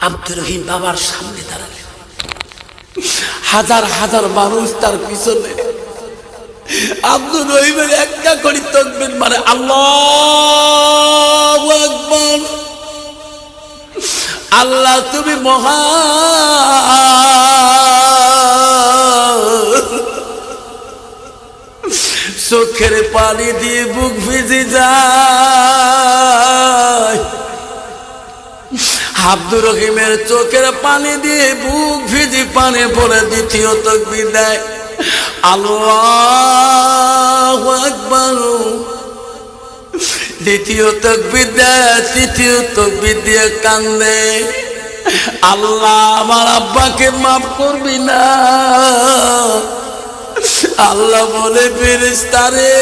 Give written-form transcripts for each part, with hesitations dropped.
আব্দুর রহিম বাবার সামনে দাঁড়ালেন, হাজার হাজার মানুষ তার পিছনে। আব্দুর রহিমের একটা করে তাকবীর মানে আল্লাহু আকবার। আল্লাহ তুমি মহান। চোখের পানি দিয়ে বুক ভিজে যায়। আব্দুর রহিমের চোখের পানি দিয়ে বুক ভিজে পানি পড়ে দ্বিতীয় তাকবীর দেয় আল্লাহু আকবার। দ্বিতীয় তাকবীর দেয়, তৃতীয় তাকবীর দিয়ে কান্দে, আল্লাহ আমার আব্বাকে মাফ করবি না। আল্লাহ বলে ফেরেশতারে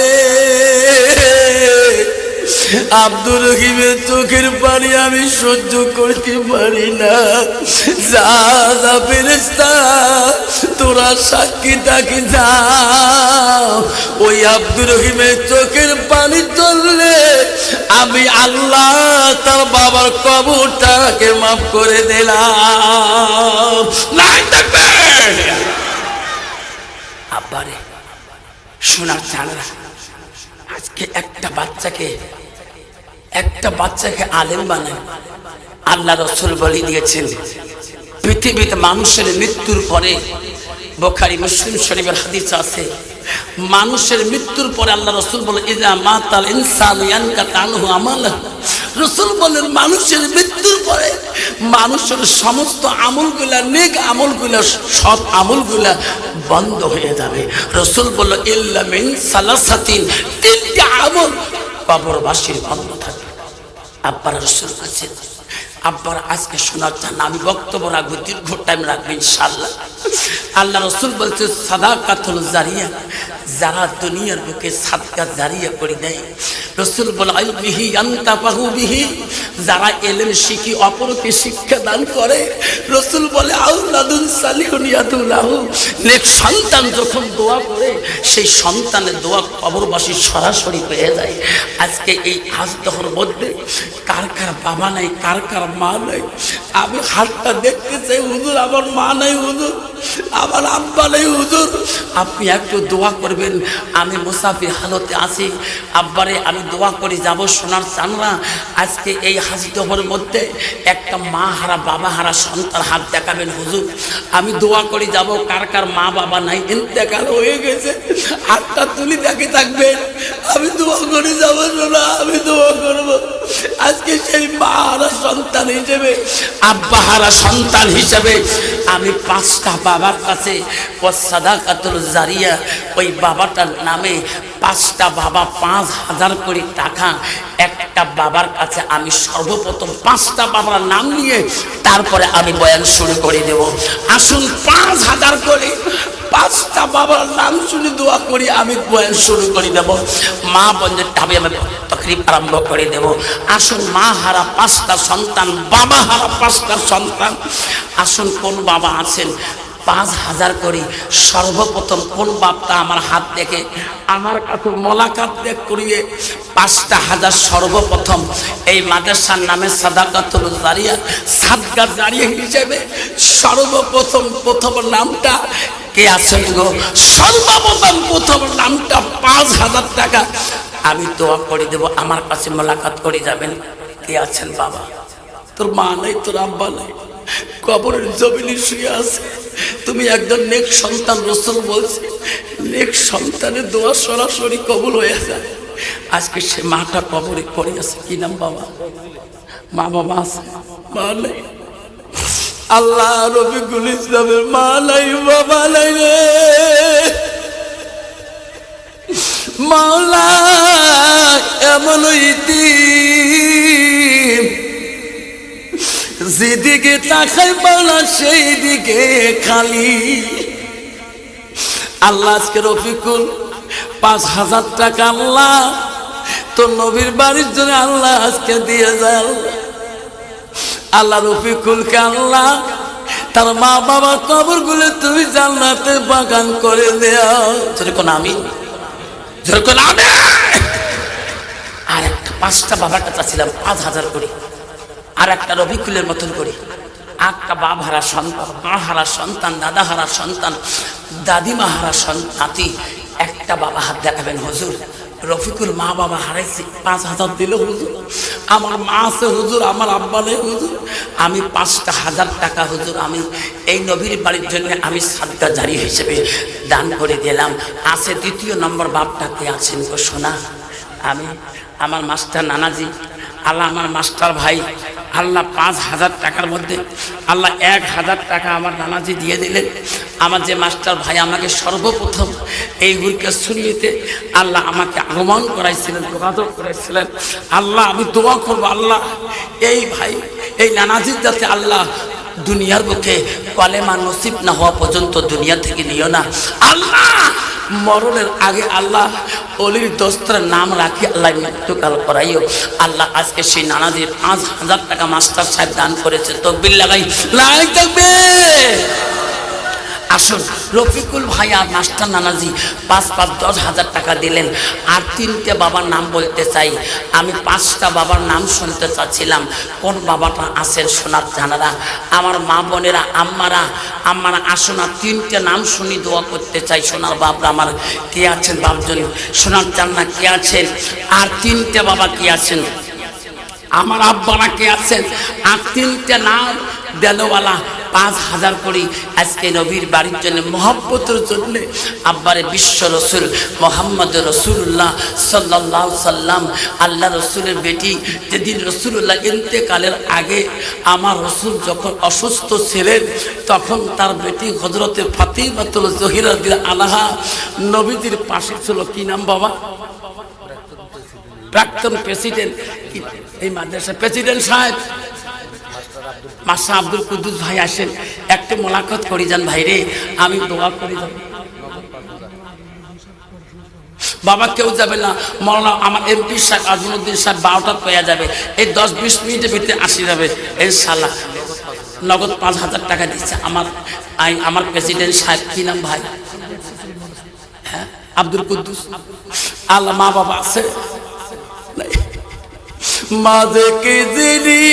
আব্দুর রহিমের চোখের পানি আমি সহ্য করতে পারি না। যা যা ফেরেশতা তোরা সাক্ষী থাকি যা, ওই আব্দুর রহিমের চোখের পানি চললে আমি আল্লাহ তার বাবার কবরটাকে মাফ করে দিলাম। আব্বারে শোনার চালরা, আজকে একটা বাচ্চাকে আলেম বানায়। আল্লাহ রাসূল বলে দিয়েছেন পৃথিবীতে মানুষের মৃত্যুর পরে, বুখারী মুসলিম শরীফের হাদিস আছে, মানুষের মৃত্যুর পরে আল্লাহ রাসূল বলে ইযা মাতাল ইনসানু ইয়ানকাতু আনহু আমালুহু। রাসূল বলেন মানুষের মৃত্যুর পরে মানুষের সমস্ত আমলগুলা, নেক আমলগুলা, সব আমলগুলা বন্ধ হয়ে যাবে। রাসূল বলল ইল্লা মিন সালাসাতিন, তিনটি আমল কবরবাসীর বন্ধ থাকবে। আব্বার রাসূল আছেন, আব্বার আজকে শোনার চান, আমি বক্তব্য রাখবো, দীর্ঘ টাইম রাখবো ইনশাআল্লাহ। আল্লাহ রাসূল বলছে সাদাকাতুল জারিয়া, যারা দুনিয়ার বুকে সাদকা জারিয়া করে দেয়। রাসূল বলে আইবিহি ইয়ানতাফাহু বিহি, যারা ইলম শিখি অপরকে শিক্ষা দান করে। রাসূল বলে আউলাদুন সালিহুন ইয়াদুলাহু, নেক সন্তান যখন দোয়া করে সেই সন্তানের দোয়া কবরবাসী সরাসরি পেয়ে যায়। আজকে এই আজদহর মধ্যে কার কার বাবা নাই, কার কার মা নাই। আমি হাতটা দেখতে চাই, হুজুর আমার মা নাই, হুজুর আমার আব্বা নাই, হুজুর আপনি একটু দোয়া করবেন। আমি মুসাফির হালতে আছি, আব্বারে আমি দোয়া করে যাব। শোনার চানরা আজকে এই হাজদহর মধ্যে একটা মা হারা বাবা হারা সন্তান হাত দেখাবেন, হুজুর আমি দোয়া করে যাব। কার কার মা বাবা নাই, ইন্তেকাল হয়ে গেছে, হাতটা তুলি দেখে থাকবেন। আমি দোয়া করে যাব, শোনা আমি দোয়া করব। আজকে সেই মা হারা সন্তান হিসেবে, আব্বা হারা সন্তান হিসেবে আমি 5টা বাবার কাছে সাদাকাতুল জারিয়া, ওই বাবাটার নামে 5টা বাবা 5000 করে টাকা, একটা বাবার কাছে আমি সর্বপ্রথম 5টা বাবার নাম নিয়ে তারপরে আমি বয়ান শুরু করে দেব। আসুন 5000 করে 5টা বাবার নাম শুনে দোয়া করি, আমি বয়ান শুরু করে দেব। মা বোনদের টাবে আমি তাকরিব আরম্ভ করে দেব। আসুন মা হারা 5টা সন্তান, বাবা হারা 5টা সন্তান, আসুন কোন বাবা আছেন 5000 করে সর্বপ্রথম কোন বাপটা আমার হাত দেখে আমার কাছে মোলাকাত দেখ করিয়ে 5টা হাজার সর্বপ্রথম এই মাদ্রাসার নামে সাদাকাতুল জারিয়া, সাদকা জারিয়া হিসেবে সর্বপ্রথম প্রথম নামটা কে আছেন গো? সর্বপ্রথম প্রথম নামটা 5000 টাকা আমি দোয়া করে দেব, আমার কাছে মোলাকাত করে যাবেন। কে আছেন বাবা? তোর মা নাই, তোর আব্বা নাই, কবরের জমিনে শুয়ে আছে, তুমি একজন নেক সন্তান। রাসূল বলছে নেক সন্তানের দোয়া সরাসরি কবুল হয়ে যায়। আজকে সে মাটা কবরে পড়ে আছে। কি নাম বাবা? মা বাবা আছে, মা নাই। আল্লাহ রফিকুল ইসলামের মা নাই, বাবা নাই রে মাওলা। এমন ইতিম যেদিকে তাকাই মাওলা সেই দিকে খালি। আল্লাহ আজকে রফিকুল 5000 টাকা আল্লাহ তোর নবীর বাড়ির জন্য আল্লাহ আজকে দিয়ে যায়। আল্লাহ রফিকুলকে আল্লাহ তার মা বাবার কবর গুলো তুমি জান্নাতের বাগান করে দেও। যেরকম আমি আর একটা 5টা বাবার কাছে ছিলাম 5000 করে, আর একটা রফিকুলের মতন করি একটা বাপ হারা সন্তান, মা হারা সন্তান, দাদা হারা সন্তান, দাদিমা হারা নাতি, একটা বাবা হাত দেখাবেন হুজুর রফিকুল মা বাবা হারাইছি 5,000 দিল হুজুর, আমার মা আছে হুজুর, আমার আব্বা নেই হুজুর, আমি 5,000 টাকা হুজুর আমি এই নবীর বাড়ির জন্য আমি সাদকা জারি হিসেবে দান করে দিলাম। আছে দ্বিতীয় নম্বর বাপটাকে আছেন গো সোনা, আমি আমার মাস্টার নানাজি, আল্লাহ আমার মাস্টার ভাই, আল্লাহ 5,000 টাকার মধ্যে আল্লাহ 1,000 টাকা আমার নানাজি দিয়ে দিলেন। আমার যে মাস্টার ভাই আমাকে সর্বপ্রথম এই গুরকে শুনিয়েতে আল্লাহ আমাকে আগমন করাইছিলেন, যোগাযোগ করাইছিলেন। আল্লাহ আমি দোয়া করবো, আল্লাহ এই ভাই এই নানাজির যাতে আল্লাহ দুনিয়ার বুকে কলেমা নসিব না হওয়া পর্যন্ত দুনিয়া থেকে নিও না আল্লাহ, মরণের আগে আল্লাহ অলির দোস্তরের নাম রাখি আল্লাহ মৃত্যুকাল করাইও আল্লাহ। আজকে সেই নানাজির 5,000 টাকা মাস্টার সাহেব দান করেছে, তকবীর লাগাই লাই তাকবীর। আসুন রফিকুল ভাই আর মাস্টার নানাজি 5,000 টাকা দিলেন। আর 3টে বাবার নাম বলতে চাই আমি, 5টা বাবার নাম শুনতে চাচ্ছিলাম, কোন বাবাটা আছেন সোনার জানারা, আমার মা বোনেরা, আম্মারা আসুন না, 3টে নাম শুনি দোয়া করতে চাই। সোনার বাপরা আমার কে আছেন, বাপজন সোনার জান্না কে আছেন, আর 3টে বাবা কে আছেন, আমার আব্বারা কে আছেন, আর 3টে নাম দেলওয়ালা 5,000 করি আজকে নবীর বাড়ির জন্য মহব্বতের জন্য আব্বারে বিশ্ব রসুল মোহাম্মদ রসুল্লাহ সাল্লাল্লাহু সাল্লাম আল্লাহ রসুলের বেটি, যেদিন রসুল্লাহ ইন্তেকালের আগে আমার রসুল যখন অসুস্থ ছিলেন তখন তার বেটি হযরতে ফাতিমাতুল জহিরা আনহা নবীজির পাশে ছিল। কি নাম বাবা? প্রাক্তন প্রেসিডেন্ট, এই মাদ্রাসার প্রেসিডেন্ট সাহেব মাস্টার আব্দুল কুদ্দুস ভাই আসেন, একটু মোলাকাত করি যান ভাই রে, আমি দোয়া করি যাব। বাবা কেউ যাবে না, মৌলানা আমার এমপি সাহেব আজমুদ্দিন সাহেব 12টা পেয়ে যাবে, এই 10-20 মিনিটের ভিতরে আসি যাবে ইনশাআল্লাহ। নগদ 5,000 টাকা দিচ্ছে আমার প্রেসিডেন্ট সাহেব। কি নাম ভাই? হ্যাঁ আব্দুল কুদ্দুস। আল্লাহ মা বাবা আছে মাঝে কে দিলি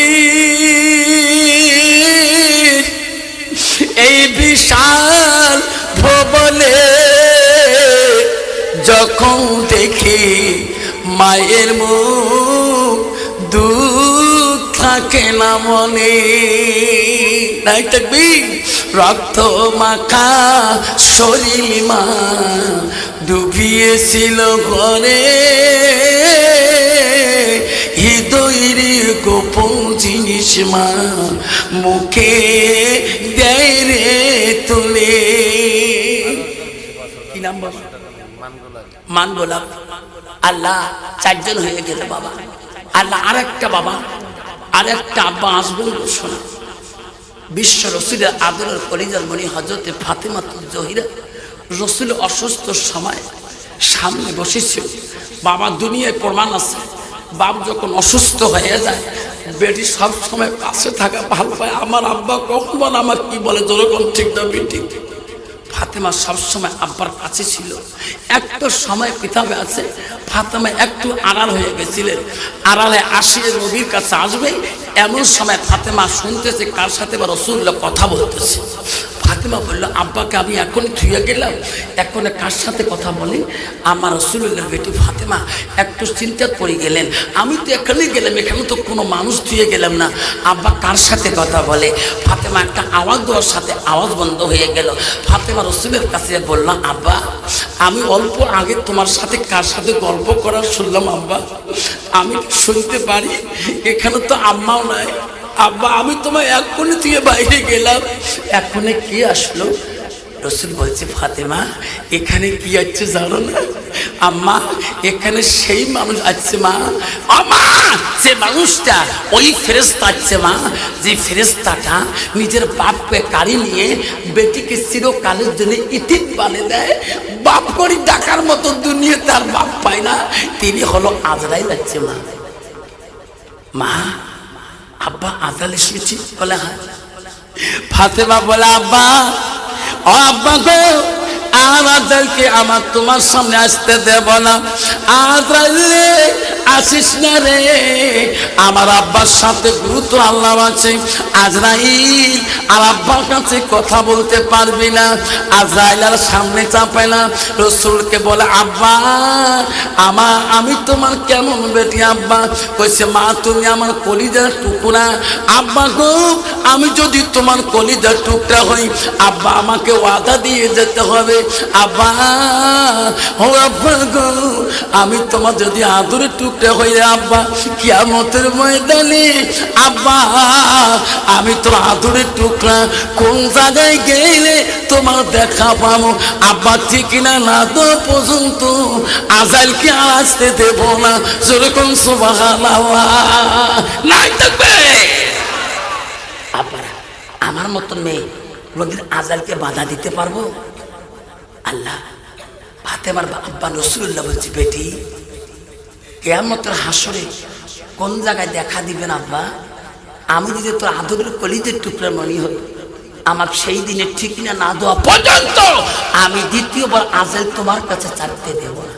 এই বিশাল ভবনে যখন দেখি মায়ের মুখ দুঃখ থাকে না মনে, নাই থাকবি রক্ত মাখা শরীর মা ডুবিয়েছিল ঘরে, হৃদয়ের গোপন জিনিস মা মুখে দেয় রে তুলে। কি নাম বল? মান গোলাপ। আল্লাহ 4জন হয়ে গেল বাবা। আল্লাহ আরেকটা বাবা, আরেকটা আব্বা আসবেন শোনা। বিশ্ব রসুলের আদরের কলিজার মণি হযরতে ফাতিমাতুল জহিরা রসুল অসুস্থ সময় সামনে বসেছিল। বাবা দুনিয়ায় প্রমাণ আছে, বাপ যখন অসুস্থ হয়ে যায় বেটি সব সময় পাশে থাকা ভালো পায়। আমার আব্বা কখন বলে আমার কি বলে যেরকম ঠিক না বেটি, ফাতেমা সবসময় আব্বার কাছে ছিল। একটা সময় কিতাবে আছে ফাতেমা একটু আড়াল হয়ে গেছিলেন, আড়ালে আসিয়ে নবীর কাছে আসবে এমন সময় ফাতেমা শুনতেছে কার সাথে বা রাসূলুল্লাহ কথা বলতেছে। ফাতেমা বলল আব্বাকে আমি এখনই থুয়ে গেলাম, এখন কার সাথে কথা বলি? আমার রাসূলুল্লাহ বেটি ফাতেমা একটু চিন্তা করে গেলেন, আমি তো এখানেই গেলাম, এখানে তো কোনো মানুষ থুয়ে গেলাম না, আব্বা কার সাথে কথা বলে? ফাতেমা একটা আওয়াজ দেওয়ার সাথে আওয়াজ বন্ধ হয়ে গেল। ফাতেমা রাসূলের কাছে বলল আব্বা আমি অল্প আগে তোমার সাথে কার সাথে গল্প করা শুনলাম আব্বা, আমি শুনতে পারি? এখানে তো আম্মাও নাই। আব্বা আমি তোমার এখনই তুই বাইরে গেলাম, এখনে কি আসলো? রসুল বলছে ফাতেমা এখানে কি আছে জানো না? আম্মা এখানে সেই মানুষ আছে মা। আমা সে মানুষটা ওই ফেরেশতা আছে মা, যে ফেরেশতাটা নিজের বাপকে কাড়ি নিয়ে বেটিকে চিরকালের জন্য ইতিত বানিয়ে দেয়। বাপ করি ডাকার মতো দুনিয়া তার বাপ পায় না, তিনি হলো আজরাইল আছে মা। মা আব্বা আজাল এসেছি বলে হ্যাঁ। ফাতেমা বলে আব্বা ও আব্বা গো আজালকে আমার তোমার সামনে আসতে দেব না, আজালে আসিস না রে, আমার আব্বার সাথে গুরুত্ব আল্লাহ আছে। আজরাইল আর আব্বার কাছে কথা বলতে পারবি না। আজরাইল আর সামনে চাপায় না, রসুলকে বলে আব্বা আমি তোমার কেমন বেটি আব্বা? কইছে মা তুমি আমার কলিজার টুকরা। আব্বা গো আমি যদি তোমার কলিজার টুকরা হই আব্বা আমাকে ওয়াদা দিয়ে যেতে হবে। আব্বা ও আব্বা গো আমি তোমার যদি আদরের টুকরা হই আব্বা কিয়ামতের ময়দানে আব্বা আমি তোর আদরের টুকরা, কোন জায়গায় গেলে তোমার দেখা পাবো? আব্বা ঠিক না না তো পর্যন্ত আজাইলকে আর আসতে দেব না। যেরকম সুবহানাল্লাহ নাই থাকবে। আব্বা আমার মতো মেয়ে কোনদিন আজাইলকে বাধা দিতে পারবো? আল্লাহ ফাতেমার আব্বা রাসূলুল্লাহ বলছি বেটি কিয়ামতের হাসরে কোন জায়গায় দেখা দিবেন আব্বা? আমি যদি তোর আদরের কলিজার টুকরা মনে হই আমার সেই দিনে ঠিক না না দেওয়া পর্যন্ত আমি দ্বিতীয়বার আজাইল তোমার কাছে চাইতে দেব না।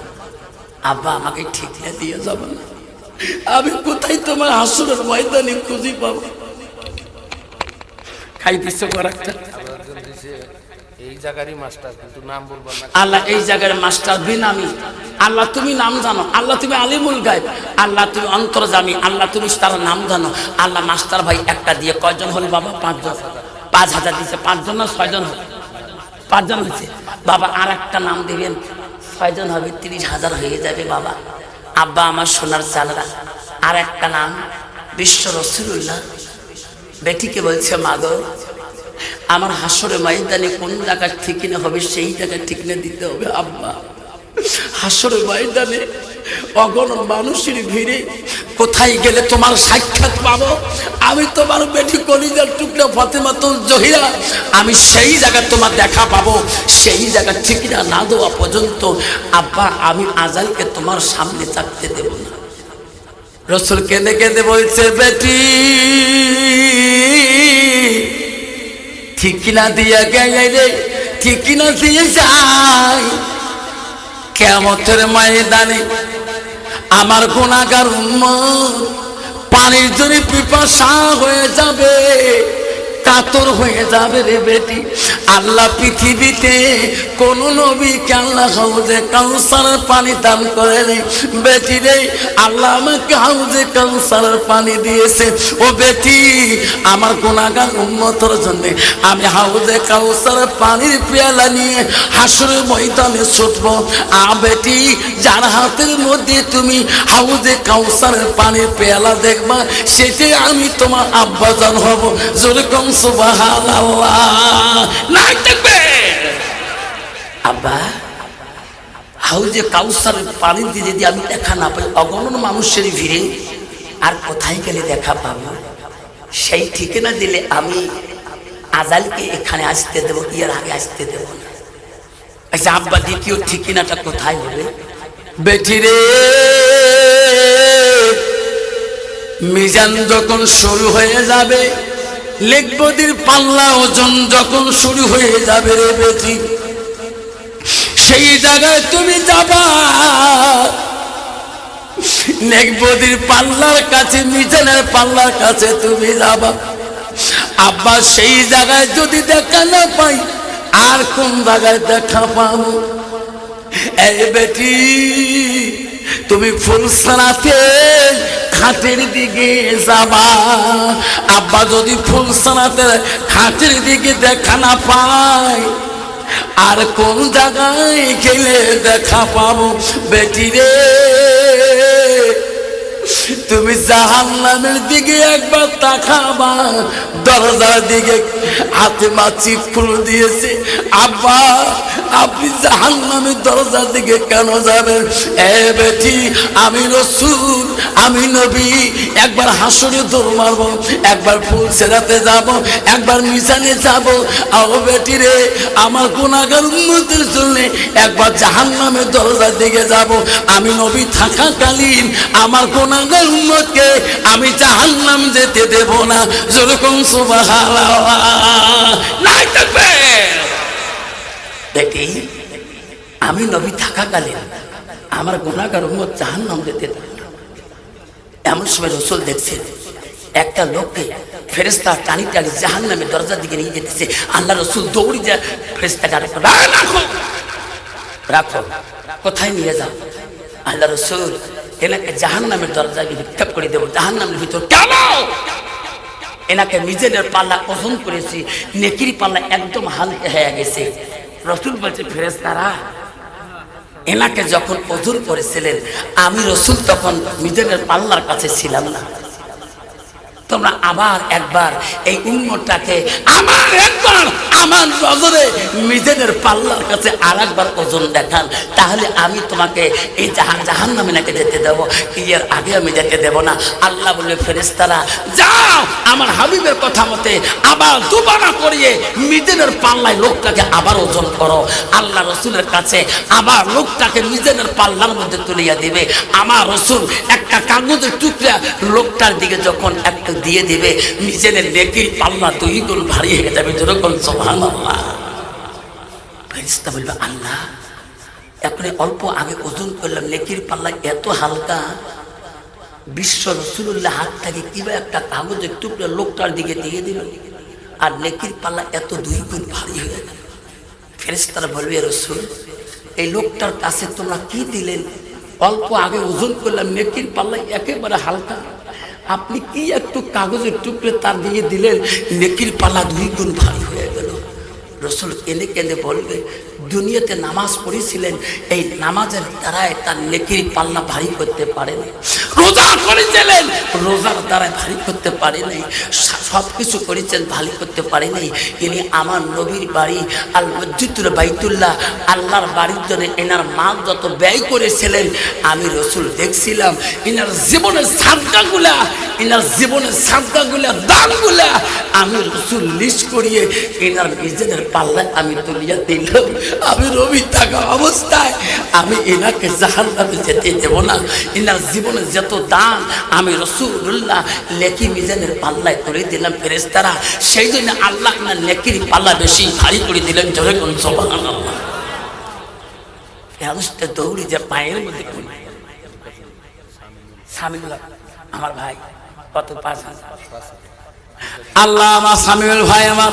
আব্বা আমাকে ঠিক না দিয়ে যাবে না, আমি কোথায় তোমার হাসরের ময়দানে খুঁজে পাবো? খাইতেছে করাটা এই জায়গারই মাস্টার, কিন্তু নাম বলবো না। আল্লাহ এই জায়গার মাস্টার বিনামি। আল্লাহ তুমি নাম জানো, আল্লাহ তুমি আলিমুল গায়ব, আল্লাহ তুমি অন্তর্যামী, আল্লাহ তুমি তার নাম জানো। আল্লাহ মাস্টার ভাই একটা দিয়ে কয়জন হলো বাবা? 5 জন। 5,000 দিচ্ছে। 5 জন না 6 জন? 5 জন হয়েছে বাবা। আর একটা নাম দিবেন, 6 জন হবে, 30,000 হয়ে যাবে বাবা। আব্বা আমার সোনার চালরা আর একটা নাম বিশ্ব রাসূলুল্লাহ। বেটিকে বলছে মা গো আমার হাসরে ময়দানে কোন জায়গায় ঠিকানা হবে সেই জায়গায় ঠিকানা দিতে হবে। আব্বা হাসরে ময়দানে অগণন মানুষের ভিড়ে কোথায় গেলে তোমার সাক্ষাৎ পাবো? আমি তোমার বেটি কলিজার টুকরা ফাতেমাতুল জহিরা, আমি সেই জায়গায় তোমার দেখা পাবো। সেই জায়গা ঠিকানা না দেওয়া পর্যন্ত আব্বা আমি আজাইলকে তোমার সামনে চাপতে দেব না। রাসূল কেঁদে কেঁদে বলছে বেটি ঠিকানা দিয়ে গেলে ঠিকানা দিয়ে যাই কিয়ামতের ময়দানে আমার গুনাহগার উম্মত পানির জন্য পিপাসা হয়ে যাবে, কাতর হয়ে যাবে রে বেটি। আল্লাহ পৃথিবীতে কোন নবীকে আল্লাহ হাউজে কাউসারের পানি দান করে নেই বেটি রে। আল্লাহ আমাকে হাউজে কাউসারের পানি দিয়েছে। ও বেটি আমার গুনাহগার উম্মতের জন্য আমি হাউজে কাউসারের পানির পেয়ালা নিয়ে হাসরের ময়দানে ছুটব। বেটি যার হাতের মধ্যে তুমি হাউজে কাউসারের পানির পেয়ালা দেখবা সেটাই আমি তোমার আব্বাজান হব। যেরকম সুবহানাল্লাহ নাই থাকবে। আব্বা হাউজে কাউসারের পানি দিয়ে যদি আমি দেখা না পাই অগণন মানুষের ভিড়ে আর কোথায় গেলে দেখা পাবো? সেই ঠিকানা দিলে আমি আজাইলকে এখানে আসতে দেবো, এর আগে আসতে দেব না। আচ্ছা আব্বা দ্বিতীয় ঠিকানাটা কোথায় হবে? বেটি রে মিজান যখন শুরু হয়ে যাবে, লেখবদির পাল্লা ওজন যখন শুরু হয়ে যাবে রে বেটি, সেই জায়গায় তুমি যাবা। লেখবদির পাল্লার কাছে মিজানের পাল্লার কাছে তুমি যাবা। আব্বা সেই জায়গায় যদি দেখা না পাই আর কোন জায়গায় দেখা পাবো? এই বেটি তুমি ফুলসারাতে খাটের দিকে যাবা। আব্বা যদি ফুলসারাতে খাটের দিকে দেখা না পাই আর কোন জায়গায় গেলে দেখা পাবো? বেটি রে তুমি জাহান্নামের দিকে একবার তাকাবা। দরজার দিকে হাতে মাছি ফুল দিয়েছে। আব্বা আপনি জাহান্নামের দরজার দিকে কেন যাবেন? এ বেটি আমি রাসূল, আমি নবী, একবার হাসরে দৌড় মারবো, একবার ফুলসিরাতে যাব, একবার মিজানে যাব। আও বেটি রে আমার গুনাহগার উম্মতের জন্য একবার জাহান্নামের দরজার দিকে যাব। আমি নবী থাকাকালীন আমার গুনাহগার উম্মতকে আমি জাহান্নাম যেতে দেব না। যেরকম সুবহানাল্লাহ নাই থাকবে। দেখি আমি নবী থাকাকালীন আমার গুনাহগার উম্মত জাহান্নাম যেতে দেব না। এমন সময় রাসূল দেখছেন একটা লোককে ফেরেশতা টানি টানি জাহান্নামের দরজার দিকে নিয়ে যেতেছে। আল্লাহ রাসূল দৌড়ে যায় ফেরেশতাকে রাখো রাখো, কোথায় নিয়ে যাও? আল্লাহ রাসূল এনাকে জাহান্নামের দরজায় নিক্ষেপ করে দেবো, জাহান্নামের ভিতর। কেন? এনাকে মিজানের পাল্লা ওজন করেছি, নেকির পাল্লা একদম হালকা হয়ে গেছে। রাসূল বলছে ফেরেশতারা এনাকে যখন ওজন করেছিলেন আমি রাসূল তখন মিজানের পাল্লার কাছে ছিলাম না। তোমরা আবার একবার এই উম্মতটাকে আমার নজরে মিজানের পাল্লার কাছে আরেকবার ওজন দেখান, তাহলে আমি তোমাকে এই জাহান্নামে নাকি যেতে দেবো, এর আগে আমি যেতে দেব না। আল্লাহ বলবে ফেরেশতারা যাও আমার হাবিবের কথা মতে আবার দুবারা করিয়ে মিজানের পাল্লায় লোকটাকে আবার ওজন করো। আল্লাহ রাসূলের কাছে আবার লোকটাকে মিজানের পাল্লার মধ্যে তুলিয়া দিবে। আমার রাসূল একটা কাগজের টুকরা লোকটার দিকে যখন একটা দিয়ে দিবে মিজানের নেকির পাল্লা 2 গুণ ভারী হয়ে যাবে। যেরকম সুবহানাল্লাহ। ফেরেশতা বলবে আল্লাহ এখন অল্প আগে ওজন করলাম নেকির পাল্লা এত হালকা, বিশ্ব রাসূলুল্লাহ হাত থেকে কিভাবে একটা কাগজের টুকরা লোকটার দিকে দিয়ে দিল আর নেকির পাল্লা এত 2 গুণ ভারী হয়ে গেল। ফেরেশতারা বলবে রাসূল এই লোকটার কাছে তোমরা কি দিলেন? অল্প আগে ওজন করলাম নেকির পাল্লা একেবারে হালকা, আপনি কি একটু কাগজের টুকরে তার দিয়ে দিলেন নেকির পাল্লা 2 গুণ ভারী হয়ে গেল। রাসূল কেঁদে কেঁদে বলবে দুনিয়াতে নামাজ পড়েছিলেন, এই নামাজের দ্বারায় তার নেকির পাল্লা ভারী করতে পারেন। রোজা করেছিলেন, রোজার দ্বারায় ভারী করতে পারেনি। সব কিছু করেছেন ভারী করতে পারেনি। ইনি আমার নবীর বাড়ি আল মসজিদুল বাইতুল্লাহ আল্লাহর বাড়ির জন্য এনার মা যত ব্যয় করেছিলেন আমি রাসূল দেখছিলাম। এনার জীবনের সাদকাগুলা, এনার জীবনের সাদকাগুলা দানগুলা আমি রাসূল লিস্ট করিয়ে এনার মিজানের পাল্লায় আমি তুলিয়া দিলাম। আমি রবি থাকা অবস্থায় আমি এনাকে জাহান্নামে যেতে দেব না। এনার জীবনের যত দান আমি রাসূলুল্লাহ লেখি মিজানের পাল্লায় তুলে দিলাম। ফেরেশতারা সেই জন্য আল্লাহ না নেকির পাল্লা বেশি ভারী করে দিলেন। জোরে কোন সুবহানাল্লাহ। ফেরেশতা দৌড়ে যে পায়ের মধ্যে সামিউল্লাহ আমার ভাই কত 5,000 আল্লাহ আমার সামিউল ভাই আমার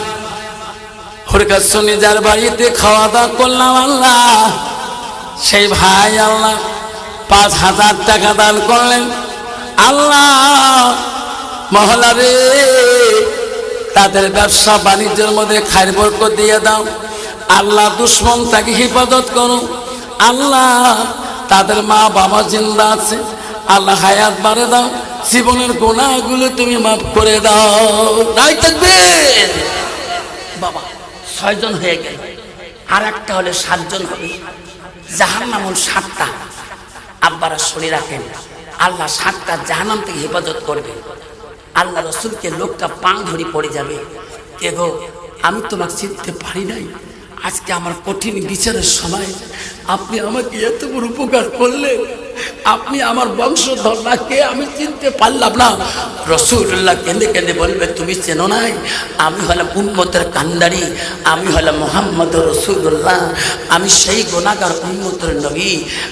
হরকত শুনে যার বাড়িতে খাওয়া দাওয়া করলাম আল্লাহ সেই ভাই আল্লাহ 5,000 টাকা দান করলেন। আল্লাহ মহল্লা রে তাদের ব্যবসা বাণিজ্যের মধ্যে খায়ের বরকত দিয়ে দাও আল্লাহ, দুশ্মন তাকে হেফাজত করো আল্লাহ, তাদের মা বাবা জিন্দা আছে আল্লাহ হায়াত বাড়ে দাও, জীবনের গুনাহগুলো তুমি মাফ করে দাও। নাই থাকবেন বাবা 6 জন হয়ে গেল, আর একটা হলে 7 জন হবে। জাহান্নামুল 7টা আব্বারা শুনে রাখেন, আল্লাহ 7টা জাহান্নাম থেকে হেফাজত করবে। আল্লাহ রাসূলকে লোকটা পা ধরে পড়ে যাবে, কে গো আমি তোমাকে চিনতে পারি নাই, আজকে আমার কঠিন বিচারের সময় আপনি আমাকে এত বড় উপকার করলেন, আপনি আমার বংশধর না, কে আমি চিনতে পারলাম না। রাসূলুল্লাহ কেঁদে কেঁদে বলবে তুমি চেনো নাই, আমি হলাম উম্মতের কান্ডারি, আমি হলাম মুহাম্মদুর রাসূলুল্লাহ, আমি সেই গুনাহগার উম্মতের নবী।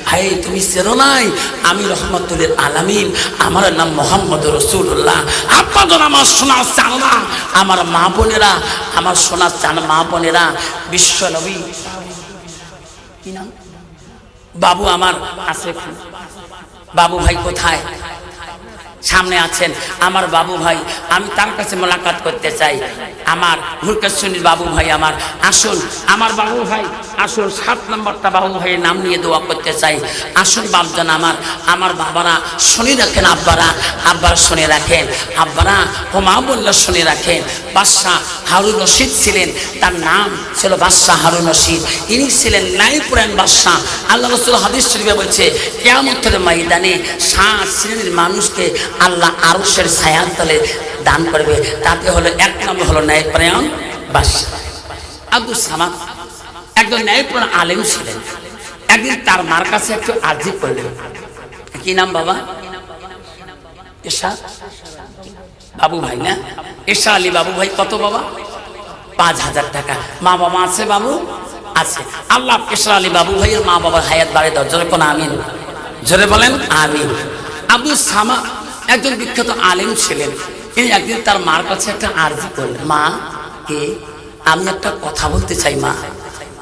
হায় তুমি চেনো নাই, আমি রহমাতুল আলামিন, আমার নাম মুহাম্মদুর রাসূলুল্লাহ। আপনাদের আমার শোনা চান না, আমার মা বোনেরা, আমার শোনা চান মা বোনেরা, বিশ্ব নবী কি নাম বাবু আমার আছে, বাবু ভাই কোথায়? সামনে আছেন আমার বাবু ভাই, আমি তার কাছে মোলাকাত করতে চাই। আমার হুরকাসুনির বাবু ভাই আমার আসুন, আমার বাবু ভাই আসুন, 7 নম্বরটা বাবু ভাইয়ের নাম নিয়ে দোয়া করতে চাই। আসুন বাপজান আমার বাবারা শুনে রাখেন, আব্বারা শুনে রাখেন, আব্বারা ও মা বললে শুনে রাখেন। বাদশাহ হারুন রশিদ ছিলেন, তার নাম ছিল বাদশাহ হারুন রশিদ, ইনি ছিলেন নাইপুরান বাদশাহ। আল্লাহ রাসূল হাদিস শরীফে বলছে কিয়ামতের ময়দানে 7 শ্রেণীর মানুষকে আল্লাহ আরশের ছায়ার তলে দান করবে, তাতে হলো 1 নম্বর হলো ন্যায়পরায়ণ বাদশাহ। আব্দুস সামাদ একজন ন্যায়পরায়ণ আলেম ছিলেন। একদিন তার মার কাছে একটু আর্জি করলেন, কি নাম বাবা? এশা বাবু ভাই না, এশা আলী বাবু ভাই। কত বাবা? 5,000 টাকা। মা বাবা আছে বাবু? আছে। আল্লাহ এশা আলী বাবু ভাইয়ের মা বাবার হায়াত বাড়ে দাও। জোরে কোন আমিন, জোরে বলেন আমিন। আব্দুস সামাদ একজন বিখ্যাত আলেম ছিলেন। তিনি একদিন তার মার কাছে একটা আরজি করলেন, মা কে আমি একটা কথা বলতে চাই। মা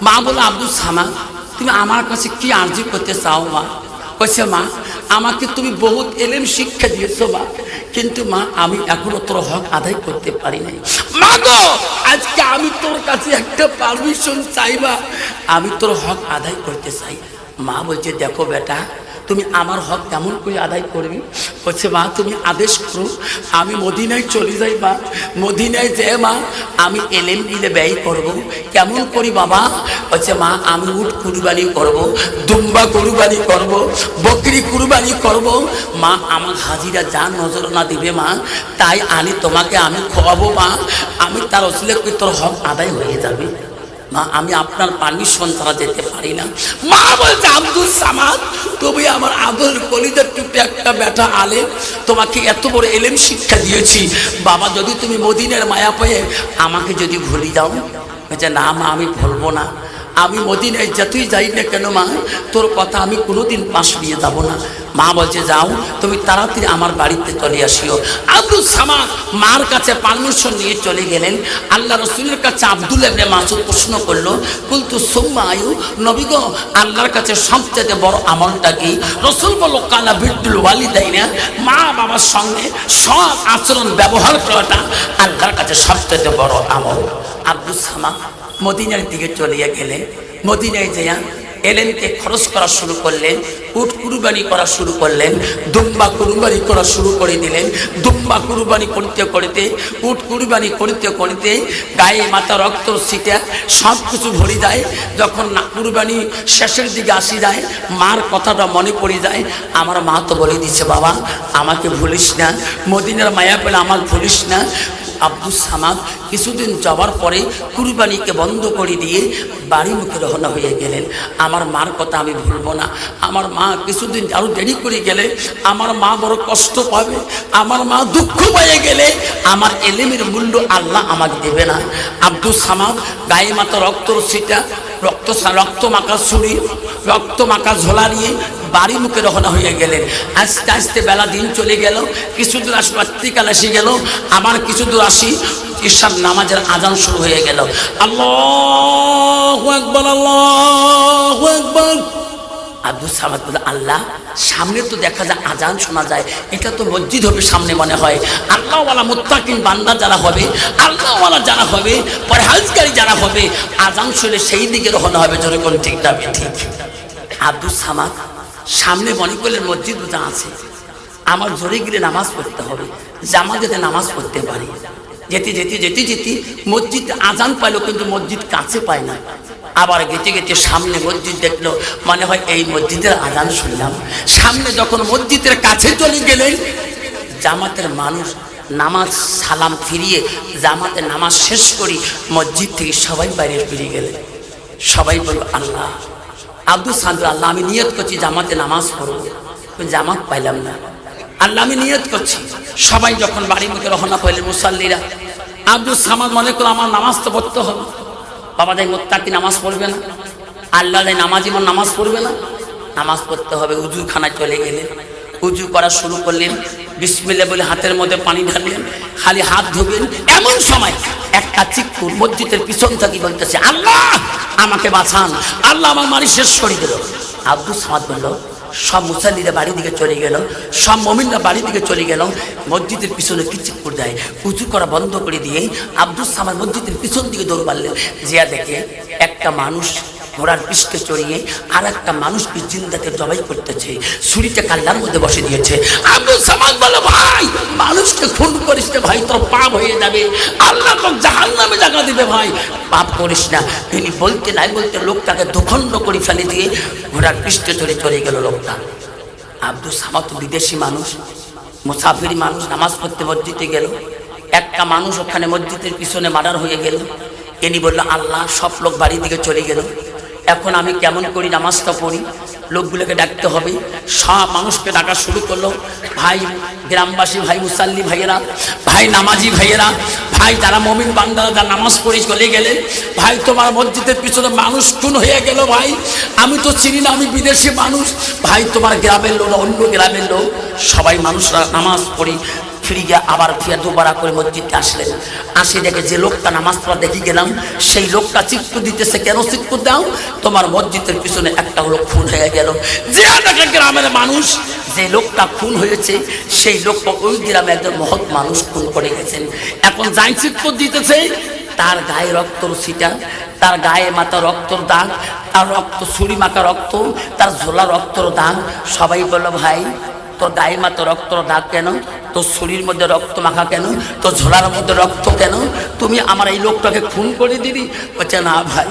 মা বলল, আব্দুল সামাদ তুমি আমার কাছে কি আরজি করতে চাও? মা কইছে, মা আমাকে তুমি বহুত এলেম শিক্ষা দিয়েছো মা, কিন্তু মা আমি এখনো তোর হক আদায় করতে পারি নাই। মা গো আজকে আমি তোর কাছে একটা পারমিশন চাইবা, আমি তোর হক আদায় করতে চাই। মা বলছে, দেখো বেটা তুমি আমার হক কেমন করে আদায় করবি? বলছে, মা তুমি আদেশ করো, আমি মদিনায় চলে যাই। মা মদিনায় যে মা আমি এলেম দিলে ব্যয় করব। কেমন করি বাবা? বলছে, মা আমি উট কুরবানি করব, দুম্বা কুরবানি করব, বকরি কুরবানি করব। মা আমার হাজিরা যা নজরানা দিবে মা তাই আনি তোমাকে আমি খাওয়াবো। মা আমি তার ওসিলে তোর হক আদায় হয়ে যাবে। মা আমি আপনার পারমিশন ছাড়া যেতে পারি না। মা বলছে, আব্দুল সামাদ তুমি আমার আদর কলিজার টুপে একটা বেটা আলেম, তোমাকে এত বড় এলেম শিক্ষা দিয়েছি, বাবা যদি তুমি মদিনার মায়া পেয়ে আমাকে যদি ভুলে যাও। বলছে, না মা আমি ভুলবো না, আমি মদিনায় যতই যাই না কেন মা তোর কথা আমি কোনোদিন পাশ দিয়ে যাব না। মা বলছে, যাও তুমি তাড়াতাড়ি আমার বাড়িতে চলে আসিও। আব্দুল সামাদ মার কাছে পারমিশন নিয়ে চলে গেলেন। আল্লাহ রসুলের কাছে আব্দুল ইবনে মাসউদ প্রশ্ন করলো, কুলতু সুম্মা আয়ু, নবী গো আল্লাহর কাছে সবচেয়ে বড় আমলটা কি? রসুল বলল, কালা বিরুল ওয়ালিদাইনা, মা বাবার সঙ্গে সৎ আচরণ ব্যবহার করাটা আল্লাহর কাছে সবচেয়ে বড় আমল। আব্দুল সামাদ মদিনার দিকে চলে গেলেন। মদিনায় যেয়া এলেমকে খরচ করা শুরু করলেন, উট কুরবানি করা শুরু করলেন, দুম্বা কুরবানি করা শুরু করে দিলেন। দুম্বা কুরবানি করতে করতে উট কুরবানি করতে করতে গায়ে মাথা রক্ত ছিটা সব কিছু ভরে যায়। যখন না কুরবানি শেষের দিকে আসি যায়, মার কথাটা মনে পড়ে যায়। আমার মা তো বলে দিচ্ছে, বাবা আমাকে ভুলিস না, মদিনার মায়া পেলে আমার ভুলিস না। আব্দুল সামাদ কিছুদিন যাওয়ার পরে কুরবানিকে বন্ধ করে দিয়ে বাড়ি মুখে রওনা হয়ে গেলেন। আমার মার কথা আমি ভুলবো না। আমার মা কিছুদিন আরো দেরি করে গেলে আমার মা বড় কষ্ট পাবে, আমার মা দুঃখ পেয়ে গেলে আমার এলেমের মূল্য আল্লাহ আমাকে দেবে না। আব্দুল সামাদ গায়ে মাথা রক্তর ছিটা, রক্ত মাখা ছুরি, রক্ত মাখা ঝোলা নিয়ে বাড়ি মুখে রওনা হয়ে গেলেন। আস্তে আস্তে বেলা দিন চলে গেল, কিছু দূর আসি রাত্রিকাল এসে গেল, আবার কিছু দূর আসি ঈশার নামাজের আজান শুরু হয়ে গেল। আল্লাহু আকবার, আল্লাহু আকবার। আব্দুল সামাদ বলে, আল্লাহ সামনে তো দেখা যায় আজান শোনা যায়, এটা তো মসজিদ হবে সামনে মনে হয়। আল্লাহওয়ালা মুত্তাকিন বান্দা যারা হবে, আল্লাহওয়ালা যারা হবে, পরহেজগারী যারা হবে, আজান শুনে সেই দিকে রওনা হবে। জোরে কোন ঠিক না ঠিক? আব্দুল সামাদ সামনে মনে করলেন মসজিদ বোঝা আছে, আমার জোরে গেলে নামাজ পড়তে হবে, জামাতে নামাজ পড়তে পারি। যেতে যেতে যেতে যেতে মসজিদ আজান পাইলো, কিন্তু মসজিদ কাছে পায় না। আবার গেতে গেতে সামনে মসজিদ দেখলো, মনে হয় এই মসজিদের আজান শুনলাম। সামনে যখন মসজিদের কাছে চলে গেলেন, জামাতের মানুষ নামাজ সালাম ফিরিয়ে জামাতের নামাজ শেষ করি মসজিদ থেকে সবাই বাইরে ফিরে গেলেন। সবাই বলল, আল্লাহ আব্দুল সামাদ, আল্লাহ আমি নিয়ত করছি জামাতে নামাজ পড়ব, জামাত পাইলাম না। আল্লাহ আমি নিয়ত করছি। সবাই যখন বাড়ির মুখে রওনা হইলেন মুসাল্লিরা, আব্দুল সামাদ মনে করল আমার নামাজ তো পড়তে হবে। বাবা দেয় মোত্তাকি নামাজ পড়বে না, আল্লাহ দেয় নামাজ ইমান নামাজ পড়বে না, নামাজ পড়তে হবে। উজুখানায় চলে গেলেন, উজু করা শুরু করলেন, বিসমিল্লাহ বলে হাতের মধ্যে পানি ঢাললেন, খালি হাত ধুবেন। এমন সময় একটা চিকুর মসজিদের পিছন থেকে বলতেছে, আল্লাহ আমাকে বাঁচান, আল্লাহ আমার মারি শেষ করে দিল। আব্দুল সামাদ বলল, সব মুসাল্লিরা বাড়ি দিকে চলে গেল, সব মুমিনরা বাড়ি দিকে চলে গেল। মসজিদের পিছনে কিচিকুর দেয়, উঁচু করা বন্ধ করে দিয়ে আব্দুল সামাদ মসজিদের পিছন দিকে দৌড় মারলেন। জিয়া দেখে একটা মানুষ ঘোড়ার পৃষ্ঠে চড়িয়ে আর একটা মানুষকে জিন্দাকে জবাই করতেছে, ছুরিটা কাল্লার মধ্যে বসে দিয়েছে। আব্দুল সামাদ বলে, ভাই মানুষকে খুন করিস না ভাই, তোর পাপ হয়ে যাবে, আল্লাহ তোর জাহান্নামে জায়গা দিবে ভাই, পাপ করিস না। তিনি বলতে নাই বলতে লোকটাকে দুখণ্ড করে ফেলে দিয়ে ঘোড়ার পৃষ্ঠে চড়ে চলে গেল লোকটা। আব্দুল সামাদ তো বিদেশি মানুষ, মুসাফির মানুষ, নামাজ পড়তে মসজিদে গেল। একটা মানুষ ওখানে মসজিদের পিছনে মার্ডার হয়ে গেল। ইনি বলল, আল্লাহ সব লোক বাড়ির দিকে চলে গেল, এখন আমি কেমন করি নামাজটা পড়ি? লোকগুলোকে ডাকতে হবে। সব মানুষকে ডাকা শুরু করলো, ভাই গ্রামবাসী, ভাই মুসাল্লি ভাইয়েরা, ভাই নামাজি ভাইয়েরা, ভাই যারা মুমিন বান্দারা যারা নামাজ পড়ে চলে গেলেন, ভাই তোমার মসজিদের পিছনে মানুষ খুন হয়ে গেল, ভাই আমি তো চিনি না, আমি বিদেশি মানুষ, ভাই তোমার গ্রামের লোক অন্য গ্রামের লোক সবাই মানুষরা নামাজ পড়ি ফিরে গিয়ে আবার ফিরে দুবারা করে মসজিদে আসলেন। আসে দেখে যে লোকটা নামাজ পড়া দেখি গেলাম, সেই লোকটা চিৎকার দিতেছে, কেন চিৎকার দাও? তোমার মসজিদের পিছনে একটা লোক খুন হয়ে গেল। যে দেখে গ্রামের মানুষ, যে লোকটা খুন হয়েছে সেই লোকটা ওই গ্রামে একজন মহৎ মানুষ খুন করে গেছেন। এখন যাই চিৎকার দিতেছে, তার গায়ে রক্তর ছিটা, তার গায়ে মাথা রক্তর দাগ, তার রক্ত ছুরি মাখা রক্ত, তার ঝোলা রক্তর দাগ। সবাই বলল, ভাই তোর গায়ে মাথা রক্তর দাগ কেন? তোর শরীর মধ্যে রক্ত মাখা কেন? তোর ঝোলার মধ্যে রক্ত কেন? তুমি আমার এই লোকটাকে খুন করে দিবি? বলছে, না ভাই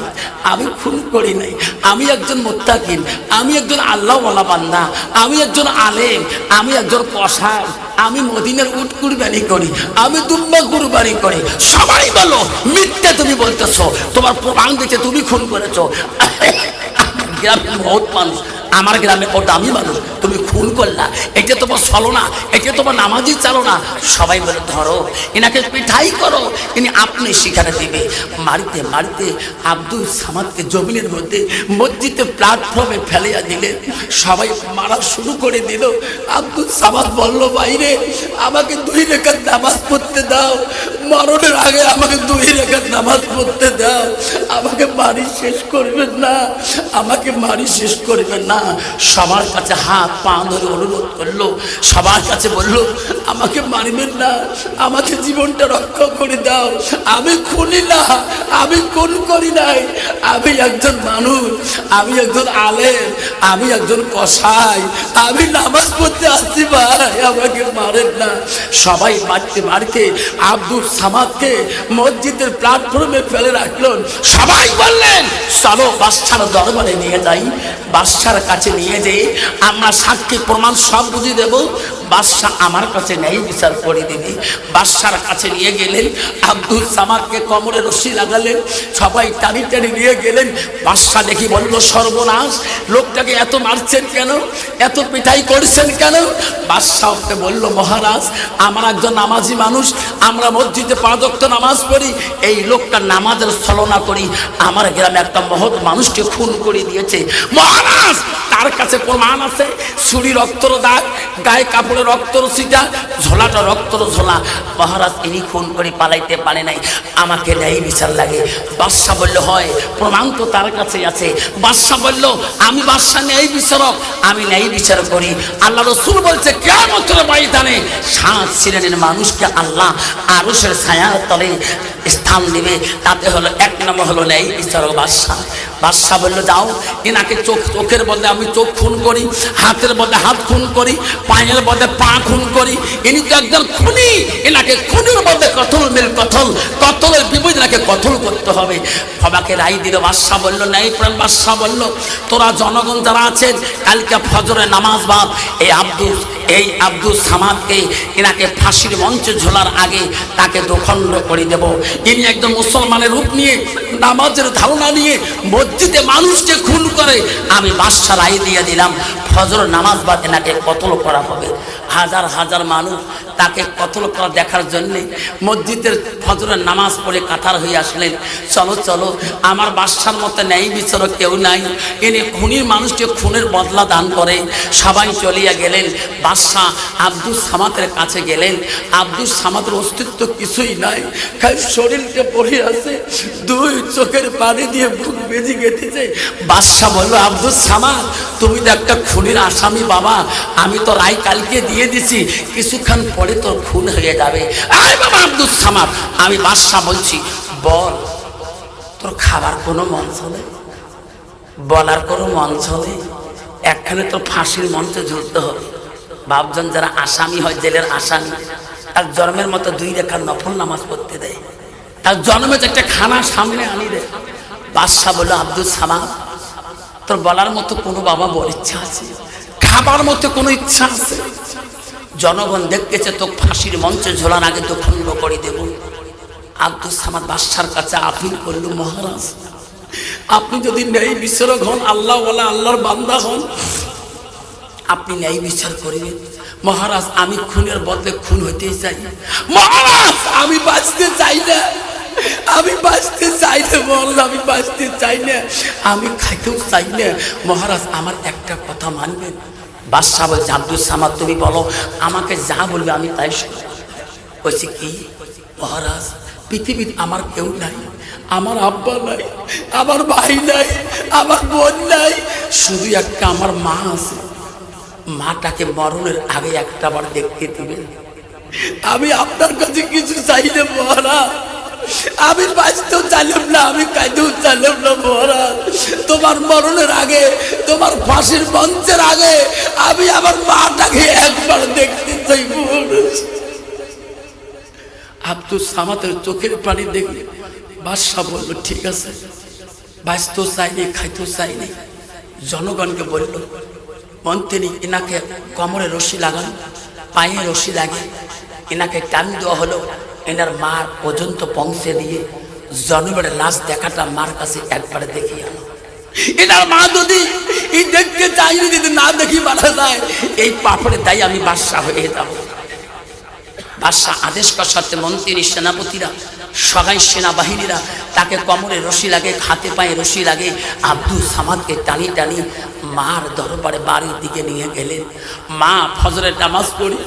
আমি খুন করি নাই, আমি একজন মুত্তাকিন, আমি একজন আল্লাহওয়ালা বান্দা, আমি একজন আলেম, আমি একজন কসাই, আমি মদিনার উট কুরবানি করি, আমি দুম্বা কুরবানি করি। সবাই বলো মিথ্যে তুমি বলতেছো, তোমার প্রমাণ দিচ্ছে তুমি খুন করেছো। গ্রামের বহুত মানুষ, আমার গ্রামে ও দামি মানুষ, তুমি খুন করলা, এটা তোমার চলো না, এটা তোমার নামাজই চালো না। সবাই বলে ধরো এনাকে পিঠাই করো, ইনি আপনি শিখাতে দিবে। মারিতে মারিতে আব্দুল সামাদকে জমিনের মধ্যে মসজিদে প্ল্যাটফর্মে ফেলিয়া দিলেন। সবাই মারা শুরু করে দিল। আব্দুল সামাদ বলল, বাইরে আমাকে 2 রাকাত নামাজ পড়তে দাও, মরণের আগে আমাকে 2 রাকাত নামাজ পড়তে দাও, আমাকে মারি শেষ করবেন না, আমাকে মারি শেষ করবেন না। সবার কাছে হাত পা ধরে অনুরোধ করলো, সবার কাছে বলল, আমাকে মারবেন না, আমাকে জীবনটা রক্ষা করে দাও, আমি খুনি না, আমি খুন করি নাই, আমি একজন মানুষ, আমি একজন আলেম, আমি একজন কসাই, আমি নামাজ পড়তে আসছি, ভাই আমাকে মারেন না। সবাই মারতে মারতে আব্দুল সামাদকে মসজিদের প্ল্যাটফর্মে ফেলে রাখলেন। সবাই বললেন, চলো বাদশার দরবারে নিয়ে যাই, বাদশার কাছে নিয়ে যেয়ে আমরা সাক্ষী প্রমাণ সব বুঝিয়ে দেব, বাদশাহ আমার কাছে ন্যায় বিচার করে দেবে। বাদশার কাছে নিয়ে গেলেন, আব্দুল সামাদকে কোমরে রশি লাগালেন, সবাই টানি টানি নিয়ে গেলেন। বাদশাহ দেখি বলল, সর্বনাশ, লোকটাকে এত মারছেন কেন, এত পিটাই করছেন কেন? বাদশাহকে বলল, মহারাজ আমার একজন নামাজি মানুষ, আমরা মসজিদে 5 ওয়াক্ত নামাজ পড়ি, এই লোকটা নামাজের ছলনা করি আমার গ্রামে একটা মহৎ মানুষকে খুন করে দিয়েছে। মহারাজ তার কাছে প্রমাণ আছে, ছুরি রক্তর দাগ, গায়ে কাপড়ে রক্তর ছিটা, ঝোলাটা রক্তর ঝোলা। মহারাজ ইনি খুন করে পালাইতে পারে নাই, আমাকে ন্যায় বিচার লাগে। বাদশাহ বলল, হয়, প্রমাণ তো তার কাছে আছে। বাদশাহ বলল, আমি বাদশাহ ন্যায় বিচারক, আমি ন্যায় বিচার করি। আল্লাহ রাসূল বলছে, কিয়ামতের ময়দানে 7 শ্রেণীর মানুষকে আল্লাহ আরশের ছায়ার তলে স্থান দিবে। তাতে হলো 1 নম্বর হলো ন্যায় বিচারক বাদশাহ। বাদশাহ বলল, যাও, এনাকে চোখের বদলে আমি চোখ খুন করি, হাতের বদলে হাত খুন করি, পায়ের বদলে পা খুন করি, ইনি তো একজন খুনি, এনাকে খুনের বদলে কতল মিল কতল, কতলের বিপরীত এনাকে কতল করতে হবে। সবাকে রায় দিল। বাদশাহ বলল, ন্যায় প্রাণ। বাদশাহ বলল, তোরা জনগণ যারা আছেন, কালকে ফজরের নামাজ বাদ এই আব্দুল সামাদকে এনাকে ফাঁসির মঞ্চে ঝোলার আগে তাকে দোখণ্ড করে দেব। ইনি একজন মুসলমানের রূপ নিয়ে, নামাজের ধারণা নিয়ে মসজিদে মানুষকে খুন করে, আমি বাদশাহ রায় দিয়ে দিলাম, ফজর নামাজ বাদ এনাকে কতল করা হবে। হাজার হাজার মানুষ তাকে কতল করা দেখার জন্যে মসজিদের ফজরের নামাজ পড়ে কাতার হয়ে আসলেন। চলো চলো, আমার বাদশার মতো ন্যায় বিচারক কেউ নাই, ইনি খুনির মানুষকে খুনের বদলা দান করে। সবাই চলিয়া গেলেন। বাদশাহ আব্দুল সামাদের কাছে গেলেন। আব্দুল সামাদের অস্তিত্ব কিছুই নাই, খালি শরীরটা পড়ে আছে, 2 চোখের পানি দিয়ে বুক বেজে গেতেছে। বাদশাহ বলল, আব্দুল সামাদ তুমি তো একটা খুনির আসামি বাবা, আমি তো রায় কালকে দিয়ে দিছি, কিছুক্ষণ পরে তোর খুন হয়ে যাবে। আরে বাবা আব্দুল সামাদ, আমি বাদশাহ বলছি, বল তোর খাবার কোনো মন চলে, বলার কোনো মন চলে, একখানে তোর ফাঁসির মঞ্চে ঝুলতে হবে। বাপজন যারা আসামি হয়, জেলের আসামি, তার জন্মের মতো 2 রাকাত নফল নামাজ পড়তে দেয়, তার জন্মে একটা খানা সামনে আনি দেয়। বাদশাহ বলল, আব্দুল সামাদ তোর বলার মতো কোনো বাবা বল ইচ্ছা আছে, খাবার মতো কোনো ইচ্ছা আছে? জনগণ দেখতেছে তো ফাঁসির মঞ্চে ঝোলার আগে তো খুন করে দেব। আব্দুল সামাদ বাদশার কাছে আপিল করল, মহারাজ আপনি যদি ন্যায় বিচারক হন, আল্লাহওয়ালা আল্লাহর বান্দা হন, আপনি ন্যায় বিচার করিবেন। মহারাজ আমি খুনের বদলে খুন হইতেই চাই। মহারাজ আমি বাঁচতে চাই না, আমি বাঁচতে চাই না মহারাজ, আমি বাঁচতে চাই না, আমি খাইতেও চাই না। মহারাজ আমার একটা কথা মানবেন? বাদশাহ বলছে আব্দুল সামাদ তুমি বলো, আমাকে যা বলবে আমি তাই শুনবো। বলছি কি? মহারাজ পৃথিবীর আমার কেউ নাই, আমার আব্বা নাই, আমার ভাই নাই, আমার বোন নাই, শুধু একটা আমার মা আছে। মাটাকে মরণের আগে একটা বার দেখতে দিবেন। আমি আপনার কাছে কিছু চাই না মহারাজ, আমি বাঁচতেও চাইলাম না, আমি কাঁদতেও চাইলাম না মহারাজ। তোমার মরণের আগে, তোমার ফাঁসির মঞ্চের আগে আমি আমার মাটাকে একবার দেখতে চাই মহারাজ। আব্দুল সামাদের চোখের পানি দেখলে বাদশাহ বলল ঠিক আছে, বাঁচতেও চাইনি, খাইতেও চাইনি। জনগণকে বলল মন্ত্রী এনাকে কোমরে রশি লাগান, পায়ে রশি লাগে, এনাকে টান দেওয়া হলো, এনার মার পর্যন্ত পৌঁছে দিয়ে জনগণের লাশ দেখাটা মার কাছে একবারে দেখিয়ে আনো। এনার মা যদি এই দেখতে চাইনি, যদি না দেখি মারা যায়, এই পাপড়ে তাই আমি বাদশাহ হয়ে যাবো। বাদশাহ আদেশ করার সাথে মন্ত্রী, সেনাপতিরা, সবাই সেনাবাহিনীরা তাকে কোমরে রশি লাগে, হাতে পায়ে রশি লাগে। আব্দুল সামাদকে টানি টানি মার দরবারে বাড়ির দিকে নিয়ে গেলেন। মা ফজরের নামাজ পড়ি,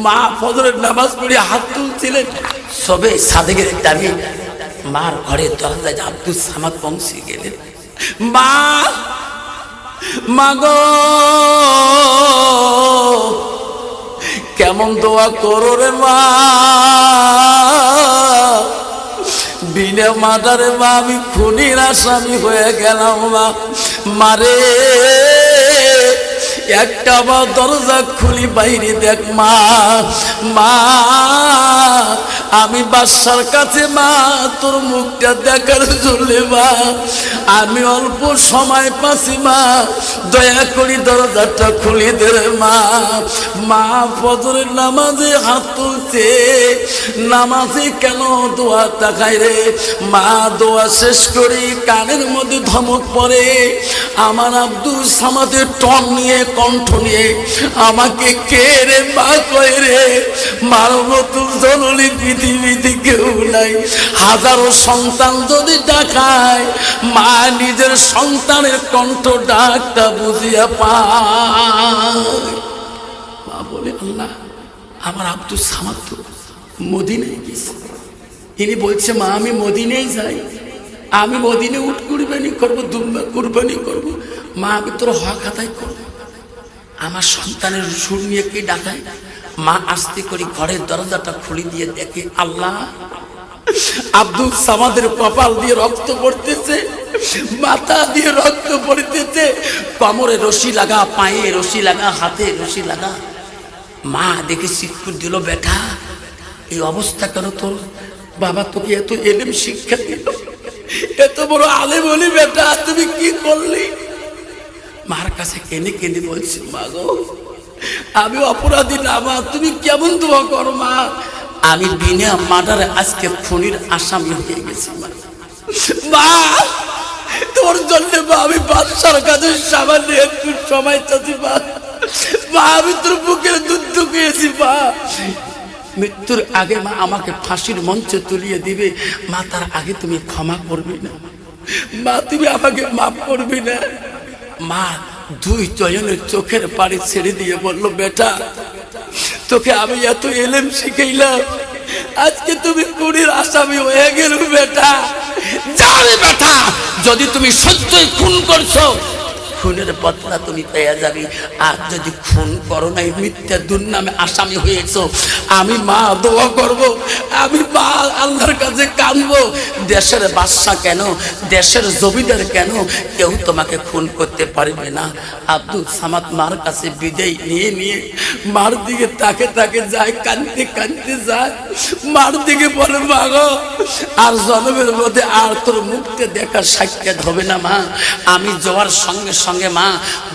মা ফজরের নামাজ পড়ি হাত তুলছিলেন, সবে সাদেকের টানি মার ঘরের দরজায় আব্দুল সামাদ পৌঁছে গেলেন। মা, মা গো কেমন দোয়া করো রে মা, বিনা মাদারে মা আমি খুনির আসামি হয়ে গেলাম মা। মারে একটা মা দরজা খুলি বাইরে দেখ মা, মা আমি বাদশার কাছে মা তোর মুখটা দেখার জন্য মা আমি অল্প সময় পাচ্ছি মা, দয়া করি দরজাটা খুলি দে রে মা। মা ফজরের নামাজে হাত তুলছে, নামাজে কেন দোয়া তাকায় রে মা। দোয়া শেষ করি কানের মধ্যে ধমক পড়ে, আমার আব্দুল সামাদের টন নিয়ে, কণ্ঠ নিয়ে আমাকে কে রে মা কয় রে, মার মতো জননী পৃথিবীতে কেউ নাই। হাজারো সন্তান যদি ডাকায়, মা নিজের সন্তানের কণ্ঠ ডাকটা বুঝিয়া পায়। মা বলে আল্লাহ আমার আব্দুল সামাদ তো মদিনায় গেছে, ইনি বলছে মা আমি মদিনায় যাই, আমি মদিনে উঠ কুরবানি করবো, দুম্বা কুরবানি করবো। মা আমি তোর হক আদায় করবো, আমার সন্তানের সুর নিয়ে কে ডাকায়। মা আস্তে করে ঘরের দরজাটা খুলে দিয়ে দেখে আল্লাহ আব্দুল সামাদের কপাল দিয়ে রক্ত পড়তেছে, মাথা দিয়ে রক্ত পড়তেছে, কোমরে রশি লাগা, পায়ে রশি লাগা, হাতে রশি লাগা। মা দেখে চিৎকার দিল বেটা এই অবস্থা কেন তোর? বাবা তোকে এত এলেম শিক্ষা দিল, এত বড় আলেম হলি বেটা, তুমি কি করলি? মার কাছে কেঁদে কেঁদে বলছি মা গো আমি অপরাধী না মা, তুমি কেমন দোয়া করো মা, আমি বিনা মার্ডারে আজকে খুনির আসামি হয়ে গেছি মা। মা তোর জন্য মা আমি বাদশার কাছে সামান্য একটু সময় চাচ্ছি মা, মা আমি তোর বুকের দুধ ঢুকিয়েছি মা। মৃত্যুর আগে মা আমাকে ফাঁসির মঞ্চে তুলিয়ে দিবে মা, তার আগে তুমি ক্ষমা করবি না মা, তুমি আমাকে মাফ করবি না। মা দুই চয়নের চোখের পানি ছেড়ে দিয়ে বলল বেটা তোকে আমি এত এলেম শিখাইলাম, আজকে তুমি খুনির আসামি হয়ে গেল বেটা। যাবে বেটা, যদি তুমি সত্যই খুন করছো খুনের বদলা তুমি পেয়ে যাবি, আর যদি খুন করো নাই মিথ্যা দুর্নামে আসামি হয়েছো, আমি মা দোয়া করব, আমি মা আল্লাহর কাছে কাঁদবো। দেশের বাদশা কেন, দেশের জমিদার কেন, কেউ তোমাকে খুন করতে পারবে না। আব্দুল সামাদ মার কাছে বিদায় নিয়ে নিয়ে মার দিকে তাকে তাকে যায়, কাঁদতে কাঁদতে যায়, মার দিকে বলে মা গো আর জন্মের মধ্যে আর তোর মুখটা দেখার সাক্ষাৎ হবে না মা। আমি যাওয়ার সঙ্গে সঙ্গে মা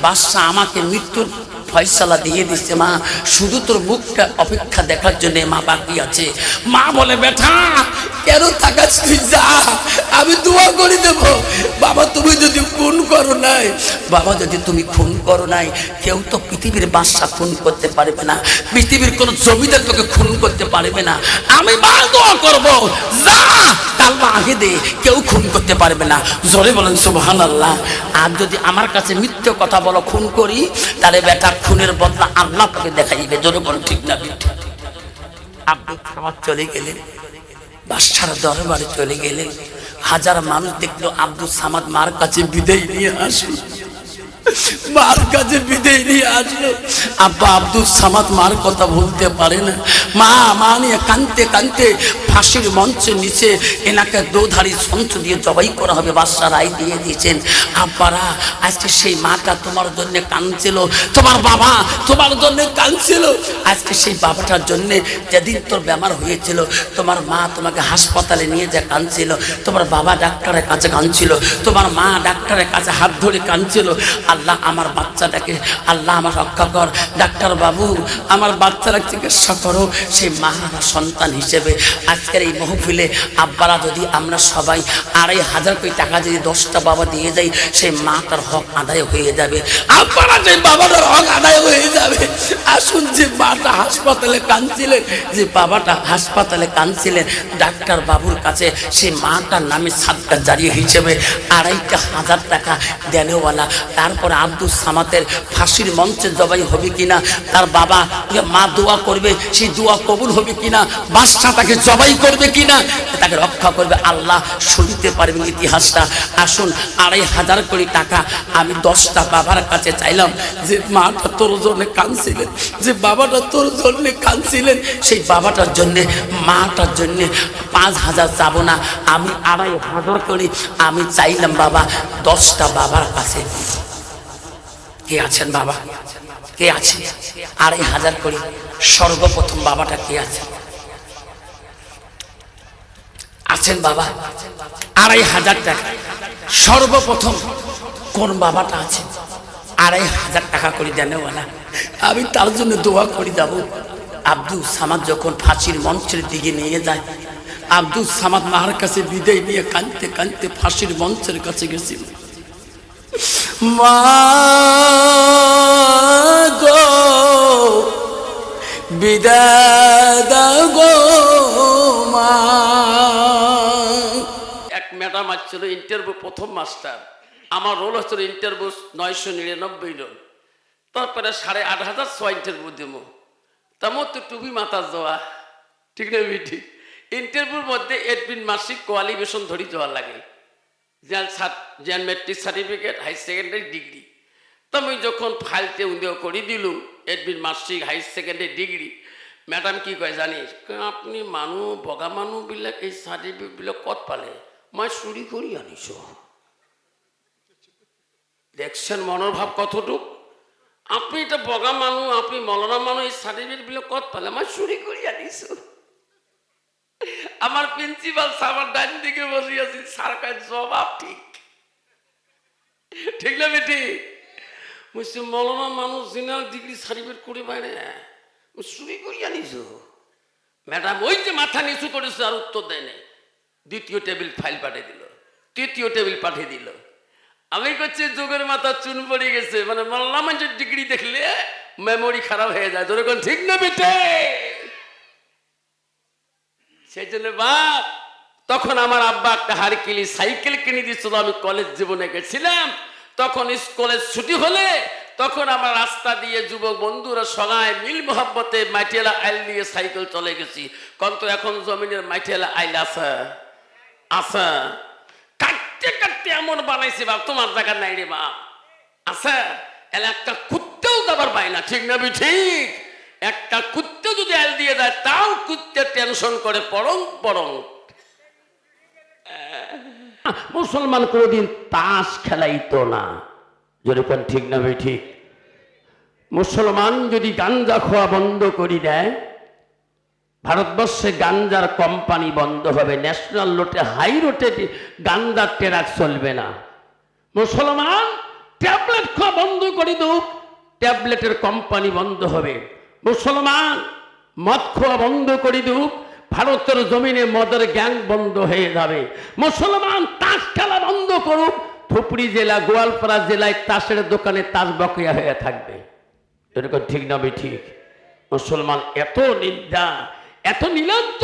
বাদশা আমাকে মৃত্যুর ফয়সালা দিয়ে দিচ্ছে মা, শুধু তোর মুখটা অপেক্ষা দেখার জন্য মা বাকি আছে। মা বলে বেটা কেন তাকাস? তুই যা, আমি দোয়া করে দেব। বাবা তুমি যদি খুন করো নাই, বাবা যদি তুমি খুন করো নাই, কেউ তো পৃথিবীর বাদশা খুন করতে পারবে না, পৃথিবীর কোন জমিদার তোকে খুন করতে পারবে না। আমি মা দোয়া করবো, যা তালমা আগে দে, কেউ খুন করতে পারবে না। জোরে বলেন সুবহানাল্লাহ। আর যদি আমার কাছে মিথ্যে কথা বলো, খুন করি, তাহলে বেটা খুনের বদলা আল্লাহ তোকে দেখাইবে। জোরে বলেন ঠিক না মিথ্যে? আব্দুল সামাদ চলে গেলেন, বাদশার দরবারে চলে গেলেন। হাজার মানুষ দেখলো আব্দুল সামাদ মার কাছে বিদায় নিয়ে আসলো, মার কাছে বিদায় নিয়ে আসলো। আব্বা আব্দুল সামাদ মার কথা বলতে পারে না, মা নিয়ে কাঁদতে কাঁদতে ফাঁসির মঞ্চের নিচে এনাকে দোধারি সঞ্চ দিয়ে জবাই করা হবে, বাদশা রায় দিয়ে দিয়েছেন। আব্বারা আজকে সেই মাটা তোমার জন্য কাঁদছিল, তোমার বাবা তোমার জন্য কাঁদছিল। আজকে সেই বাবাটার জন্য যেদিন তোর বেমার হয়েছিল, তোমার মা তোমাকে হাসপাতালে নিয়ে যা কাঁদছিল, তোমার বাবা ডাক্তারের কাছে কাঁদছিল, তোমার মা ডাক্তারের কাছে হাত ধরে কাঁদছিল। আল্লাহ আমার বাচ্চাটাকে, আল্লাহ আমার রক্ষা কর, ডাক্তার বাবু আমার বাচ্চারা চিকিৎসা করো। সেই মা আমার সন্তান হিসেবে আজকের এই মহফিলে আব্বারা যদি আমরা সবাই 2,500 কোটি টাকা যদি 10টা বাবা দিয়ে যাই, সেই মাটার হক আদায় হয়ে যাবে, আব্বারা সেই বাবাটার হক আদায় হয়ে যাবে। আসুন, যে মাটা হাসপাতালে কাঁদছিলেন, যে বাবাটা হাসপাতালে কাঁদছিলেন, ডাক্তার বাবুর কাছে সেই মাটার নামে সাদকা জারিয়া হিসেবে 2,500 টাকা দেনেওয়ালা। তারপরে আব্দুল সামাদের ফাঁসির মঞ্চে জবাই হবে কিনা, তার বাবা মা দোয়া করবে, সেই দোয়া কবুল হবে কিনা, বাদশা তাকে জবাই করবে কিনা, তাকে রক্ষা করবে আল্লাহ, শুনতে পারবেন ইতিহাসটা। আসুন, 2,500 কোটি টাকা আমি 10টা বাবার কাছে চাইলাম, যে মাটা তোর জন্য কাঁদছিলেন, যে বাবাটা তোর জন্য কাঁদছিলেন, সেই বাবাটার জন্যে, মাটার জন্যে 5,000 চাবো না, আমি 2,500 কোটি আমি চাইলাম বাবা 10টা বাবার কাছে। কে আছেন বাবা? কে আছেন? 2,500 কোটি সর্বপ্রথম বাবাটা কে আছে? আছেন বাবা? 2,500 টাকা সর্বপ্রথম কোন বাবাটা আছে? 2,500 টাকা করে দেনেওয়ালা। আমি তার জন্য দোয়া করে যাব। আব্দুল সামাদ যখন ফাঁসির মঞ্চের দিকে নিয়ে যায়, আব্দুল সামাদ মার কাছে বিদায় নিয়ে কাঁদতে কাঁদতে ফাঁসির মঞ্চের কাছে গেছিল। মা গো বিদায় দাও গো মা। এক ম্যাডাম আসছিল ইন্টারভিউ, প্রথম মাস্টার, আমার রোল হচ্ছিল ইন্টারভিউ 999 রোল। তারপরে 8,500 ইন্টারভিউ দেব, তেমন তো টুপি মাথা যাওয়া, ঠিক না ঠিক? ইন্টারভিউর মধ্যে এডমিন মাসিক কোয়ালিফিকেশন ধরি যাওয়া লাগে, যেন matric certificate, high secondary degree. তো আমি যখন ফাইলতে উন্দেহ করে দিলুম এডমিন মাসিক হাই সেকেন্ডারি ডিগ্রি, ম্যাডাম কি কয় জানিস, আপনি মানুষ বগা মানুষ বিলাক এই সার্টিফিকেট বিলাক কত পালে? মই চুরি করি আনিস। দেখছেন মনোভাব কতটুক? আপনি এটা বগা মানুষ, আপনি মলনা মানুষ, এই সার্টিফিকেট বিলাক কত পালে? মই চুরি করি আনিস। আমার প্রিন্সিপাল আমার ডান দিকে বসে আছি, সরকার জবাব ঠিক, ঠিক না বেটি? বলছি মৌলানা মানুষ জেনারেল ডিগ্রি সার্টিফিকেট করে বাইরে চুরি করি আনিস। ম্যাডাম ওই যে মাথা নিচু করেছে, আর উত্তর দেয় না। দ্বিতীয় টেবিল ফাইল পাঠিয়ে দিল, তৃতীয় টেবিল পাঠিয়ে দিল। আমি করছি যুগের মাথা চুন পড়ে গেছে, মানে মৌলানা মানুষের ডিগ্রি দেখলে মেমোরি খারাপ হয়ে যায়। তোর এখন ঠিক না বেটে? সেই জন্য বাপ, তখন আমার আব্বা একটা হারকিলি সাইকেল কিনে দিচ্ছিল। আমি কলেজ জীবনে গেছিলাম, তখন স্কুলের ছুটি হলে তখন আমার রাস্তা দিয়ে যুবক বন্ধুরা সবাই মিল মোহাব্বতে মাটিয়ালা আইল নিয়ে সাইকেল চলে গেছি। কিন্তু এখন জমিনের মাটিয়ালা আইল আছে, আছে কাটতে কাটতে এমন বানাইছে বাপ, তোমার জায়গা নাই রে বাপ, আছে একটা কুত্তেও দাবার পায় না, ঠিক না ঠিক? একটা কুত্তে যদি আইল দিয়ে দেয়, তাও কুত্তে টেনশন করে পরং পরং। মুসলমান কোনদিন তাস খেলাইতো না, যেরকম ঠিক না ঠিক? মুসলমান যদি গাঞ্জা খাওয়া বন্ধ করে দেয়, ভারতবর্ষে গাঞ্জার কোম্পানি বন্ধ হবে, ন্যাশনাল রোডে হাই রোডে গাঞ্জার ট্রাক চলবে না। মুসলমান ট্যাবলেট খাওয়া বন্ধ করে দেব, ট্যাবলেটের কোম্পানি বন্ধ হবে। মুসলমান মদ খাওয়া বন্ধ করে দেব, ভারতের জমিনে মদের গ্যাং বন্ধ হয়ে যাবে। মুসলমান তাস খেলা বন্ধ করুক, ধুপড়ি জেলা গোয়ালপাড়া জেলায় তাসের দোকানে তাস বকেয়া হয়ে থাকবে। এরকম ঠিক না ঠিক? মুসলমান এত নিন্দা, এত নির্লজ্জ,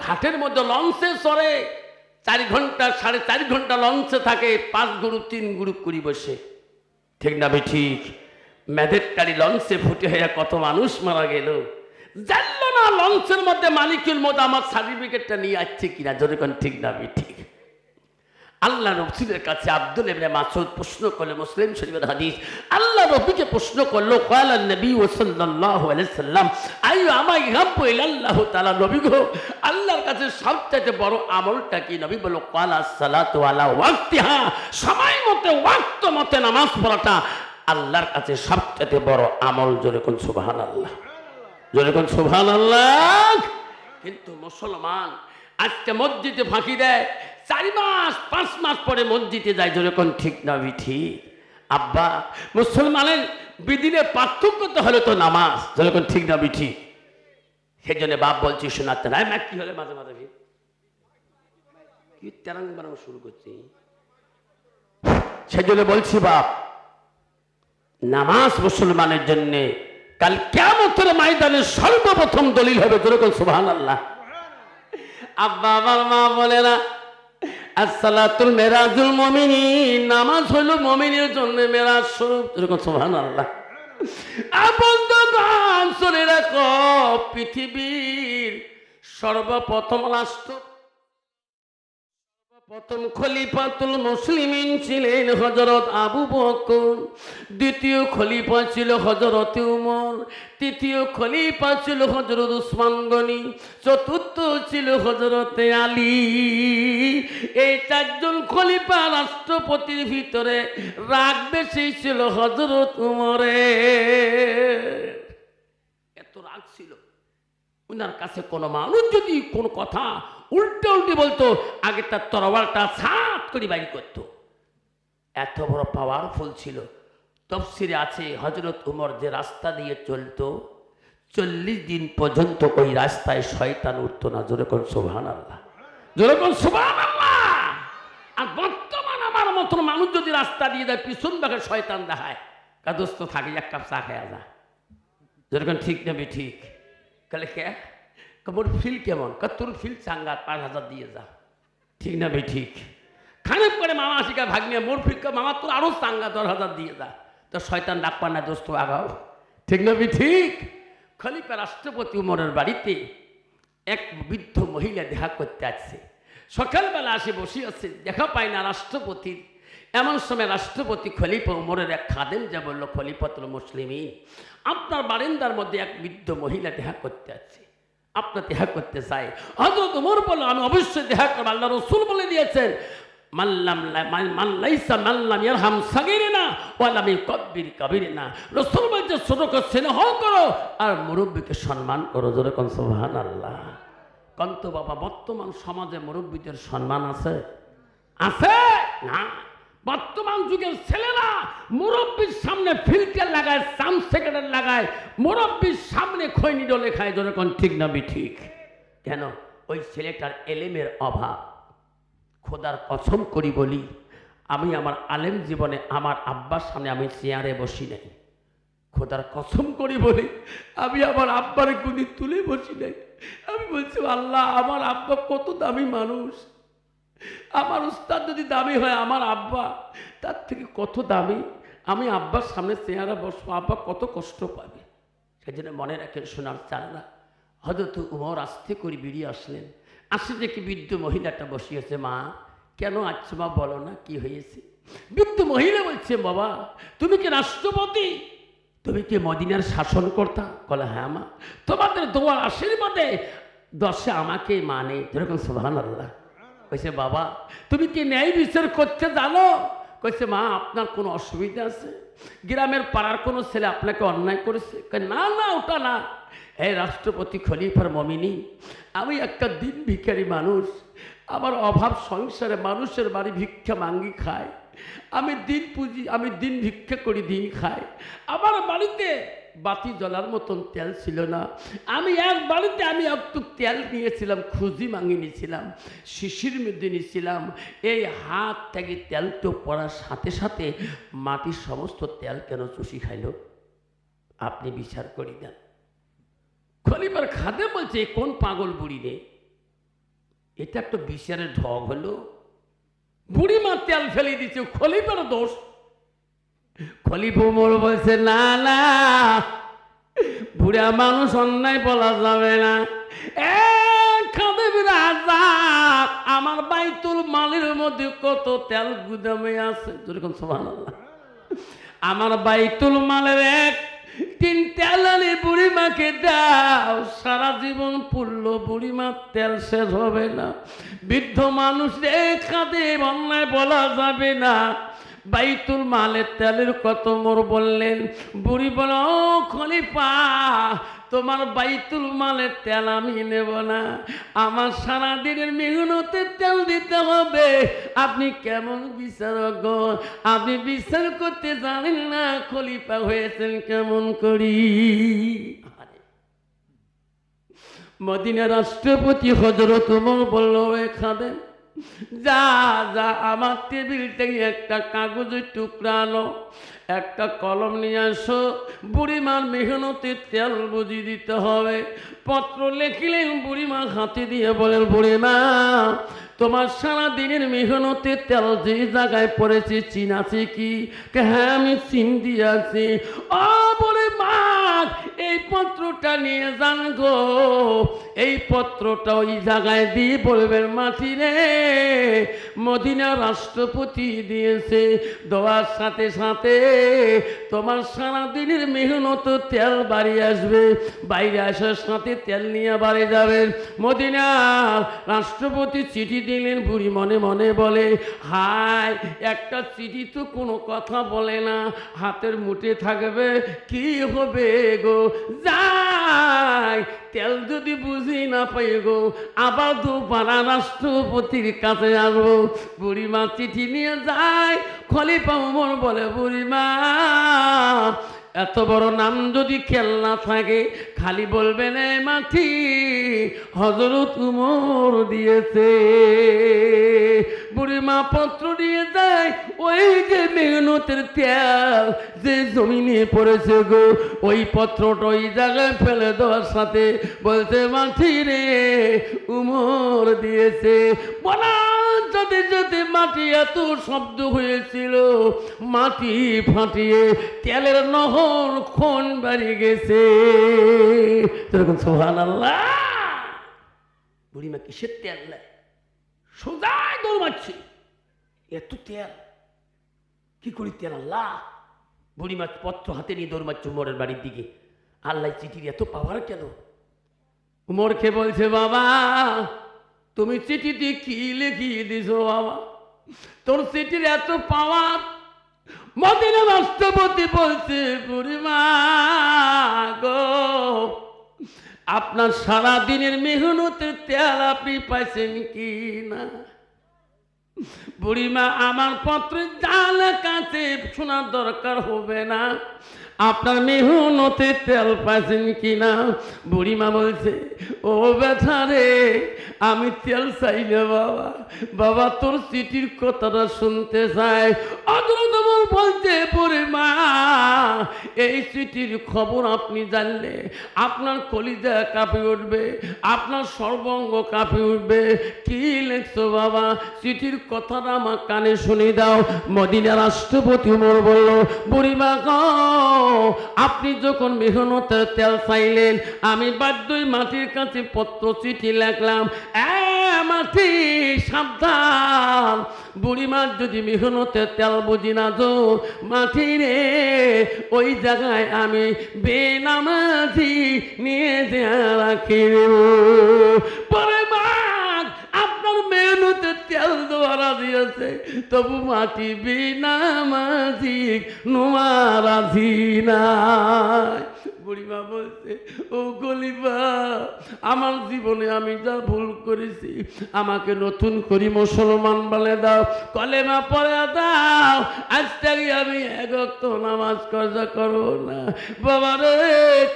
ঘাটের মধ্যে লঞ্চে চড়ে 4 ঘন্টা 4.5 ঘন্টা লঞ্চে থাকে, 5 গ্রুপ 3 গ্রুপ করে বসে। ঠিক না ঠিক? মেধের টাড়ি লঞ্চে ফুটে হয়ে কত মানুষ মারা গেল, জানলো না লঞ্চের মধ্যে মালিকুল মত আমার সার্টিফিকেটটা নিয়ে আসছে কিনা। যেরকম ঠিক না ঠিক? আল্লাহ রসুলের কাছে আব্দুল ইবনে মাসউদ প্রশ্ন করলে, মুসলিম শরীফের হাদিস, আল্লাহ নবীকে প্রশ্ন করলো, ক্বালা নবী সাল্লাল্লাহু আলাইহি সাল্লাম আইয়ু আমাল ইহাব্বু ইলাল্লাহু তাআলা, নবী গো আল্লাহর কাছে সবচেয়ে বড় আমলটা কি? নবী বলল, ক্বালা সালাতু আলা ওয়াক্তিহা, সময় মতে ওয়াক্ত মতে নামাজ পড়াটা আল্লাহর কাছে সবচেয়ে বড় আমল। জোরে কোন সুবহানাল্লাহ, জোরে কোন সুবহানাল্লাহ। কিন্তু মুসলমান আজকে মসজিদে ফাঁকি দেয়, 4 মাস 5 মাস পরে মসজিদে যায়। যেরকম ঠিক না ঠিক? আব্বা, মুসলমানের বিদিনের পার্থক্য তো হলো তো নামাজ। যেরকম ঠিক না ঠিক? সেই জন্য বাপ বলছি শোনাতে না, কি হলে মাঝে মাঝে কি তেরাং বারাং শুরু করছি। সেই জন্য বলছি বাপ, নামাজ মুসলমানের জন্য কাল কিয়ামতের ময়দানে সর্বপ্রথম দলিল হবে। যেরকম সুবহানাল্লাহ। আব্বা আমার মা বলে না, আসসালাতুল মেরাজুল মুমিনিন, নামাজ হলো মুমিনের জন্য মেরাজ স্বরূপ। যেরকম সুবহানাল্লাহ। বন্ধুগণ শুনে রাখো, পৃথিবীর সর্বপ্রথম প্রথম খলিফাতুল মুসলিমিন ছিলেন হযরত আবু বকর, দ্বিতীয় খলিফা ছিল হযরত উমর, তৃতীয় খলিফা ছিল হযরত উসমান গনি, চতুর্থ ছিল হযরত আলী। এই 4 জন খলিফা রাষ্ট্রপতির ভিতরে রাগ বেশি ছিল হযরত উমরের। এত রাগ ছিল, উনার কাছে কোনো মানুষ যদি কোনো কথা উল্টে বলতো, আগে তার তরবারটা ছাপ করে বাইর করত। এত বড় পাওয়ারফুল ছিল। তাফসীরে আছে, হযরত উমর যে রাস্তা দিয়ে চলতো 40 দিন পর্যন্ত ওই রাস্তায় শয়তান উঠতো না। যেরকম সুবহানাল্লাহ, যেরকম সুবহানাল্লাহ। আর বর্তমান আমার মতন মানুষ যদি রাস্তা দিয়ে যায়, পিছন ভাগে শয়তান দেখায়, কাদস্ত থাকে, 1 কাপ চা খেয়ে যা। যেরকম ঠিক নেবে ঠিক? কালে কে মোর ফিল কেমন? তোর ফিল চাঙ্গা, 5000 দিয়ে যা। ঠিক না ভাই ঠিক? খানিক করে মামা আসিকা ভাগ্নে, মোর ফিল মামা তোর আরো চাঙ্গা, 10,000 দিয়ে যা। তো শয়তান ডাক পান না, দোস্ত আগাও। ঠিক না ভাই ঠিক? খলিফা রাষ্ট্রপতি উমরের বাড়িতে এক বৃদ্ধ মহিলা দেখা করতে আসছে। সকালবেলা আসে বসে আছে, দেখা পায় না রাষ্ট্রপতির। এমন সময় রাষ্ট্রপতি খলিফা উমরের এক খাদেম যা বলল, খলিফাতুল মুসলিমিন, আপনার বারান্দার মধ্যে এক বৃদ্ধ মহিলা দেখা করতে আসছে, আপনার দেখা করতে চাই। হযরত উমর বলল, আমি অবশ্যই দেখা করব। আল্লাহ রাসূল বলে দিয়েছেন, মাল্লাম ইয়ারহাম সাগীরিনা ওয়া লাম ইউকাব্বির কাবীরিনা। রাসূল বলছে, ছোটকে স্নেহ করো আর মুরব্বিকে সম্মান করো। যেরকম সুবহানাল্লাহ। কন্ত বাবা, বর্তমান সমাজে মুরব্বিদের সম্মান আছে? আছে না। বর্তমান যুগের ছেলেরা মুরব্বির সামনে ফিল্টার লাগায়, সাম সেকেন্ডার লাগায়, মুরব্বির সামনে খৈনি ডলে খায়। যেরকম ঠিক না ঠিক? কেন? ওই ছেলেটার এলেমের অভাব। খোদার কসম করি বলি, আমি আমার আলেম জীবনে আমার আব্বার সামনে আমি চেয়ারে বসি নাই। খোদার কসম করি বলি, আমি আমার আব্বার গুলি তুলে বসি নাই। আমি বলছি, আল্লাহ, আমার আব্বা কত দামি মানুষ, আমার উস্তাদ যদি দামি হয়, আমার আব্বা তার থেকে কত দামি। আমি আব্বার সামনে চেয়ারে বসবো, আব্বা কত কষ্ট পাবে। সেই জন্য মনে রাখেন শোনার চালনা। হযরত উমর আস্তে করে বেরিয়ে আসলেন। আসে দেখি বৃদ্ধ মহিলাটা বসিয়েছে। মা, কেন আসছো মা, বলো না কি হয়েছে? বৃদ্ধ মহিলা বলছে, বাবা তুমি কি রাষ্ট্রপতি? তুমি কি মদিনার শাসনকর্তা? বলে, হ্যাঁ মা। তোমাদের দোয়ার আশীর্বাদে 10 আমাকে মানে। যেরকম সুবহানাল্লাহ। কইছে, বাবা তুমি কি ন্যায় বিচার করতে জানো? কইছে, মা আপনার কোনো অসুবিধা আছে? গ্রামের পাড়ার কোনো ছেলে আপনাকে অন্যায় করেছে? না না, ওটা না। এই রাষ্ট্রপতি খলিফার মুমিনিন, আমি একটা দিন ভিখারি মানুষ। আমার অভাব সংসারে মানুষের বাড়ি ভিক্ষা মাঙ্গি খায়। আমি দিন পুঁজি, আমি দিন ভিক্ষা করি, দিন খাই। আমার বাড়িতে বাতি জ্বলার মতন তেল ছিল না। আমি এক বাড়িতে আমি একটু তেল নিয়েছিলাম, খুঁজি মাঙি নিয়েছিলাম, শিশির মধ্যে নিয়েছিলাম। এই হাত থেকে তেল তো পড়ার সাথে সাথে মাটির সমস্ত তেল কেন চুষি খাইল? আপনি বিচার করি দেন। খলিফার খাদে বলছে কোন পাগল বুড়ি রে, এটা একটা বিচারের ঢগ হলো। বুড়ি মা তেল ফেলে দিচ্ছে, খলিফার দোষ। খলিফা ওমর বলছে না না, বুড়া মানুষ অন্যায় বলা যাবে না। আমার বাইতুল মালের মধ্যে কত তেল গুদামে আছে, যেরকম সুবহানাল্লাহ। আমার বাইতুল মালের এক তিন তেল আনি বুড়িমাকে দাও, সারা জীবন পুরলো বুড়িমার তেল শেষ হবে না। বৃদ্ধ মানুষ খাদে অন্যায় বলা যাবে না। বাইতুল মালের তেলের কত মোর বললেন। বুড়ি বল খলিফা তোমার বাইতুল মালের তেল আমি নেব না, আমার সারাদিনের মেহনতের তেল দিতে হবে। আপনি কেমন বিচারক, আপনি বিচার করতে জানেন না, খলিফা হয়েছেন কেমন করি? মদিনার রাষ্ট্রপতি হযরত ওমর বলল এ খাদেম যা যা আমার টেবিল থেকে একটা কাগজের টুকরা আনো, একটা কলম নিয়ে আসো, বুড়িমার মেহনতের তেল বুঝিয়ে দিতে হবে। পত্র লিখলেন, বুড়িমা হাতে দিয়ে বলেন বুড়িমা তোমার সারা দিনের মেহনতের তেল যে জায়গায় পড়েছে চিন আছে কি? হ্যাঁ আমি চিন দিয়ে আছি। ও বুড়িমা এই পত্রটা নিয়ে যান গো, এই পত্রটা ওই জায়গায় দিয়ে বলবেন মাটি রে মদিনা রাষ্ট্রপতি দিয়েছে, দেওয়ার সাথে সাথে তোমার সারাদিনের মেহনত তেল বাড়ি আসবে, বাইরে আসার সাথে তেল নিয়ে বাড়ি যাবেন। মদিনা রাষ্ট্রপতি চিঠি দিলেন। বুড়ি মনে মনে বলে হায় একটা চিঠি তো কোনো কথা বলে না, হাতের মুঠে থাকবে, কি হবে গো, যাই তেল যদি বুঝি না পাই গো আবার দুপাড়া রাষ্ট্রপতির কাছে আসবো। বুড়িমা চিঠি নিয়ে যায়। খলিফা ওমর বলে বুড়িমা এত বড় নাম যদি খেয়াল না থাকে খালি বলবেন এ মাটি হযরত ওমর দিয়েছে। বুড়িমা পত্র দিয়ে যায়, ওই যে মেহনতের তেল যে জমিনে পড়েছে গো ওই পত্রটা ওই জায়গায় ফেলে দেওয়ার সাথে বলতে মাটি রে ওমর দিয়েছে। বলা যাতে যাতে মাটি এত শব্দ হয়েছিল, মাটি ফাটিয়ে তেলের নহর খন বাড়ি গেছে। সুবহানাল্লাহ। বুড়িমা কিসের তেল নেয়, সোজাই দৌড় মারছে, এত তেল কি করি তেল আল্লাহ। বুড়িমা পত্র হাতে নিয়ে দৌড় মারছে উমরের বাড়ির দিকে। আল্লাহ চিঠির এত পাওয়ার কেন? উমরকে বলছে বাবা তুমি চিঠিতে কি লিখিয়ে দিছো বাবা, তোর চিঠির এত পাওয়ার। মদিনা রাষ্ট্রপতি বলছে বুড়িমা গো আপনার সারা দিনের মেহনতের তেল আপনি পাইছেন কি না? বুড়িমা আমার পত্রে যা লেখা আছে শোনার দরকার হবে না, আপনার মেহনতের তেল পাইছেন কিনা? বুড়িমা বলছে ও বেটা রে আমি তেল চাই না বাবা, বাবা তোর চিঠির কথাটা শুনতে চাই। অদ্রুতমল বলছে বুড়িমা এই চিঠির খবর আপনি জানলে আপনার কলিজা কাঁপে উঠবে, আপনার সর্বঙ্গ কাঁপে উঠবে। কি লেখছো বাবা, চিঠির কথাটা আমার কানে শুনে দাও। মদিনা রাষ্ট্রপতি ওমর বলল বুড়িমা গো আপনি যখন মেহনতের তেল চাইলেন আমি বাধ্যই মাটির কাছে পত্র চিঠি লিখলাম, মাটি সাবধান, বুড়িমার যদি মেহনতের তেল বুঝি না তো মাটি রে ওই জায়গায় আমি বেনামাজি নিয়ে রাখি। পরে আপনার মেহনতের তেল দেওয়ারা দিয়েছে তবু মাটি বিনামাজি নোয়ারাধি নাই। বুড়িমা বলছে, ও খলিফা, আমার জীবনে আমি যা ভুল করেছি আমাকে নতুন করে মুসলমান বলে দাও, কলেমা পড়ে দাও, আজ থেকে আমি এক ওয়াক্ত নামাজ কাজা করব না। বাবা রে,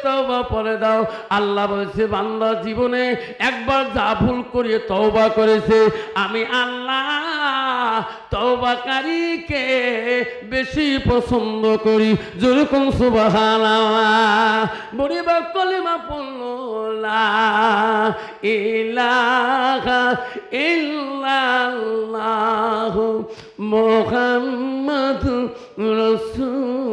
তওবা পড়ে দাও। আল্লাহ বলছে, বান্দা জীবনে একবার যা ভুল করে তওবা করেছে, আমি আল্লাহ তওবাকারীকে বেশি পছন্দ করি। যেরকম সুবহানাল্লাহ। বুড়িবা কলেমা পড়লো, লা ইলাহা ইল্লাল্লাহু মুহাম্মাদুর রাসূলুল্লাহ।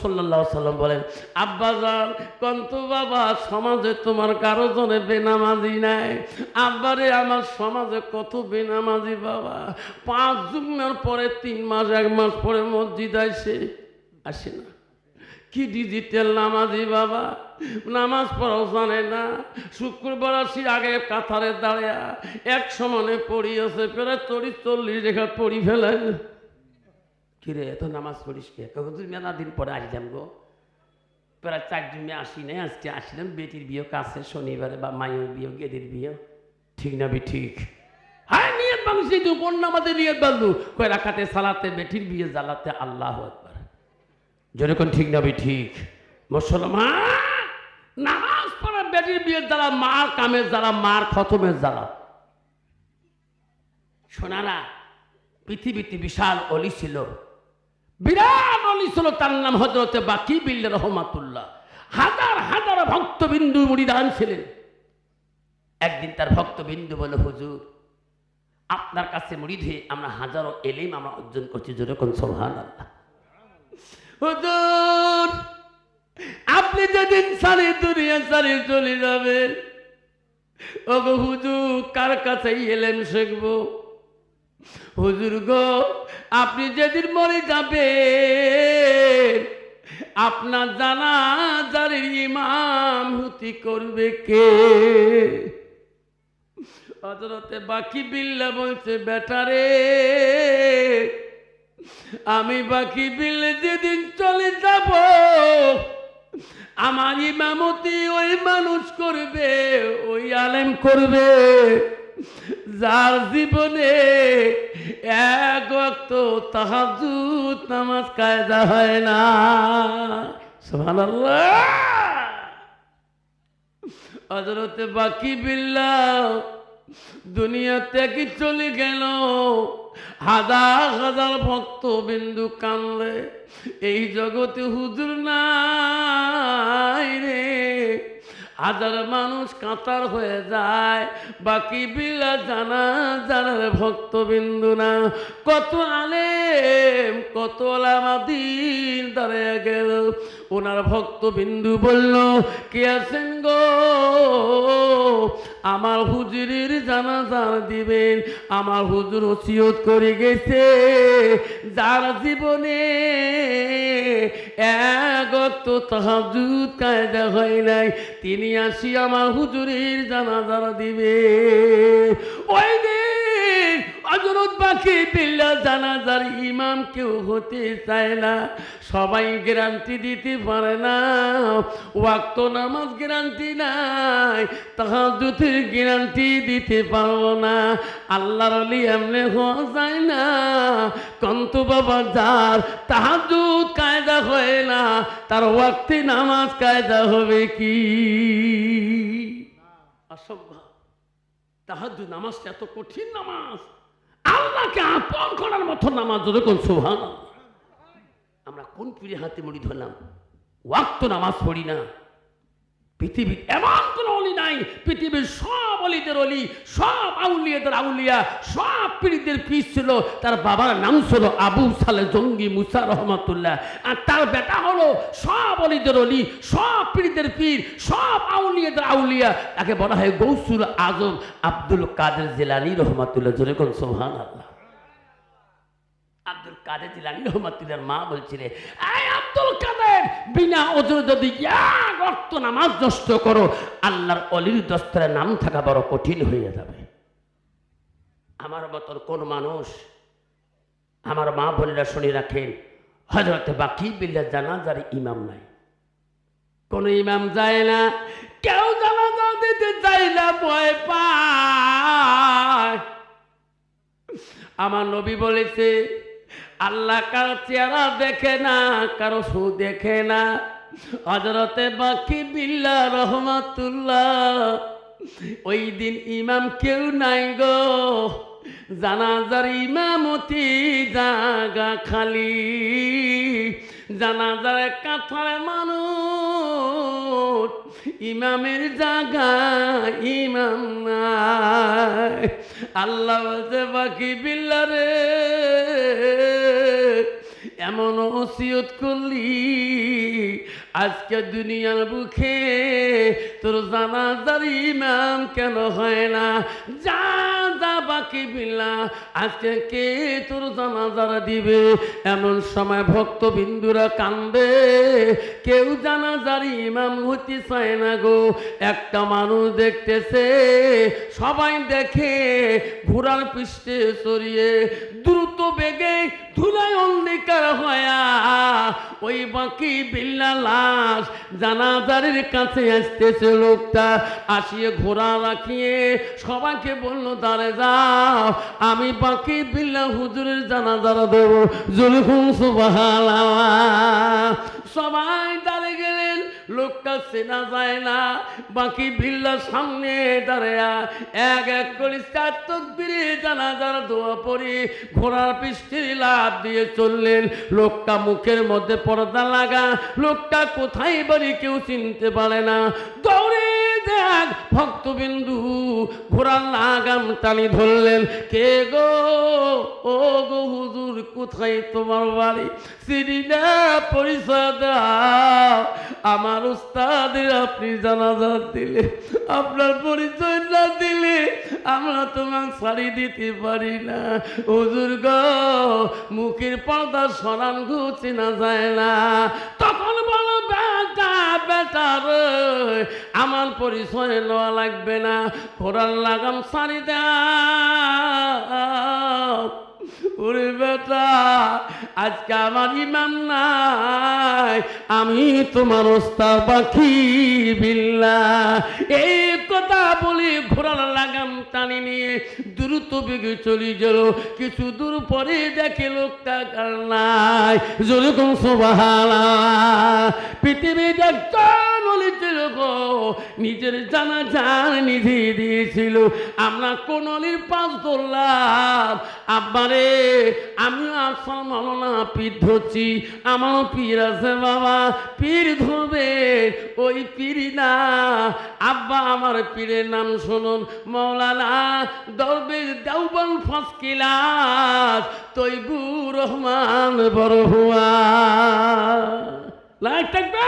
সাল্লাল্লাহু আলাইহি ওয়াসাল্লাম বলেন, আব্বাজান কন্তু বাবা, সমাজে তোমার কারো জনে বেনামাজি নাই। আব্বারে, আমার সমাজে কত বেনামাজি বাবা। 5 জুম্মার পরে 3 মাস 1 মাস পরে মসজিদ আসে না। কি ডিজিটাল নামাজি বাবা, নামাজ পড়াও জানে না। শুক্রবার আসি আগে কাতারে দাঁড়িয়ে এক সমানে পড়ি আছে, প্রায় 40 রেখা পড়ি ফেলে। কিরে, এত নামাজ পড়িস কে? তুই মেলা দিন পরে আসলাম গো, প্রায় 4 জুমে আসি নাই, আজকে আসলাম। বেটির বিয়ে কাছে শনিবারে, বা মায়ের বিয়ে, গেদির বিয়ে। ঠিক না বি ঠিক? হ্যাঁ, নিয়ত মানুষ এই তো কোন নামাজে নিয়ত বাঁধলু, কয় রাখাতে সালাতে, বেটির বিয়ে জ্বালাতে। আল্লাহু আকবার। যেরকম ঠিক না বি ঠিক? মুসলমান নামাজ পড়া, বেটির বিয়ের জ্বালা, মার কামের জ্বালা, মার খতমের জ্বালা। শোনারা, পৃথিবীতে বিশাল অলি ছিল, বিরাট অলি ছিল, তার নাম হযরতে বাকি বিল্লাহ রহমাতুল্লাহ। হাজার হাজার ভক্তবিন্দু মুরিদান ছিলেন। একদিন তার ভক্তবিন্দু বলে, হুজুর, আপনার কাছে মুরিদ হয়ে আমরা হাজারো এলিম আমরা অর্জন করছি। যেরকম সুবহানাল্লাহ। হুজুর, আপনি যেদিন সারি দুনিয়া সারি চলে যাবেন, ওগো হুজুর, কার কাছে এলেম শিখবো? হুজুর গো, আপনি যেদিন মরে যাবেন, আপনার জানাজার ইমামতি করবে কে? হযরতে বাকি বিল্লাহ বলছে, বেটারে, আমি বাকি বিল্লাহ যেদিন চলে যাব, আমার ইমামতি ওই মানুষ করবে, ওই আলেম করবে যার জীবনে এক ওয়াক্ত তাহাজ্জুদ নামাজ কায়দা হয় না। সুবহানাল্লাহ। হযরতে বাকি বিল্লাহ দুনিয়া থেকে চলে গেল। হাজার হাজার ভক্তবিন্দু কানলে, এই জগতে হুজুর নাই রে। হাজার মানুষ কাতার হয়ে যায়, বাকি বিল্লাহ জানাজার ভক্তবিন্দু না। কত আলেম, কত ওলামাদিন দাঁড়িয়ে গেল। ওনার ভক্তবিন্দু বলল, কে আছেন গো? আমার হুজুরের জানাজার দিবেন। আমার হুজুর ওসিয়ত করে গেছে, যার জীবনে এক ওয়াক্ত তাহাজ্জুদ কায়দা হয় নাই, তিনি আসি আমার হুজুরের জানাজার দিবে। ওই দিন হযরত বাকি বিল্লাহ জানাজার ইমাম কেউ হতে চায় না। সবাই গ্যারান্টি দিতে পারে না। ওয়াক্ত নামাজ গ্যারান্টি নাই, তাহাজ্জুদের গ্যারান্টি দিতে পারবো না। আল্লাহর ওলি এমনি হওয়া যায় না। কন্ত বাবা, যার তাহাজ্জুদ কায়দা হয় না, তার ওয়াক্তে নামাজ কায়দা হবে কি? অসম্ভব। তাহাজ্জুদ নামাজটা এত কঠিন নামাজ, আল্লাহকে আপন করার মতো নামাজ। যেরকম সুবহানাল্লাহ। আমরা কোন পীরের হাতে মুড়ি ধরলাম, ওয়াক্ত নামাজ পড়ি না। পৃথিবীর এমন কোন অলি নাই, পৃথিবীর সব অলিদের অলি, সব আউলিয়াদের আউলিয়া, সব পীরদের পীর ছিল। তার বাবার নাম ছিল আবু সালে জঙ্গি মুসা রহমাতুল্লাহ, আর তার বেটা হলো সব অলিদের অলি, সব পীরদের পীর, সব আউলিয়াদের আউলিয়া। তাকে বলা হয় গৌসুল আজম আব্দুল কাদের জিলানী রহমাতুল্লাহ। যেরকম সুবহানাল্লাহ। আব্দুল কাদের জিলানী রহমাতুল্লাহর মা বলছিলেন, এই আব্দুল কাদের, বিনা ওজরে যদি এক ওয়াক্ত নামাজ নষ্ট করো, আল্লাহর অলির দস্তরে নাম থাকা বড় কঠিন হয়ে যাবে। আমার মতন কোন মানুষ, আমার মা বোনেরা শুনে রাখেন, হযরত বাকি বিল্লাহ জানাজার ইমাম নাই, কোন ইমাম যায় না, কেউ জানাজা দিতে যায় না, ভয় পায়। আমার নবী বলেছে আল্লাহ কারো চেহারা দেখে না, কারো সু দেখে না। হযরতে বাকি বিল্লাহ রহমাতুল্লাহ ওই দিন ইমাম কেউ নাই গো, জানাজার ইমামতি জায়গা খালি, জানাজার কাথার মানুষ, ইমামের জায়গা ইমাম নাই। আল্লাহ বলছে বাকি বিল্লাহ রে, এমন ওসিয়ত করলি আজকে দুনিয়ার বুকে তোর জানাজার ইমাম কেন হয় না? যা যা বাকি বিল্লাহ, আজকে কে তোর জানাজার দিবে? এমন সময় ভক্তবিন্দুরা কান্দে, কেউ জানাজার ইমাম হতে চায় না গো। একটা মানুষ দেখতেছে, সবাই দেখে ঘোড়ার পৃষ্ঠে চড়িয়ে দ্রুত বেগে ধুলায় অন্ধকার হয়া ওই বাকি বিল্লাহ লাশ জানাজারের কাছে আসতেছে। লোকটা আসিয়ে ঘোড়া রাখিয়ে সবাইকে বলল দাঁড়ে যাও, আমি বাকি বিল্লাহ হুজুরের জানাজার দেব। জুলুম সুবহানাল্লাহ। সবাই দাঁড়ে গেলেন, লোকটা চেনা যায় না। বাকি বিল্লাহ সামনে দাঁড়ায়া এক এক করে 4 তাকবীরে জানাজার দোয়া পড়ে ঘোড়ার পৃষ্ঠে লাফ দিয়ে চললেন। লোকটা মুখের মধ্যে পর্দা লাগা, লোকটা কোথায় বাড়ি কেউ চিনতে পারে না। দৌড়ে দেখ ভক্তবিন্দু ঘোড়ার লাগাম টানি ধরলেন। কে গো? ও গো হুজুর, কোথায় তোমার বাড়ি? চিনিনা, পরিচয় দাও। আমার উস্তাদের আপনি জানাজা দিলে, আপনার পরিচয় না দিলে আমরা তোমাকে ছাড়ি দিতে পারি না। হুজুর গো, মুখের পর্দা সরান গো, চেনা যায় না। তখন বলো বেটা বেটা রে, আমার পরিচয় নেওয়া লাগবে না, ঘোড়ার লাগাম ছাড়ি দাও। ওরে বেটা, আজকে আমার ইমাম নাই, আমি তোমার ওস্তাদ বাকি বিল্লাহ। এই কথা বলি ঘোড়ার লাগাম টানি নিয়ে দ্রুত বেগে চলে গেল। কিছু দূর পরে দেখে লোকটা কার নাই। যেরকম সুবহানাল্লাহ। পৃথিবীর একজন অলি ছিল গো, নিজের জানাজার নিজে দিয়েছিল। আমরা কোন অলির পাশ ধরলাম? আব্বারে, আমিও আসল মৌলানা পীর ধরছি, আমারও পীর আছে বাবা, পীর ধরবে। ওই পীর না আব্বা, আমার পীরের নাম শুনুন, Maulana Darbesh Deoband first class Taibur Rahman Barhuya. Like থাকবে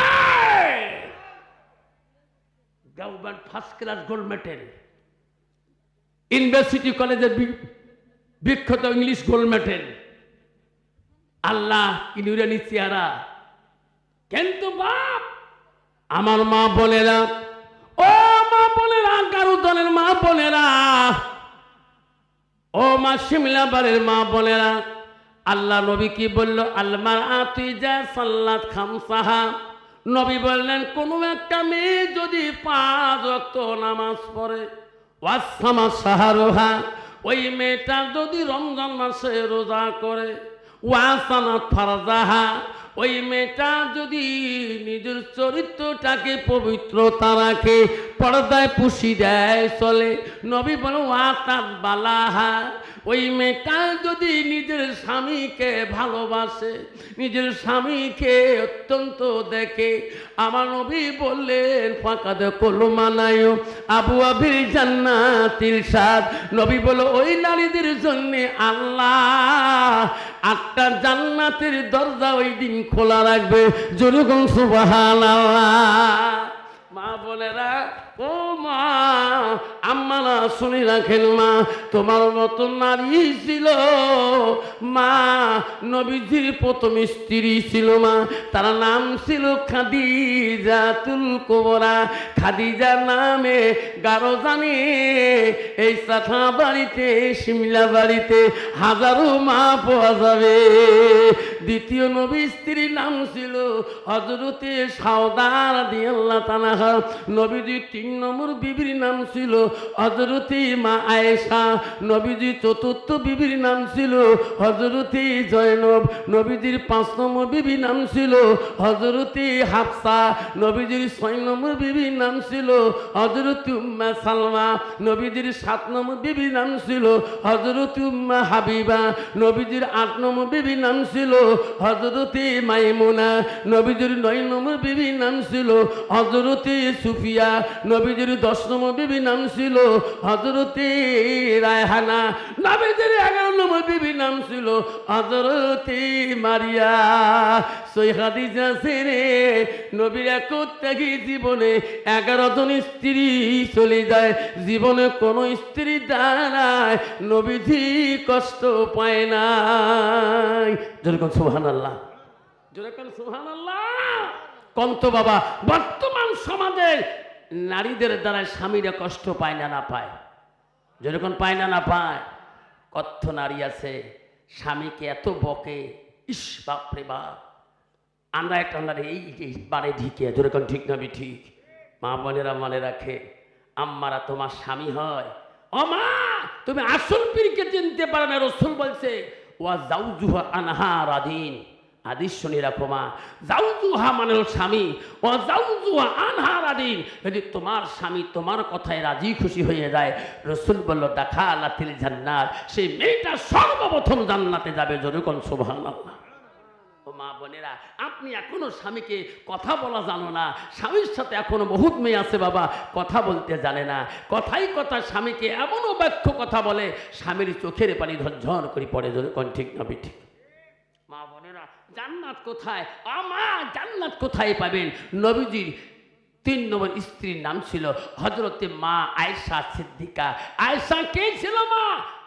Deoband first class gold medal, university কলেজের বিখ্যাত ইংলিশ গোল্ড মেডেল। আল্লাহ কি নুরানি চেহারা। কিন্তু বাপ, আমার মা বোনেরা, ও মা বোনেরা, গারুদনের মা বোনেরা, ও মা শিমলাবাড়ির মা বোনেরা, আল্লাহ নবী কি বলল? আলমার আতুই যা সাল্লাত খামসাহা। নবী বললেন, কোন একটা মেয়ে যদি 5 ওয়াক্ত নামাজ পড়ে, ওয়াসামা সাহারুহা, ওই মেয়েটা যদি রমজান মাসে রোজা করে, ওয়াসানাত ফারজাহা, ওই মেয়েটা যদি নিজের চরিত্রটাকে পবিত্রতা রাখে, পর্দায় পুষি দেয় চলে, নবী বলে ওয়াতাত বালাহা, ওই মেয়েটা যদি নিজের স্বামীকে ভালোবাসে, নিজের স্বামীকে অত্যন্ত দেখে, আমার নবী বললেন ফাকাদ কলমানায়ু আবু আবির জান্নাতিল সাদ। নবী বলে ওই নারীদের জন্য আল্লাহ 8টা জান্নাতের দরজা ওই দিন খোলা রাখবে। যেরকম সুবহানাল্লাহ। মা বোনেরা, ও মা, আম্মা না শুনে রাখেন মা, তোমার মতো নারী ছিল মা, নবীজির প্রথম স্ত্রী ছিল মা, তার নাম ছিল খাদিজাতুল কুবরা। খাদিজা নামে গারো জানে এই চাঠা বাড়িতে, শিমলা বাড়িতে হাজারো মা পাওয়া যাবে। দ্বিতীয় নবী স্ত্রীর নাম ছিল হযরতে সাউদা রাদিয়াল্লাহু তাআলা। নবীজি 3 নম্বর বিবির নাম ছিল হযরতে মা আয়েশা। নবীজি চতুর্থ বিবির নাম ছিল হযরতে জয়নব। নবীজির 5 নম্বর বিবির নাম ছিল হযরতে হাফসা। নবীজির 6 নম্বর বিবির নাম ছিল হযরতে উম্মে সালমা। নবীজির 7 নম্বর বিবির নাম ছিল হযরতে উম্মে হাবিবা। নবীজির 8 নম্বর বিবির নাম ছিল হযরতে মাইমুনা। নবীজির 9 নম্বর বিবির নাম ছিল হযরতে সুফিয়া। নবীজির 10 নম্বর বিবির নাম ছিল হযরতে রায়হানা। নবীজির 11 নম্বর বিবির নাম ছিল হযরতে মারিয়া। সই খাদিজা ছেড়ে নবীর একত্যাগী জীবনে 11 জন স্ত্রী চলে যায়। জীবনে কোনো স্ত্রী দ্বারায় নবীজি কষ্ট পায় নাই। যেরকম সুবহানাল্লাহ, যেরকম সুবহানাল্লাহ। কন্ত বাবা, বর্তমান সমাজে নারীদের দ্বারা স্বামীরা কষ্ট পায় না, না পায়? যেরকম পায় না, না পায়? কত নারী আছে স্বামীকে এত বকে, ইস বাপরে বাপ। আমরা একটা নারী এই বারে ঢিকে, যেরকম ঠিক না ঠিক? মা বোনেরা মনে রাখে, আম্মারা তোমার স্বামী হয়। ও মা, তুমি আসল পীরকে চিনতে পারো না। রাসূল বলছে ওয়া জাউজুহা আনহা রাদিন। আদিস শুনে রাখো মা, জাউজুহা মানে হল স্বামী, ও জাউজুহা আনহা রাদিন। যদি তোমার স্বামী তোমার কথায় রাজি খুশি হয়ে যায়, রাসূল বলল দাখালাতিল জান্নাত, সেই মেয়েটা সর্বপ্রথম জান্নাতে যাবে। যেরকম সুবহানাল্লাহ। ও মা বোনেরা, আপনি এখনো স্বামীকে কথা বলা জানো না। স্বামীর সাথে এখনো বহুত মেয়ে আছে বাবা কথা বলতে জানে না। কথাই কথা স্বামীকে এমনও বাক্য কথা বলে, স্বামীর চোখের পানি ঝরঝর করে পড়ে। কোন ঠিক না ঠিক? মা বোনেরা, জান্নাত কোথায়? মা, জান্নাত কোথায় পাবেন? নবীজির 3 নম্বর স্ত্রীর নাম ছিল হযরতে মা আয়েশা সিদ্দিকা। আয়েশা কে ছিল মা?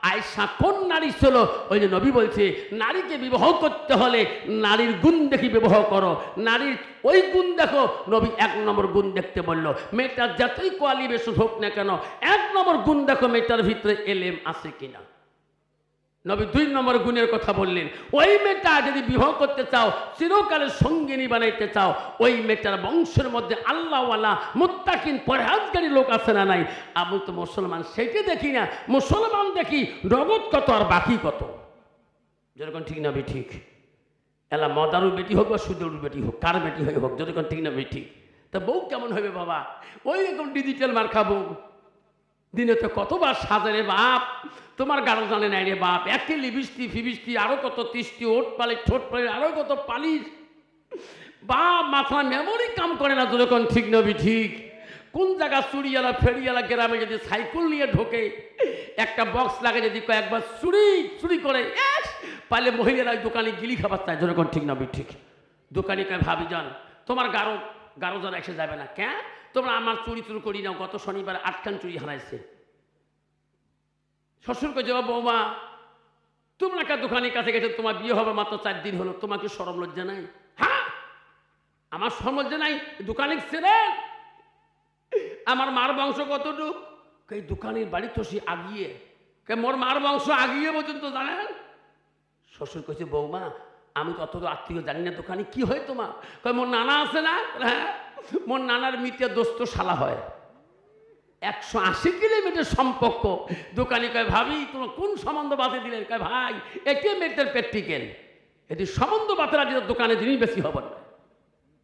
আয়েশা কোন নারী ছিল? ওই যে নবী বলছে নারীকে বিবাহ করতে হলে নারীর গুণ দেখি বিবাহ করো। নারীর ওই গুণ দেখো। নবী 1 নম্বর গুণ দেখতে বলল। মেয়েটার যতই কোয়ালিফিকেশন হোক না কেন, 1 নম্বর গুণ দেখো মেয়েটার ভিতরে এলেম আছে কিনা। নবী 2 নম্বর গুণের কথা বললেন। ওই মেয়েটা যদি বিবাহ করতে চাও, চিরকালের সঙ্গিনী বানাইতে চাও, ওই মেয়েটার বংশের মধ্যে আল্লাহওয়ালা মুত্তাকিন পরহেজগারী লোক আছে না নাই? আমি তো মুসলমান, সেটা দেখি না। মুসলমান দেখি নগদ কত আর বাকি কত। যেরকম ঠিক না ঠিক? এলা মদারুর বেটি হোক বা সুদেরুর বেটি হোক, কার বেটি হয়ে হোক, যেরকম ঠিক না ঠিক? তা বউ কেমন হবে বাবা? ওই রকম ডিজিটাল মার খাবো। দিনে তো কতবার সাজারে বাপ, তোমার গাঢ় জানে নাই রে বাপ। একে লিবিষ্টি ফিবিষ্টি, আরো কত তিষ্টি, ওট পালে ঠোঁট পালে, আরো কত পালিশ বাপ। মাথা মেমোরি কাম করে না। যেরকম ঠিক নবী ঠিক? কোন জায়গা চুরিওয়ালা ফেরিওয়ালা গ্রামে যদি সাইকেল নিয়ে ঢোকে, একটা বক্স লাগে, যদি কয়েকবার চুরি করে পাইলে মহিলারা দোকানে গিলি খাবার চায়। যেরকম ঠিক নবী ঠিক? দোকানি কয় ভাবি যান, তোমার গাঢ় জন এসে যাবে না কেন? তোমরা আমার চুরি করি নাও। গত শনিবার 8 খান চুরি হারাইছে। শ্বশুরকে জবাব, বৌমা তোমরা একটা দোকানের কাছে গেছে, তোমার বিয়ে হবে মাত্র 4 দিন হলো, তোমাকে শরম লজ্জা নাই? হ্যাঁ, আমার শরম লজ্জা নাই? দোকানে ছেড়ে আমার মার বংশ কতটুক? এই দোকানের বাড়ি তো সে আগিয়ে, মোর মার বংশ আগিয়ে পর্যন্ত জানেন। শ্বশুর কইছে, বৌমা আমি তো অত আত্মীয় জানি না, দোকানে কি হয় তোমার? কয় মোর নানা আছে না? হ্যাঁ, মোর নানার মিতে দোস্ত শালা হয়। 180 কিলোমিটার সম্পর্ক। দোকানি কয় ভাবি তোমার কোন সম্বন্ধ বাতে দিলেন? কয় ভাই একে মেয়েদের প্র্যাকটিক্যাল, এটি সম্বন্ধ বাতেরা যেটা দোকানে জিনিস বেশি হবে না।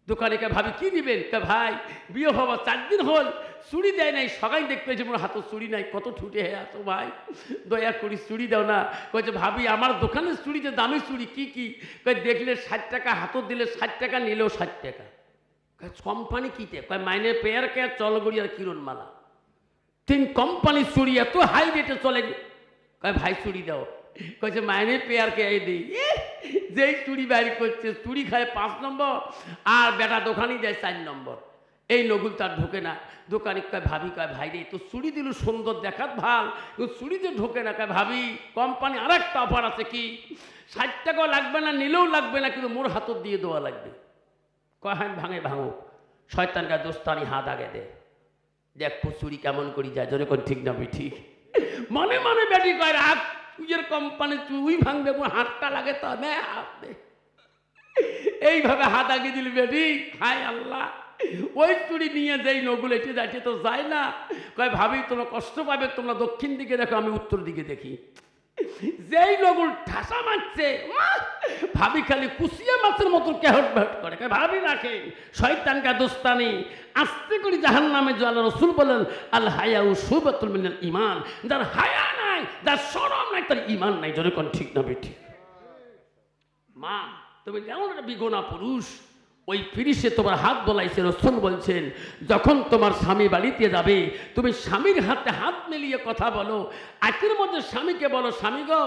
দোকানে কয় ভাবি কি দিবেন? কয় ভাই বিয়ে হওয়া 4 দিন হল, চুড়ি দেয় নাই। সবাই দেখতে পেয়েছে মোর হাতে চুড়ি নাই। কত ছুটে হে আসো ভাই, দয়া করি চুড়ি দাও না। কয়েছে ভাবি আমার দোকানের চুড়ি যে দামি চুড়ি কি কি? কয় দেখলে 60 টাকা, হাতত দিলে 60 টাকা, নিলেও 60 টাকা। কয় কোম্পানি কিতে? কয় মাইনে পেয়ার কে চলগড়ি আর কিরণমালা। 3 কোম্পানির চুড়ি এত হাই রেটে চলে। কয় ভাই চুড়ি দাও। কয়েছে মাইনে পেয়ার কে দিই। যেই চুড়ি বাইর করছে, চুড়ি খায় 5 নম্বর, আর বেটা দোকানই দেয় 4 নম্বর। এই নগুল তার ঢোকে না। দোকানে কয় ভাবি, কয় ভাই রে তো চুড়ি দিল সুন্দর দেখাত ভাল, চুড়িতে ঢোকে না। কয় ভাবি কোম্পানি আর একটা অফার আছে, কি 60 টাকাও লাগবে না, নিলেও লাগবে না, কিন্তু মোর হাতত দিয়ে দেওয়া লাগবে। কয় হ্যাঁ ভাঙে ভাঙো, শয়তানকা দোস্তানি হাত আগে দে, দেখ চুরি কেমন করি যায়, জোরে কোন ঠিক না ঠিক। মনে মনে বেটি কয় রাত তুইয়ের কোম্পানি তুই ভাঙবে, মোর হাতটা লাগে তো নে হাত দে। এইভাবে হাত আগে দিল বেটি। হায় আল্লাহ, ওই চুরি নিয়ে যেই নগুল এটে যাচ্ছে তো যায় না। কয় ভাবি তোমরা কষ্ট পাবে, তোমরা দক্ষিণ দিকে দেখো, আমি উত্তর দিকে দেখি। যেই নগুল ঠাসা মারছে, ভাবি খালি কুচিয়া মাছের মতো কেহট বেহট করে। ভাবি রাখে শয়তানকা দোস্তানি, আস্তে করে জাহান্নামে যাওয়া। আল্লাহ রাসূল বলেন আল হায়াউ শুবাতুল মিনাল ঈমান, যার হায়া নাই, যার শরম নাই, তার ঈমান নাই। জোরে কোন ঠিক না বেঠিক? মা তুমি যেমন একটা বিগোনা পুরুষ, ওই ফিরিসে তোমার হাত দোলাইছে। রাসূল বলছেন যখন তোমার স্বামী বাড়িতে যাবে, তুমি স্বামীর হাতে হাত মিলিয়ে কথা বলো। আজকের মধ্যে স্বামীকে বলো, স্বামী গো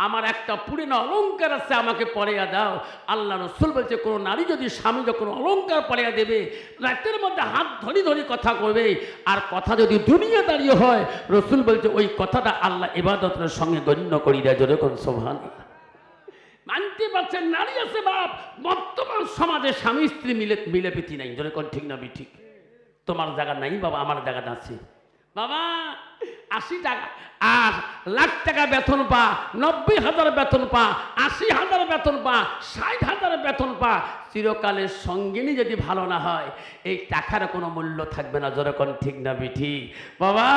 আমার একটা পুরনো অলংকার আছে, আমাকে পরাইয়া দাও। আল্লাহ রাসূল বলছে কোনো নারী যদি স্বামী যখন অলংকার পরাইয়া দেবে, রাতের মধ্যে হাত ধরি ধরি কথা করবে, আর কথা যদি দুনিয়া দাঁড়িয়ে হয়, রাসূল বলছে ওই কথাটা আল্লাহ ইবাদতের সঙ্গে গণ্য করি দেয়। জোরে কোন সুবহানাল্লাহ। মানতে পারছেন নারী আছে বাপ, বর্তমান সমাজে স্বামী স্ত্রী মিলে পিতি নাই। জোরে কোন ঠিক না ঠিক? তোমার জায়গা নাই বাবা, আমার জায়গাটা আছে বাবা। 80 টাকা আর লাখ টাকা বেতন পা, 90,000 বেতন পা, 80,000 বেতন পা, 60,000 বেতন পা, চিরকালের সঙ্গিনী যদি ভালো না হয়, এই টাকার কোনো মূল্য থাকবে না। যেরকম ঠিক না বিঠি বাবা।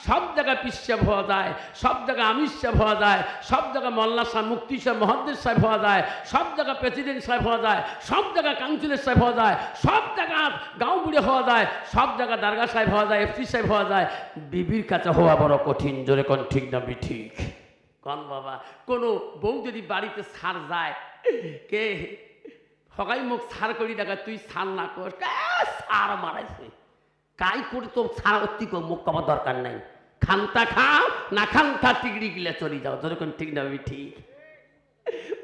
সব জায়গায় পিসাব হওয়া যায়, সব জায়গায় আমির সাহেব হওয়া যায়, সব জায়গায় মোল্লা সাহেব, মুফতি সাহেব, মহাদ্দেশ সাহেব হওয়া যায়, সব জায়গায় প্রেসিডেন্ট সাহেব হওয়া যায়, সব জায়গায় কাউন্সিলর সাহেব হওয়া যায়, সব জায়গায় গাঁও বুড়ে হওয়া যায়, সব জায়গায় দারগা সাহেব হওয়া যায়, এফসি সাহেব হওয়া যায়। বিবির কাছে হওয়া বড় কঠিন। জোরে কোন ঠিক না ঠিক? কোন বাবা, কোনো বউ যদি বাড়িতে ছাড় যায়, কে সকাই মুখ ছাড় করি দেখা, তুই ছাড় না কর, ছাড় মারাইছে কাই করে, তো ছাড় অতি মুখ কমার দরকার নাই। খান্তা খাও না খান্তা টিকড়ি গিলে চলে যাও। জোরে কোন ঠিক না ঠিক?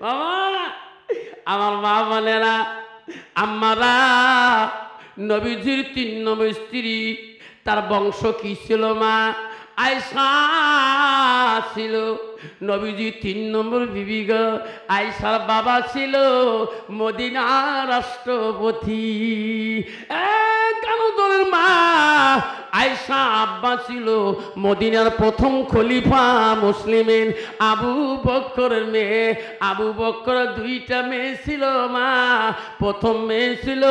বাবা আমার মা বোনেরা, আমারা নবীজির 3 নম্বর স্ত্রী, তার বংশ কি ছিল? মা আয়েশা ছিল নবীজি 3 নম্বর বিবি গো। আয়েশার বাবা ছিল মদিনার রাষ্ট্রপতি। কানুদলের মা আয়েশা আব্বা ছিল মদিনার প্রথম খলিফা মুসলিমিন আবু বকরের মেয়ে। আবু বকর 2টা মেয়ে ছিল মা। প্রথম মেয়ে ছিল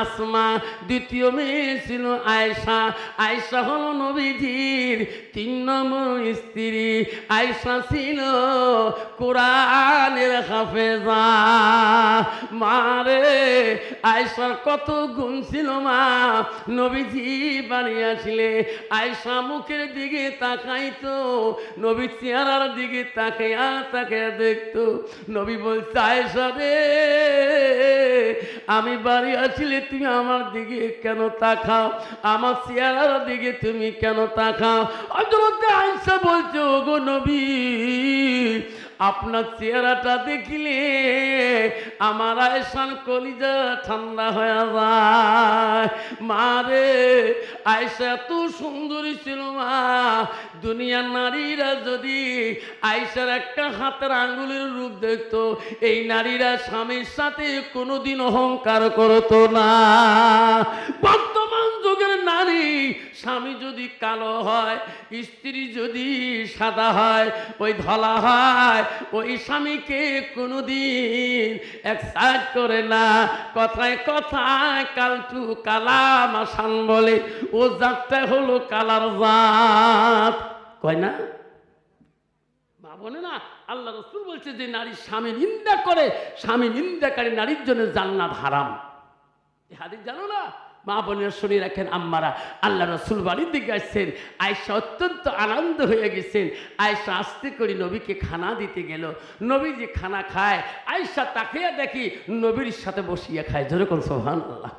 আসমা, দ্বিতীয় মেয়ে ছিল আয়েশা। আয়েশা হলো নবীজির 3 নম্বর স্ত্রী। আয়েশা ছিল কোরআনের হাফেজা। মারে আয়েশার কত গুণ ছিল মা। নবীজি বাড়ি আসলে আয়েশা মুখের দিকে তাকাইতো, নবী চেহারার দিকে তাকাইয়া তাকাইয়া দেখতো। নবী বলছে আয়েশা রে, আমি বাড়ি আসলে তুমি আমার দিকে কেন তাকাও, আমার চেহারার দিকে তুমি কেন তাকাও? হযরত আয়েশা বলছে ওগো নবী, আপনার চেহারাটা দেখলে আমার আয়েশার কলিজা ঠান্ডা হয়ে যায়। মারে আয়েশা এত সুন্দরী ছিল মা। দুনিয়ার নারীরা যদি আয়েশার একটা হাতের আঙ্গুলের রূপ দেখতো, এই নারীরা স্বামীর সাথে কোনোদিন অহংকার করতো না। বর্তমান যুগের নারী, স্বামী যদি কালো হয়, স্ত্রী যদি সাদা হয়, ওই ধলা হয়, ওই স্বামীকে কোনোদিন অ্যাকসেপ্ট করে না। কথায় কথায় কালটু কালাম আসান বলে, ও জাতটা হলো কালার জাত, কয় না? মা বলে না, আল্লাহ রাসূল বলছে যে নারী স্বামী নিন্দা করে, স্বামী নিন্দাকারী নারীর জন্য জান্নাত হারাম। এই হাদিস জানো না? মা বোনের শুনে রাখেন আম্মারা, আল্লাহ রাসূল বাড়ির দিকে আসছেন। আয়েশা অত্যন্ত আনন্দ হয়ে গেছেন। আয়েশা আস্তে করে নবীকে খানা দিতে গেল। নবী যে খানা খায়, আয়েশা তাকিয়ে দেখি নবীর সাথে বসিয়া খায়। জোরে কোন সুবহানাল্লাহ।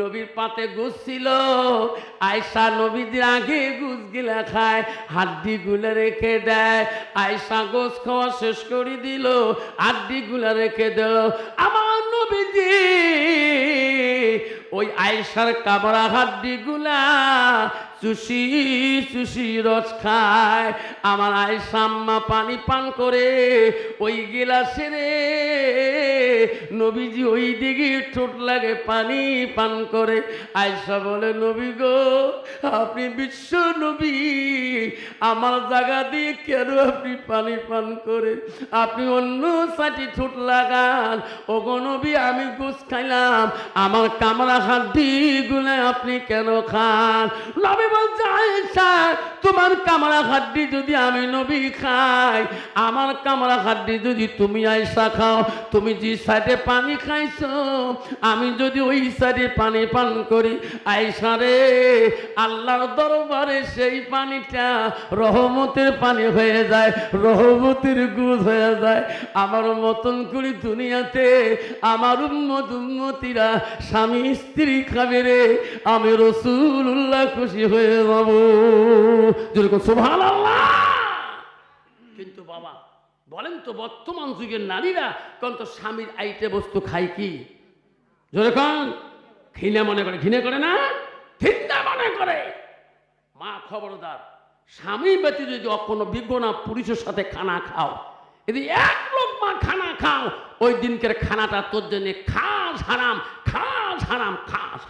নবীর পাতে গোস ছিল, আয়েশা নবীদের আগে গোস গিলা খায়, হাড্ডি গুলা রেখে দেয়। আয়েশা গোস খাওয়া শেষ করে দিল, হাড্ডি গুলা রেখে দিল। আমার নবীজি ওই আয়েশার কামরা হাড্ডি গুলা চুষি চুষি রস খায়। আমার আয়েশা আম্মা পানি পান করে ওই গিলাসে রে নবীজি ওই দিকে ঠোঁট লাগে পানি পান করে। আয়েশা বলে নবী গো আপনি বিশ্ব নবী, আমার জায়গা দিয়ে কেন আপনি পানি পান করেন? আপনি অন্য সাথে ঠোঁট লাগান। ও গো নবী আমি গোস খাইলাম, আমার কামরা হাড্ডি গুলো আপনি কেন খান? নবী বলছে আয়েশা তোমার কামরা হাড্ডি যদি আমি নবী খাই, আমার কামরা হাড্ডি যদি তুমি আয়েশা খাও, তুমি যে সাইডে পানি খাইছো আমি যদি ওই সাইডে পানি পান করি, আয়েশা রে আল্লাহর দরবারে সেই পানিটা রহমতের পানি হয়ে যায়, রহমতের গুজ হয়ে যায়। আমার মতন করে দুনিয়াতে আমার উম্মত উম্মতিরা স্বামী স্ত্রী খাবে রে, আমি রাসূলুল্লাহ খুশি হয়ে যাব। যেরকম সুবহানাল্লাহ। কিন্তু বাবা বলেন তো বর্তমান যুগের নারীরা কোন তো স্বামীর আইটে বস্তু খায় কি? যেরকম ঘৃণা মনে করে, ঘৃণা করে না, ঘৃণা মনে করে। মা খবরদার, স্বামী ব্যতীত যদি কোনো বিজ্ঞনা পুরুষের সাথে খানা খাও, যদি এক লোক মা খানা খাও, ওই দিনকের খানাটা তোর জন্য খাস হারাম, খাস হারাম, খাস।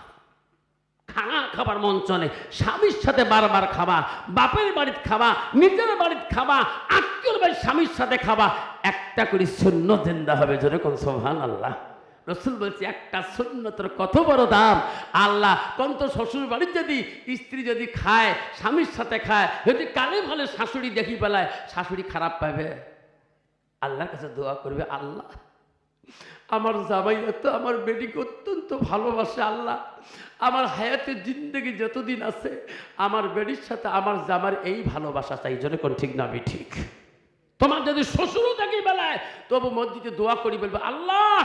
খানা খাবার মন চলে, স্বামীর সাথে বারবার খাবা, বাপের বাড়িতে খাবা, নিজের বাড়িতে খাবা, আত্মীয় বাড়ির স্বামীর সাথে খাবা, একটা করে সুন্নত জিন্দা হবে। যেরকম সুবহানাল্লাহ। রাসূল বলছে একটা সুন্নতের কত বড় দাম। আল্লাহ কন্ত শ্বশুর বাড়ির যদি স্ত্রী যদি খায়, স্বামীর সাথে খায়, যদি কালে ভালো শাশুড়ি দেখি পেলায়, শাশুড়ি খারাপ পাবে, আল্লাহর কাছে দোয়া করবে আল্লাহ আমার জামাই এত আমার বেটিকে অত্যন্ত ভালোবাসে, আল্লাহ আমার হায়াতের জিন্দগি যতদিন আছে আমার বেটির সাথে আমার জামার এই ভালোবাসা চাই। জন্য কোন ঠিক না ঠিক? তোমার যদি শ্বশুরও থাকি বেলায় তবু মসজিদে দোয়া করি, বলবে আল্লাহ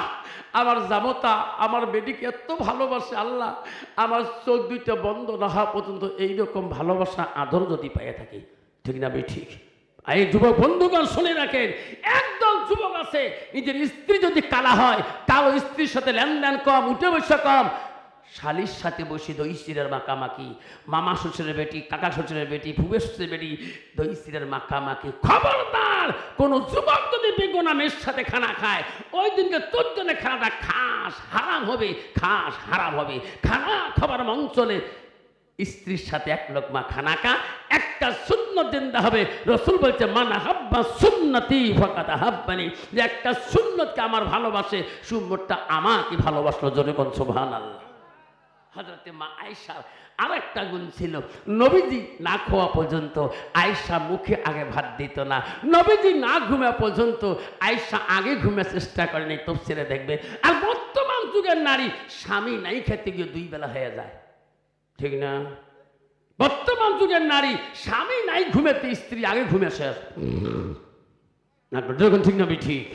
আমার জামতা আমার বেটিকে এত ভালোবাসে, আল্লাহ আমার চোখ দুইটা বন্ধ না হওয়া পর্যন্ত এইরকম ভালোবাসা আদর যদি পাইয়ে থাকি। ঠিক না ঠিক? এই যুবক বন্ধুগণ শুনে রাখেন, একদল যুবক আছে নিজের স্ত্রী যদি কালা হয়, কারো স্ত্রীর সাথে লেনদেন কম, উঠে বসে কম, শালির সাথে বসে দই স্ত্রীর মাকামাকি, মামা শ্বশুরের বেটি, কাকা শ্বশুরের বেটি, ফুফে শ্বশুরের বেটি, দই স্ত্রীর মাকামাকি। খবরদার কোন যুবক যদি বেগুনা মেয়ের সাথে খানা খায়, ওই দিনকে তোর জন্য খানাটা খাস হারাম হবে, খাস হারাম হবে। খানা খাবার মন চলে, স্ত্রীর সাথে এক লোকমা খানা খা, একটা সুন্নত জিন্দা হবে। রাসূল বলছে মান হাব্বা সুন্নতি ফাকাদ হাব্বানি, যে একটা সুন্নতকে আমার ভালোবাসে, সুন্নতটা আমাকে ভালোবাসলো। জোরে কোন সুবহানাল্লাহ। হযরতে মা আয়েশার আর একটা গুণ ছিল, নবীজি না খাওয়া পর্যন্ত আয়েশা মুখে আগে ভাত দিত না। নবীজি না ঘুমা পর্যন্ত আয়েশা আগে ঘুমে চেষ্টা করেনি, তাফসীরে দেখবে। আর বর্তমান যুগের নারী স্বামী নাই খেতে গিয়ে দুই বেলা হয়ে যায়। ঠিক না? বর্তমান যুগের নারী স্বামী নাই ঘুমেতে স্ত্রী আগে ঘুমে শেষ। যখন ঠিক না ঠিক?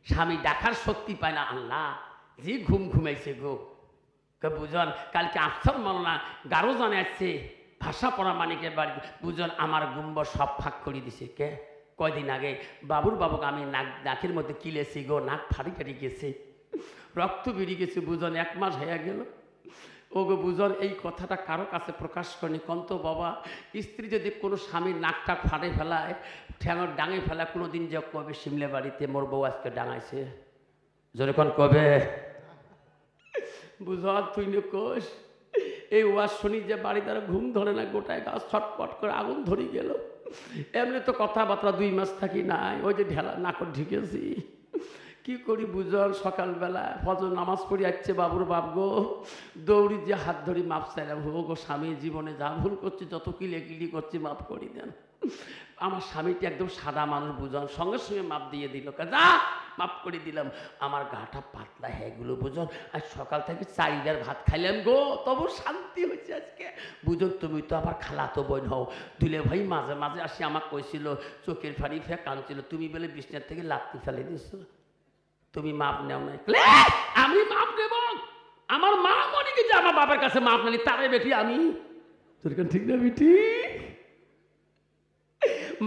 স্বামী দেখার শক্তি পায় না, আল্লাহ যে ঘুম ঘুমাইছে গো বুঝন। কালকে আফসার মাওলানা গারো জানে আসছে ভাষা পড়া মানিকের বাড়ি, বুঝন আমার গুম্ব সব ফাঁক করে দিছে। কে? কয়দিন আগে বাবুর বাবুকে আমি নাকের মধ্যে কিলেছি গো, নাক ফাড়ি ফাড়ি গেছে, রক্ত বেরিয়ে গেছে, বুঝন 1 মাস হয়ে গেল। ও গো বুঝন এই কথাটা কারো কাছে প্রকাশ করেনি। কন্ত বাবা, স্ত্রী যদি কোনো স্বামীর নাকটা ফাটে ফেলায়, ঠ্যাঙর ডাঙে ফেলায়, কোনো দিন যে কবে শিমলে বাড়িতে মোর বউ আজকে ডাঙাইছে, জোরে কোন কবে? বুঝন তুই কোষ এই ওয়াজ শুনি যে বাড়ি দ্বারা ঘুম ধরে না, গোটায় গাছ ছটপট করে আগুন ধরে গেল। এমনি তো কথাবার্তা 2 মাস থাকি নাই, ওই যে ঢেলা নাকর ঢিকেছি। কি করি বুঝন, সকালবেলা ফজর নামাজ পড়ি আসছে বাবুর বাপ গো, দৌড়ি যে হাত ধরি মাপ চাইলাম, হো গো স্বামী জীবনে যা ভুল করছি, যত কিলি করছি মাপ করি দেন। আমার স্বামীটি একদম সাদা মানুষ বুঝন, সঙ্গে সঙ্গে মাপ দিয়ে দিল, যা মাপ করে দিলাম। আমার গাটা পাতলা হ্যাগুলো বুঝন, আর সকাল থেকে 4 ভাত খাইলাম গো, তবু শান্তি হয়েছে আজকে। বুঝন তুমি তো আমার খালাতো বোন হও, দুলে ভাই মাঝে মাঝে আসি আমাকে কইছিল, চোখের ফাড়ি ফেয়ে কাঁদছিল, তুমি বলে বিছনার থেকে লাত্তি ফেলে দিচ্ছ, তুমি মাপ নেও নাই। আমি মাপ নেব? আমার মা মনে কি যে আমার বাবার কাছে মাপ নেই, তারে বেটি আমি। তোর ঠিক না বেটি?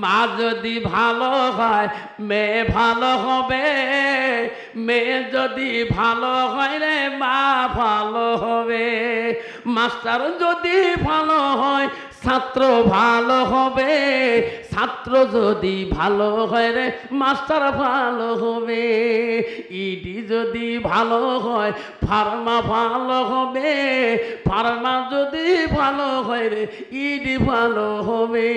মা যদি ভালো হয় মেয়ে ভালো হবে, মেয়ে যদি ভালো হয় রে মা ভালো হবে, মাস্টার যদি ভালো হয় ছাত্র ভালো হবে, ছাত্র যদি ভালো হয় রে মাস্টার ভালো হবে, ইডি যদি ভালো হয় ফার্মা ভালো হবে, ফার্মা যদি ভালো হয় রে ইডি ভালো হবে।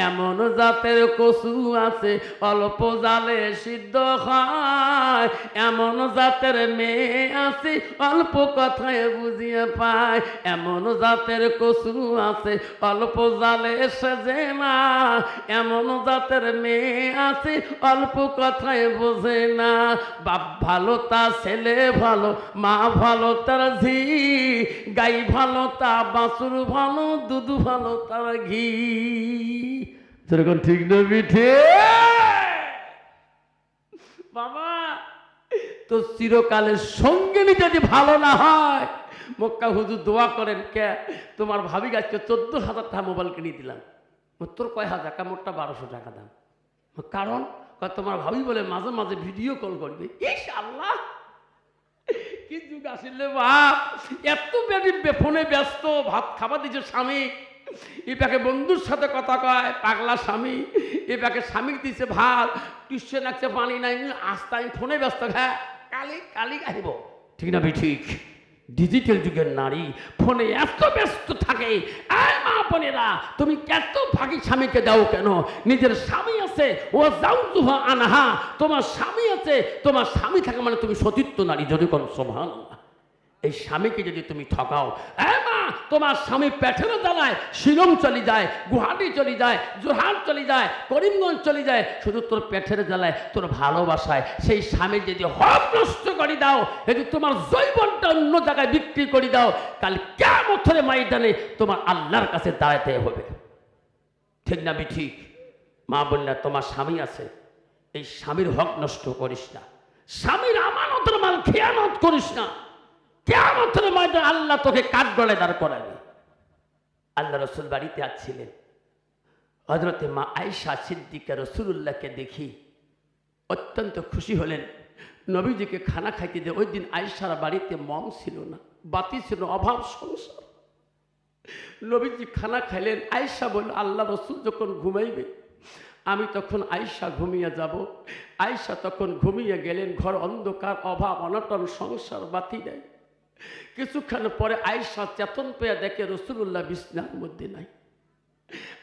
এমন জাতের কচু আছে অল্প জালে সিদ্ধ হয়, এমন জাতের মেয়ে আছে অল্প কথায় বুঝিয়ে পায়, এমন জাতের কচু আছে অল্প জালে সেজে না, এমন জাতের মেয়ে আছে অল্প কথায় বোঝে না। বাপ ভালো তা ছেলে ভালো, মা ভালো তার ঝি, গাই ভালো তা বাছুর ভালো, দুধ ভালো তার ঘি। যেরকম ঠিক না বিঠে বাবা, তো চিরকালের সঙ্গিনী যদি ভালো না হয়, মক্কা হুজুর দোয়া করেন কে তোমার ভাবি গাছকে 14,000 টাকা মোবাইল কিনে দিলাম, তোর কয় হাজার? মোটটা 1200 টাকা দাম। কারণ তোমার ভাবি বলে মাঝে মাঝে ভিডিও কল করবে। ইস আল্লাহ, কি যুগ আসলে বাপ! এত বেশি ফোনে ব্যস্ত, ভাত খাবার দিচ্ছে স্বামী, এটাকে বন্ধুর সাথে কথা কয় পাগলা স্বামী, এটাকে স্বামী দিচ্ছে ভাত, টিউশন একটা পানি নাই, আস্তে আমি ফোনে ব্যস্ত। হ্যাঁ, কালি কালি আসব, ঠিক না? ঠিক। ডিজিটাল যুগের নারী ফোনে এত ব্যস্ত থাকে। এই মা বোনেরা, তুমি এত ফাঁকি স্বামীকে দাও কেন? নিজের স্বামী আছে, ও যাও আনহা, তোমার স্বামী আছে, তোমার স্বামী থাকে মানে তুমি সতীর্থ নারী, যদি কোন সুবহানাল্লাহ। এই স্বামীকে যদি তুমি ঠকাও, মা তোমার স্বামী পেটেরও জ্বালায় শিলং চলে যায়, গুয়াহাটি চলে যায়, জোরহাট চলে যায়, করিমগঞ্জ চলে যায়, শুধু তোর পেটের জ্বালায়, তোর ভালোবাসায় সেই স্বামী যদি হক নষ্ট করে দাও, যদি তোমার জৈবনটা অন্য জায়গায় বিক্রি করে দাও, কাল কিয়ামতের ময়দানে তোমার আল্লাহর কাছে দাঁড়াতে হবে, ঠিক না? ঠিক। মা বললা, তোমার স্বামী আছে, এই স্বামীর হক নষ্ট করিস না, স্বামীর আমানতের মাল খেয়ানত করিস না। কিয়ামতের ময়দানে আল্লাহ তোকে কাঠগড়ায় দাঁড় করাবে। আল্লাহ রসুল বাড়িতে আসছিলেন, হযরতে মা আয়েশা সিদ্দিকা রাসূলুল্লাহকে দেখি অত্যন্ত খুশি হলেন। নবীজিকে খানা খাইতে দিয়ে, ওই দিন আয়েশার বাড়িতে মম ছিল না, বাতি ছিল, অভাব সংসার। নবীজি খানা খাইলেন, আয়েশা বলল, আল্লাহ রসুল যখন ঘুমাইবে আমি তখন আয়েশা ঘুমিয়ে যাব। আয়েশা তখন ঘুমিয়ে গেলেন। ঘর অন্ধকার, অভাব অনটন, সংসার, বাতি নেই। কিছুক্ষণ পরে আয়েশা চেতন পেয়ে দেখে রাসূলুল্লাহ বিছনার মধ্যে নাই।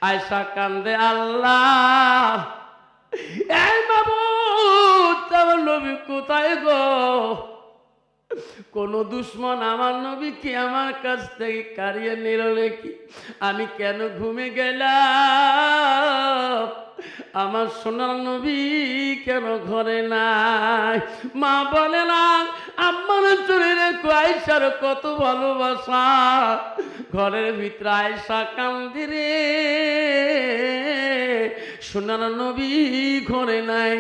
আয়েশা কান্দে, আল্লাহ, এই মাবুদ, আমার নবী কোথায় গো? কোন দুশ্মন আমার নবীকে আমার কাছ থেকে কাড়িয়ে নিল নাকি? আমি কেন ঘুমে গেলাম? আমার সোনার নবী কেন ঘরে নাই? মা বলে না, আমার শরীরে আয়েশার কত ভালোবাসা। ঘরের ভিতরে আয়েশা কান্দি রে, সোনার নবী ঘরে নাই।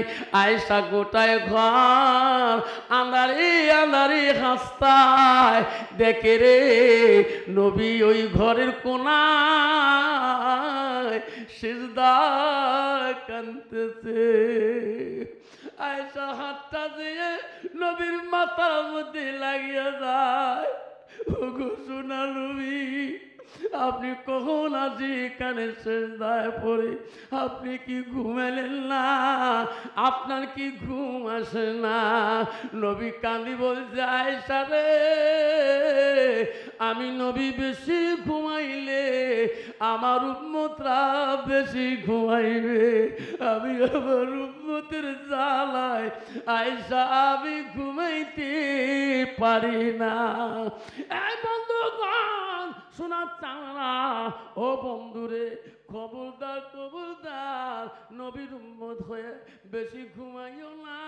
আয়েশা গোটায় ঘর আন্ধারে আন্ধারে হাসতায় দেখে রে, নবী ওই ঘরের কোনায় সিজদায় কাঁদতেছে। আয়েশা হাতটা দিয়ে নবীর মাথার মধ্যে লাগিয়ে যায়। ওগো সোনার নবী, আপনি কখন আছি এখানে সিজদায় পড়ে? আপনি কি ঘুমালেন না? আপনার কি ঘুম আসে না? নবী কান্দি বলছে, আয়েশা রে, আমি নবী বেশি ঘুমাইলে আমার উম্মতরা বেশি ঘুমাইবে। আমি আমার উম্মতের জ্বালায় আয়েশা আমি ঘুমাইতে পারি না। এই বন্ধুগণ, শোনা চানা, ও বন্ধুরে, খবরদার খবরদার, নবীর উম্মত হয়ে বেশি ঘুমাইও না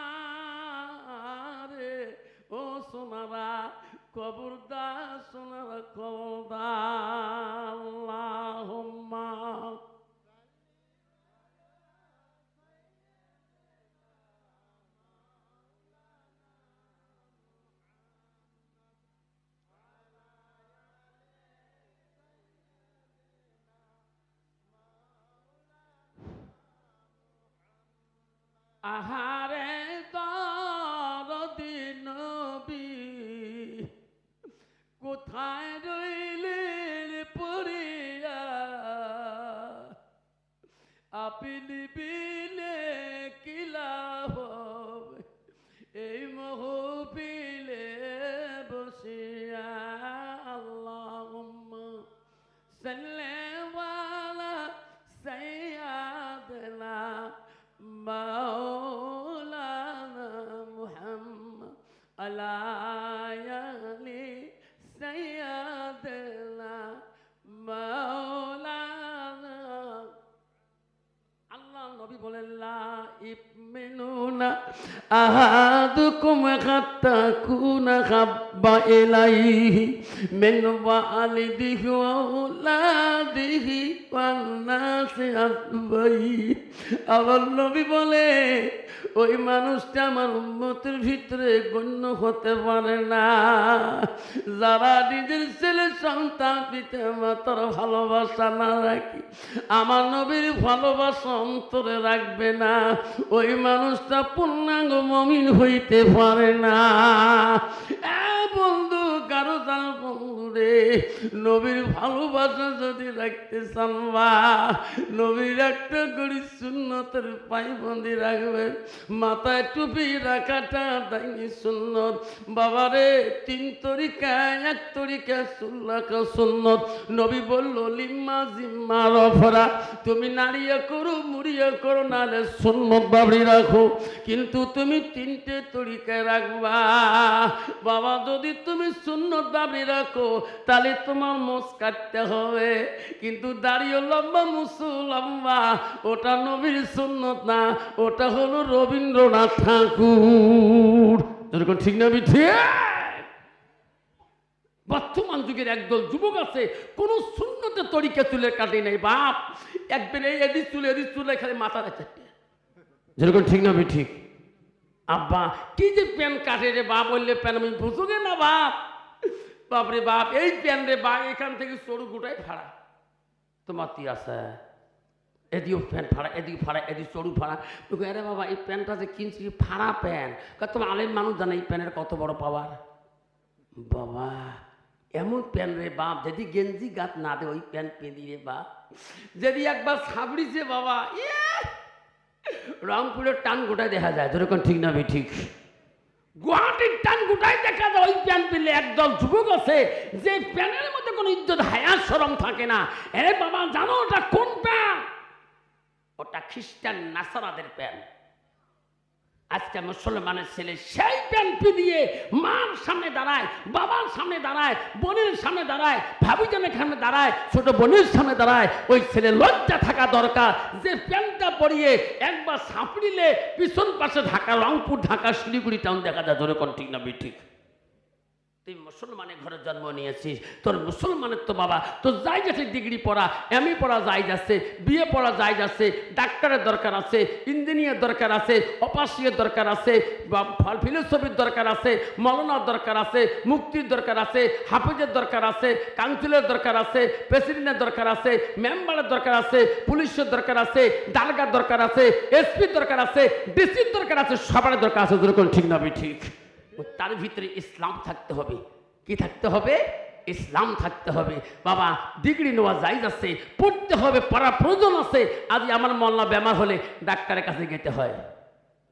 রে। ও সোনারা, খবরদার সোনারা, খবরদার। আল্লাহুম্মা আহারে দরদি নবী কোথায় রইলেন পড়িয়া আপনি বিলে কি লাভ হবে এই মহফিলে বসিয়া আল্লাহুম্মা সাল্লি আলা সাইয়্যিদিনা মাওলানা মুহাম্মদ আলা আলি সাইয়্যিদিনা মাওলানা আল্লাহ নবী বলেন লা ইমিনুনা আহাদুকুম হাত্তা কুনা হাব্বা ইলাইহি মিন ওয়ালিদিহি ওয়া আওলাদিহি ওয়ান নাসি আজমাইন। আমার নবী বলে ওই মানুষটা আমার উম্মতের ভিতরে গণ্য হতে পারে না যারা নিজের ছেলে সন্তান পিতা মাতার ভালোবাসা না রাখি, আমার নবীর ভালোবাসা অন্তরে রাখবে না, ওই মানুষটা পূর্ণাঙ্গ মুমিন হইতে পারে না। বন্ধু কারো তার বন্ধু রে, নবীর ভালোবাসা যদি রাখতে চান বা নবীর একটা করে সুন্নতের পায়বন্দি রাখবেন, মাথায় টুপি রাখাটা দাইনি সুন্নত। বাবারে 3 তরিকা, 1 তরিকা চুল রাখা সুন্নত। নবী বলল লিম্মা জিম্মা রফরা, তুমি নাড়িয়া করো মুড়িয়া করো নালে সুন্নত বাবরি রাখো, কিন্তু তুমি 3টে তরিকায় রাখবা। বাবা যদি তুমি সুন্নত বাবরি রাখো তাহলে তোমার মোষ কাটতে হবে, কিন্তু দাড়িও লম্বা মুসু লম্বা, ওটা নবীর সুন্নত না, ওটা হলো রবীন্দ্রনাথ ঠাকুর। যেরকম ঠিক না ঠিক? বর্তমান যুগের একদল যুবক আছে কোন সুন্নতের তরিকা চুলের কাটে নেই বাপ, একবার এদিক চুলে খালি মাথা রেখে। যেরকম ঠিক না ঠিক? আব্বা কি যে প্যান কাটে রে বাপ, বললে প্যান আমি বুঝোগে না বাপ। বাপরে বাপ, এই প্যান রে বাপ এখান থেকে সরু গোটাই ফাড়া, তোমার তি আছে এদিও প্যান্ট ফাড়া, এদিকে ফাড়া, এদিকে চড়ু ফাড়া। আরে বাবা এই প্যান্টটা যে কিনছি ফাড়া প্যান্ট, তোমার আলেম মানুষ জানে এই প্যান্টের কত বড় পাওয়ার। বাবা এমন প্যান্ট রে বাপ, যদি গেঞ্জি গাত না দে ওই প্যান্ট পেঁদি রে বাপ, যদি একবার সাবড়িছে বাবা রংপুরের টান গোটায় দেখা যায়। যেরকম ঠিক না ঠিক? গুয়াহাটির টান গোটায় দেখা যায় ওই প্যান্ট পেলে। একদল যুবক আছে যে প্যান্টের মধ্যে কোনো ইজ্জত হায়াত শরম থাকে না। আরে বাবা জানো ওটা কোন প্যান্ট? ওটা খ্রিস্টান নাসারাদের প্যান্ট। আজকে মুসলমানের ছেলে সেই প্যান্ট দিয়ে মার সামনে দাঁড়ায়, বাবার সামনে দাঁড়ায়, বোনের সামনে দাঁড়ায়, ভাবিজানের সামনে দাঁড়ায়, ছোট বোনের সামনে দাঁড়ায়। ওই ছেলে লজ্জা থাকা দরকার যে প্যান্টটা পরিয়ে একবার সাঁপড়িলে পিছন পাশে ঢাকা, রংপুর, ঢাকা, শিলিগুড়ি টাউন দেখা যায়। ধরে কোন ঠিক না ঠিক? তুই মুসলমানের ঘরে জন্ম নিয়েছিস, তোর মুসলমানের তো বাবা তোর যাই যাচ্ছে ডিগ্রি পড়া, এমএ পড়া যাই যাচ্ছে, বিএ পড়া যাই যাচ্ছে, ডাক্তারের দরকার আছে, ইঞ্জিনিয়ার দরকার আছে, অপারেশনের দরকার আছে, ফিলোসফির দরকার আছে, মৌলানার দরকার আছে, মুক্তির দরকার আছে, হাফিজের দরকার আছে, কাউন্সিলের দরকার আছে, প্রেসিডেন্টের দরকার আছে, মেম্বারের দরকার আছে, পুলিশের দরকার আছে, দারগার দরকার আছে, এসপির দরকার আছে, ডিসির দরকার আছে, সবার দরকার আছে। যেরকম ঠিক না ঠিক? তার ভিতরে ইসলাম থাকতে হবে। কি থাকতে হবে? ইসলাম থাকতে হবে। বাবা ডিগ্রি নেওয়া যাই যাচ্ছে, পড়তে হবে, পড়ার প্রয়োজন আছে। আজ আমার মল্লা বেমার হলে ডাক্তারের কাছে যেতে হয়,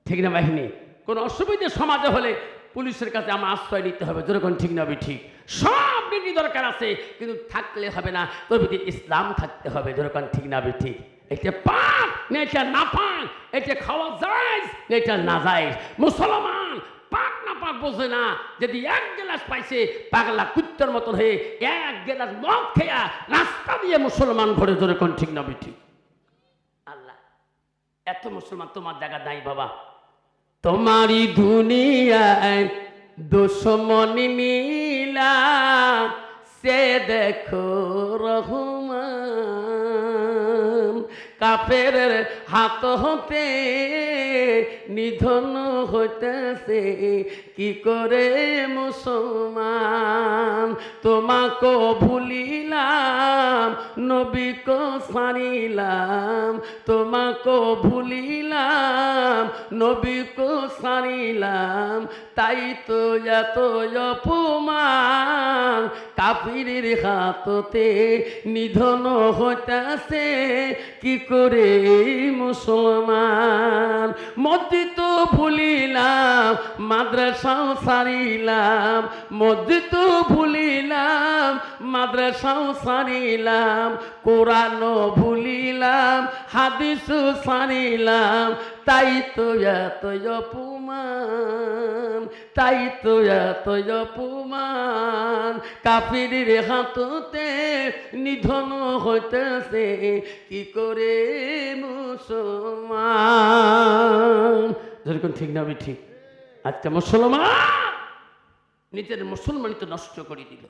ঠিক না বাহিনী? কোনো অসুবিধা সমাজে হলে পুলিশের কাছে আমার আশ্রয় নিতে হবে। যেরকম ঠিক না ঠিক? সব ডিগ্রি দরকার আছে, কিন্তু থাকলে হবে না, তোর ভিতরে ইসলাম থাকতে হবে। যেরকম ঠিক না ঠিক? এটা পাক না এটা না পাক, এটা খাওয়া যায় না এটা না যায়। মুসলমান পাক না পাক বোঝে না, যদি 1 গ্লাস পাইছে পাগলা কুত্তার মতন হয়ে 1 গ্লাস মদ খেয়া রাস্তা দিয়ে মুসলমান ঘরে। ধরে কোন ঠিক না ঠিক? আল্লাহ এত মুসলমান তোমার জায়গা নাই বাবা। তোমারই দুনিয়ায় দুশমনি মিলা সে দেখো রহমান, কাফের হাত হতে নিধন হইতেছে কি করে মুসলমান। তোমাকে ভুলিলাম নবীকে সারিলাম, তোমার কো ভুলিলাম, নবী কো সারিলাম, তাই তো এত অপমান কাফিরের হাততে নিধন হইতাছে কি করে মুসলমান। মসজিদ তো ভুলিলাম, মাদ্রাসাও সারিলাম, মসজিদ তো ভুলিলাম, মাদ্রাসাও সারিলাম, কোরআনও ভুলিলাম, হাদিসও সারিলাম, তাই তো এত অপমান, তাই তো এত অপমান কাফিরের হাততে নিধন হইতেছে কি করে মুসলমান। যেরকম ঠিক না আমি ঠিক? আচ্ছা, মুসলমান নিজের মুসলমানই তো নষ্ট করে দিল।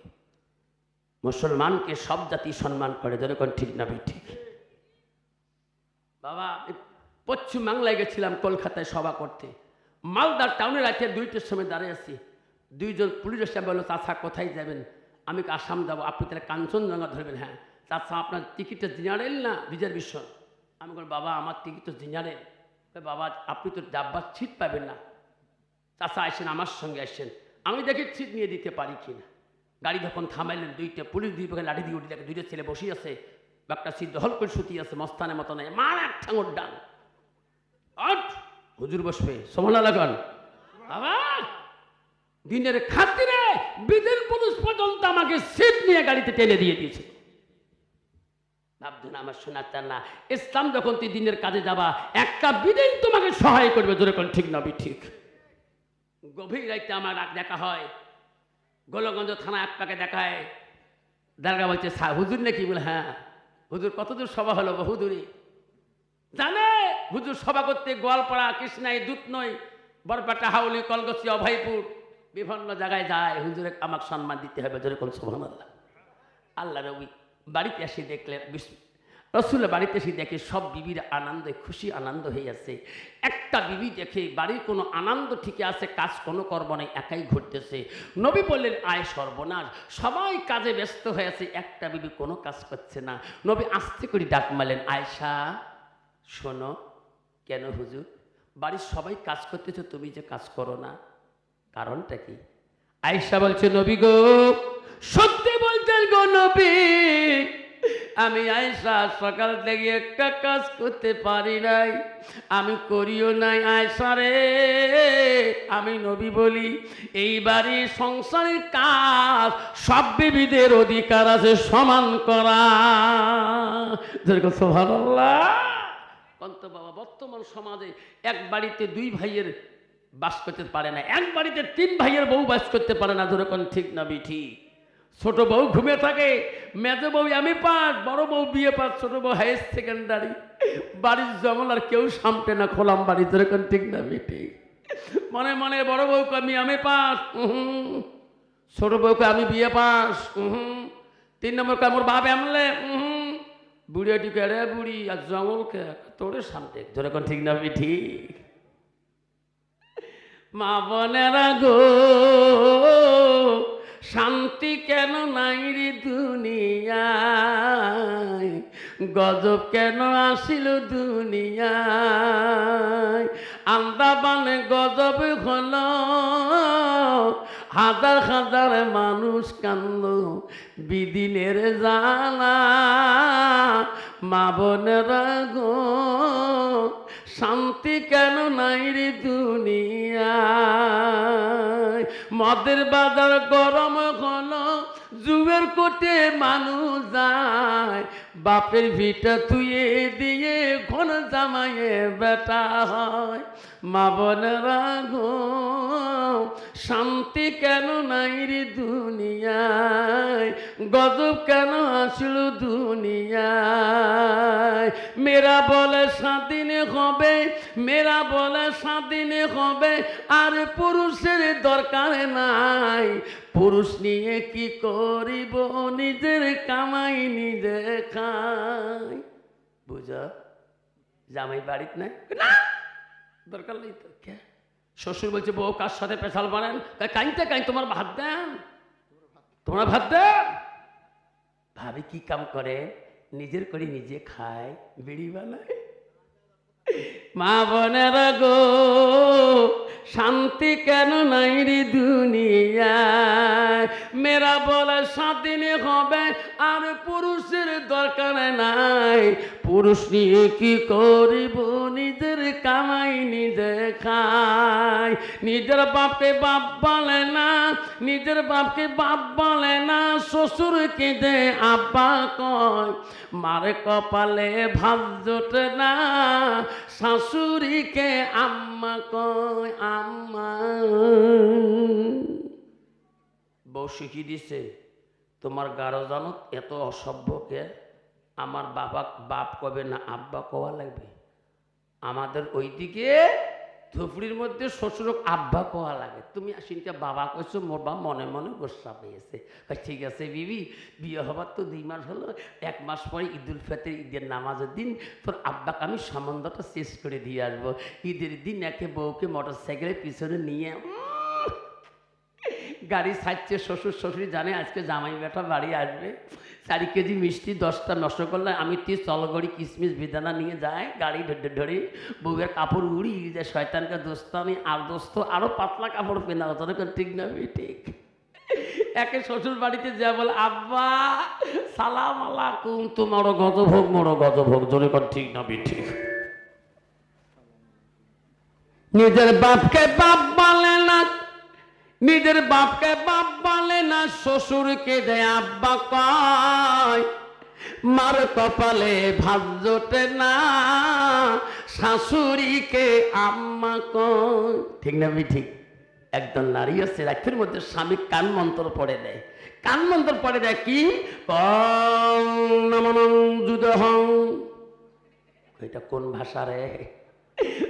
মুসলমানকে সব জাতি সম্মান করে, যেরকম ঠিক না ভাই ঠিক? বাবা, পশ্চিম বাংলায় গেছিলাম কলকাতায় সভা করতে। মালদার টাউনের রাতে 2টের সময় দাঁড়িয়ে আছি, 2জন পুলিশ এসে বললো, চাচা কোথায় যাবেন? আমি আসাম যাবো, আপনি তাহলে কাঞ্চনজঙ্ঘা ধরবেন। হ্যাঁ চাচা, আপনার টিকিটটা জেনারেল না রিজার্ভেশন? আমি বলি, বাবা আমার টিকিট তো জেনারেল। বাবা আপনি তো ডাব্বার সিট পাবেন না। চাচা আসেন, আমার সঙ্গে আসেন, আমি দেখি সিট নিয়ে দিতে পারি কিনা। গাড়ি যখন থামাইলেন, 2টা পুলিশ 2 পক্ষে লাঠি দিয়ে উঠে দেখে 2টা ছেলে বসে আছে, একটা সিট দখল করে শুতি আছে, মস্তানের মতো নেই, মার এক ঠাঙর ডান। হুজুর বসবে, সমলা লাগান। বাবা দিনের খাতিরে বিদেন পুলিশ পর্যন্ত আমাকে সিট নিয়ে গাড়িতে টেনে দিয়ে দিয়েছে। ভাবছেন আমার শোনার চান না? ইসলাম যখন তুই দিনের কাজে যাবা, একটা বিদেন তোমাকে সহায় করবে, যেরকম ঠিক না ঠিক? গভীর রাইতে আমার দেখা হয়, গোলগঞ্জ থানা এক পাকে দেখায়, দারগা বলছে, হুজুর নাকি? বলে হ্যাঁ। হুজুর কতদূর সভা হলো? বহুদূরে। জানে হুজুর সভা করতে গোয়ালপাড়া, কৃষ্ণাই, দুধনই, বরপেটা, হাউলি, কলগছি, অভয়পুর বিভিন্ন জায়গায় যায়। হুজুরে আমাকে সম্মান দিতে হবে, যেরকম সুবহানাল্লাহ। আল্লাহ রবি বাড়িতে এসে দেখলেন, রসুলের বাড়িতে এসে দেখে সব বিবির আনন্দে খুশি আনন্দ হয়ে আছে। একটা বিবি দেখে বাড়ির কোনো আনন্দ ঠিকই আছে, কাজ কোনো কর্ম নেই, একাই ঘুরতেছে। নবী বললেন, আয় সর্বনাশ, সবাই কাজে ব্যস্ত হয়ে আছে, একটা বিবি কোনো কাজ করছে না। নবী আস্তে করে ডাক মারলেন, আয়েশা শোনো। কেন হুজুর? বাড়ির সবাই কাজ করতেছে, তুমি যে কাজ করো না, কারণটা কি? আয়েশা বলছে, নবী গো, সত্যি বলছেন গো নবী, আমি আয়েশা সকাল থেকে একটা কাজ করতে পারি নাই, আমি করিও নাই। আয়েশা রে, আমি নবী বলি, এই বাড়ির সংসারের কাজ সব বিবিদের অধিকার আছে সমান করা। যেরকম সুবহানাল্লাহ। কন্ত বাবা, বর্তমান সমাজে এক বাড়িতে 2 ভাইয়ের বাস করতে পারে না, এক বাড়িতে 3 ভাইয়ের বউ বাস করতে পারে না, যেরকম ঠিক না ঠিক? ছোট বউ ঘুমিয়ে থাকে, মেজো বউ আমি পাস, বড় বউ বিয়ে পাস, ছোট বউ হায়ার সেকেন্ডারি, বাড়ির জঙ্গল আর কেউ সামটে না, খোলাম বাড়ি, যেরকম ঠিক না ঠিক? মনে মনে বড় বউকে আমি পাস, ছোট বউকে আমি বিয়ে পাস, 3 নম্বর কামড় বাপ এমলে, বুড়িয়াটিকে রে বুড়ি, আর জঙ্গলকে তোরে সামটে, যেরকম ঠিক না ঠিক? মা বোনেরা গো, শান্তি কেন নাই রে দুনিয়ায়, গজব কেন আসিল দুনিয়ায়, আন্দামানে গজব হলো, হাজার হাজার মানুষ কান্দ বিদিনের জ্বালা। মা বোনেরা গো, শান্তি কেন নাই রে দুনিয়ায়, মদের বাজার গরম হলো, জুয়ের কোটে মানুষ যায়, বাপের ভিটা তুয়ে দিয়ে ঘন জামাইয়ে বেটা হয়। মা বোনেরা গো, শান্তি কেন নাই রে দুনিয়ায়, গজব কেন আসলো দুনিয়ায়। মেয়েরা বলে স্বাধীন হবে, মেয়েরা বলে স্বাধীন হবে, আর পুরুষের দরকার নাই, পুরুষ নিয়ে কি করিব, নিজের কামাই নিজে খাই। বুঝা? জামাই বাড়িতে নাই না, দরকার নেই তো। কে শ্বশুর বলছে, বউ কার সাথে পেশাল বানান, কাইতে কাই তোমার ভাত দেন, তোমার ভাত দেন। ভাবি কি কাম করে? নিজের করে নিজে খায়, বিড়ি বানায়, মা বোনেরা গো, শান্তি কেন নাই রে দুনিয়ায়? মেয়েরা বলে স্বাধীন হবে আর পুরুষের দরকার নাই। পুরুষ নিয়ে কি করিব, নিজের কামাই নিজে খায়। নিজের বাপকে বাপ বলে না, নিজের বাপকে বাপ বলে না, শ্বশুরকে যে আব্বা কয়। মারে কপালে ভাত জোটে না, শাশুড়িকে আম্মা কয় আম্মা। বউ শিখি দিছে, তোমার গারো জানো এত অসভ্যকে আমার বাবা বাপ কবে না আব্বা কওয়া লাগবে। আমাদের ওইদিকে ধুপড়ির মধ্যে শ্বশুর আব্বা কোয়া লাগে। তুমি আসিনকে বাবা কইছো, মোর বা মনে মনে গোসা পেয়েছে। ঠিক আছে বিবি, বিয়ে হবার তো 2 মাস হলো, 1 মাস পরে ঈদুল ফিতর, ঈদের নামাজের দিন তোর আব্বাকে আমি সম্বন্ধটা শেষ করে দিয়ে আসবো। ঈদের দিন একে বউকে মোটর সাইকেলের পিছনে নিয়ে গাড়ি ছাড়ছে। শ্বশুর শাশুড়ি জানে আজকে জামাই বেটা বাড়ি আসবে। 4 কেজি মিষ্টি, 10টা রসগোল্লা, আমি 30 চলগড়ি কিশমিশ বেদানা নিয়ে যায় গাড়ি ধরে। বউয়ের কাপড় উড়িয়ে যায়, শয়তানকে দোস্ত আমি আর দোস্ত আরো পাতলা কাপড় পেনা হতো। ঠিক না ঠিক? একে শ্বশুর বাড়িতে যা বলে আব্বা সালাম আলাইকুম, তোমারও গজভোগ মোরও গজভোগ। জোরে কর ঠিক না ঠিক? নিজের বাপকে বাপ বলে না, নিজের বাপকে বাপ বলে না, শ্বশুরকে দেয় আব্বা কয়। মার কপালে ভাত জোটে না, শাশুড়িকে আম্মা কয়। ঠিক না ঠিক? একজন নারী আছে রাতের মধ্যে স্বামী কান মন্ত্র পড়ে দেয়। কান মন্ত্র পড়ে দেয় কি? এটা কোন ভাষা রে?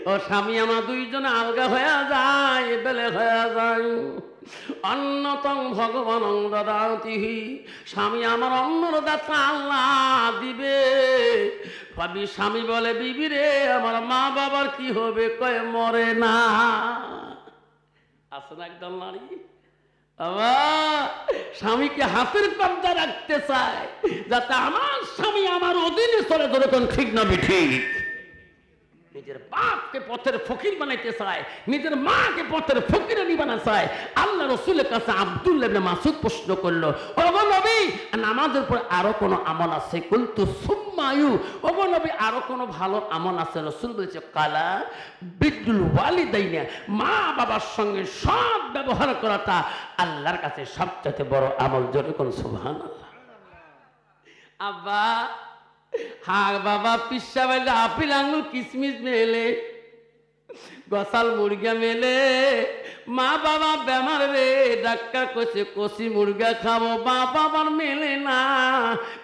ও স্বামী আমার 2 জনে আলগা হয়ে যায়, বেলে হয়ে যায়। অন্যতম ভগবান দদাতিহি, স্বামী আমার অন্যর দাতা আল্লাহ দিবে। ভাবি স্বামী বলে বিবি রে আমার মা বাবার কি হবে? কয় মরে না। আছে না একদম নারী স্বামীকে হাতের কবজা রাখতে চায়, যাতে আমার স্বামী আমার অধীনে চলে। ধরে কোন ঠিক না ঠিক? নিজের বাপকে পথের ফকির বানাইতে চায়, নিজের মাকে পথের ফকিরানি বানাতে চায়। আল্লাহ রাসূলের কাছে আব্দুল্লাহ ইবনে মাসউদ প্রশ্ন করলো, ওগো নবী নামাজের পর আরো কোন আমল আছে? কুলতু সুম্মায়ু, ওগো নবী আরো কোন ভালো আমল আছে? রাসূল বলেছে কালা বিদ্দুল ওয়ালিদাইনা, মা বাবার সঙ্গে সৎ ব্যবহার করাটা আল্লাহর কাছে সবচেয়ে বড় আমল। জোরে কোন সুবহানাল্লাহ। আব্বা হ্যাঁ বাবা, পিসা বেলে আপিল আঙুল কিসমিস মেলে, গসাল মুরগা মেলে। মা বাবা বেমার রে, ডাক্তার কইছে কষি মুরগা খাবো। বাবা আমার মেলে না,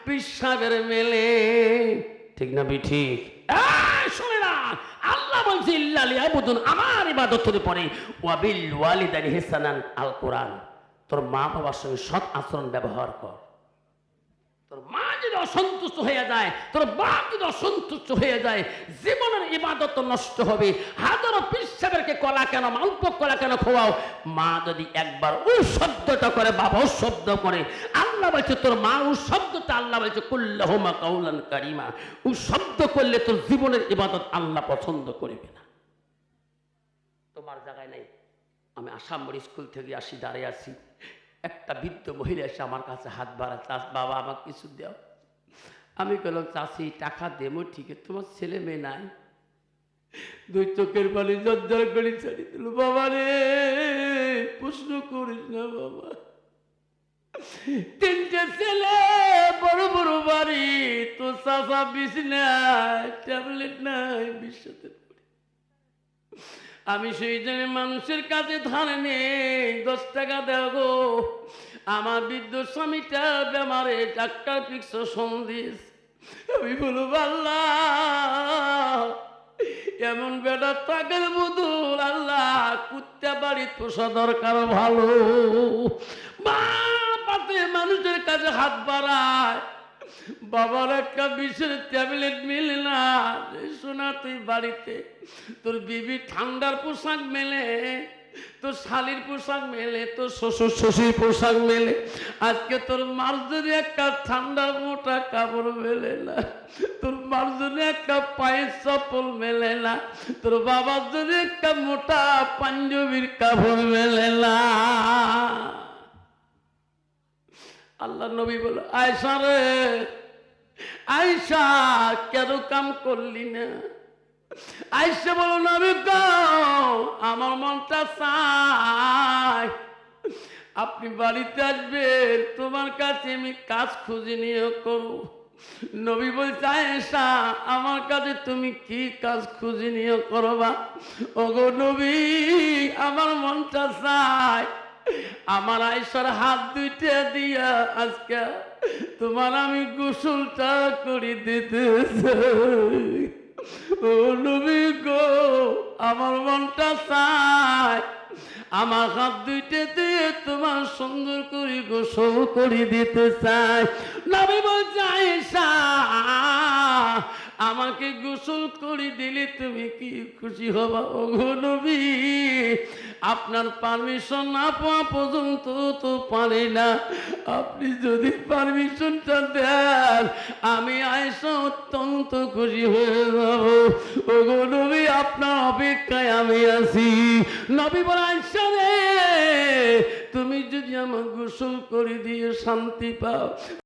পিসাবের মেলে। ঠিক না ঠিক? শুনে না, আল্লাহ বলছে ইল্লা লিয়াবুদুন, আমার ইবাদতের পরে ওয়াবিল ওয়ালিদাইনি ইহসানান। আল কোরআন। তোর মা বাবার সঙ্গে সৎ আচরণ ব্যবহার কর। তোর মা যদি অসন্তুষ্ট হয়ে যায়, তোর বাপ যদি অসন্তুষ্ট হয়ে যায়, জীবনের ইবাদত নষ্ট হবে। হাজারো পীর সাহেবকে কলা কেন, মালপোক কলা কেন খোয়াও, মা যদি একবার ও শব্দটা করে, বাবা ও শব্দ করে, আল্লাহ বলছে তোর মা ও শব্দটা, আল্লাহ বলছে কুল্লাহুমা কাউলান কারিমা, ও শব্দ করলে তোর জীবনের ইবাদত আল্লাহ পছন্দ করবে না। তোমার জায়গায় নাই। আমি আসামবাড়ি স্কুল থেকে আসি, দাঁড়িয়ে আছি, একটা বৃদ্ধ মহিলা এসে আমার কাছে হাত বাড়ায়, চাষ বাবা আমাকে কিছু দাও। আমি বললাম চাষি টাকা দেবো ঠিক, তোমার ছেলে মেয়ে নাই? 2 চোখের পানি জর্জর করে ছাড়ি দিল। বাবা রে প্রশ্ন করিস না বাবা, 3টে ছেলে, বড় বড় বাড়ি, তো চাষা বিষ নাই, ট্যাবলেট নাই, বিশ্বতে আমি সেই জন্য মানুষের কাছে ধার নেই। 10 টাকা দেও গো, আমার বৃদ্ধ স্বামীটা বেমারে, ডাক্তার প্রেসক্রিপশন দিস। আমি বলবো আল্লাহ এমন বেটা টাকার বদল আল্লাহ কুত্তা বাড়ি পোষা দরকার ভালো। মা পাতে মানুষের কাছে হাত বাড়ায়, বাবার একটা বিষের ট্যাবলেট মিলে না। শোনা তুই বাড়িতে তোর বিবি ঠান্ডার পোশাক মেলে, তোর শালীর পোশাক মেলে, তোর শ্বশুর শ্বশুর পোশাক মেলে, আজকে তোর মার যদি একটা ঠান্ডার মোটা কাপড় মেলে না, তোর মার যদি একটা পায়ের চপ্পল মেলে না, তোর বাবার যদি একটা মোটা পাঞ্জাবির কাপড় মেলে না। আল্লাহ নবী বলো, আয়েশা রে, আয়েশা কেন কাম করলি না? আয়েশা বলো, নবী গো, আমার মনটা চায় আপনি বাড়িতে আসবেন, তোমার কাছে আমি কাজ খুঁজে নিয়ে করব। নবী বলছে, আয়েশা আমার কাছে তুমি কি কাজ খুঁজে নিয়ে করবা? ওগো নবী, আমার মনটা চায় আমার আয়েশার হাত দুইটা দিয়া আজকে তোমার আমি গোসলটা করে দিতে চাই। ও নবী গো, আমার মনটা চায় আমার হাত দুইটা দিয়ে তোমার সুন্দর করে গোসল করে দিতে চাই। নবী বলছে, আয়েশা আমাকে গোসল করে দিলে তুমি কি খুশি হবা? ওগো নবী, আপনার পারমিশন না পাওয়া পর্যন্ত তো পারি না, আপনি যদি পারমিশনটা দেন আমি আয়েশা অত্যন্ত খুশি হয়ে যাব। ওগো নবী, আপনার অপেক্ষায় আমি আছি। নবী বলে, আয়েশা রে, তুমি যদি আমার গোসল করে দিয়ে শান্তি পাও,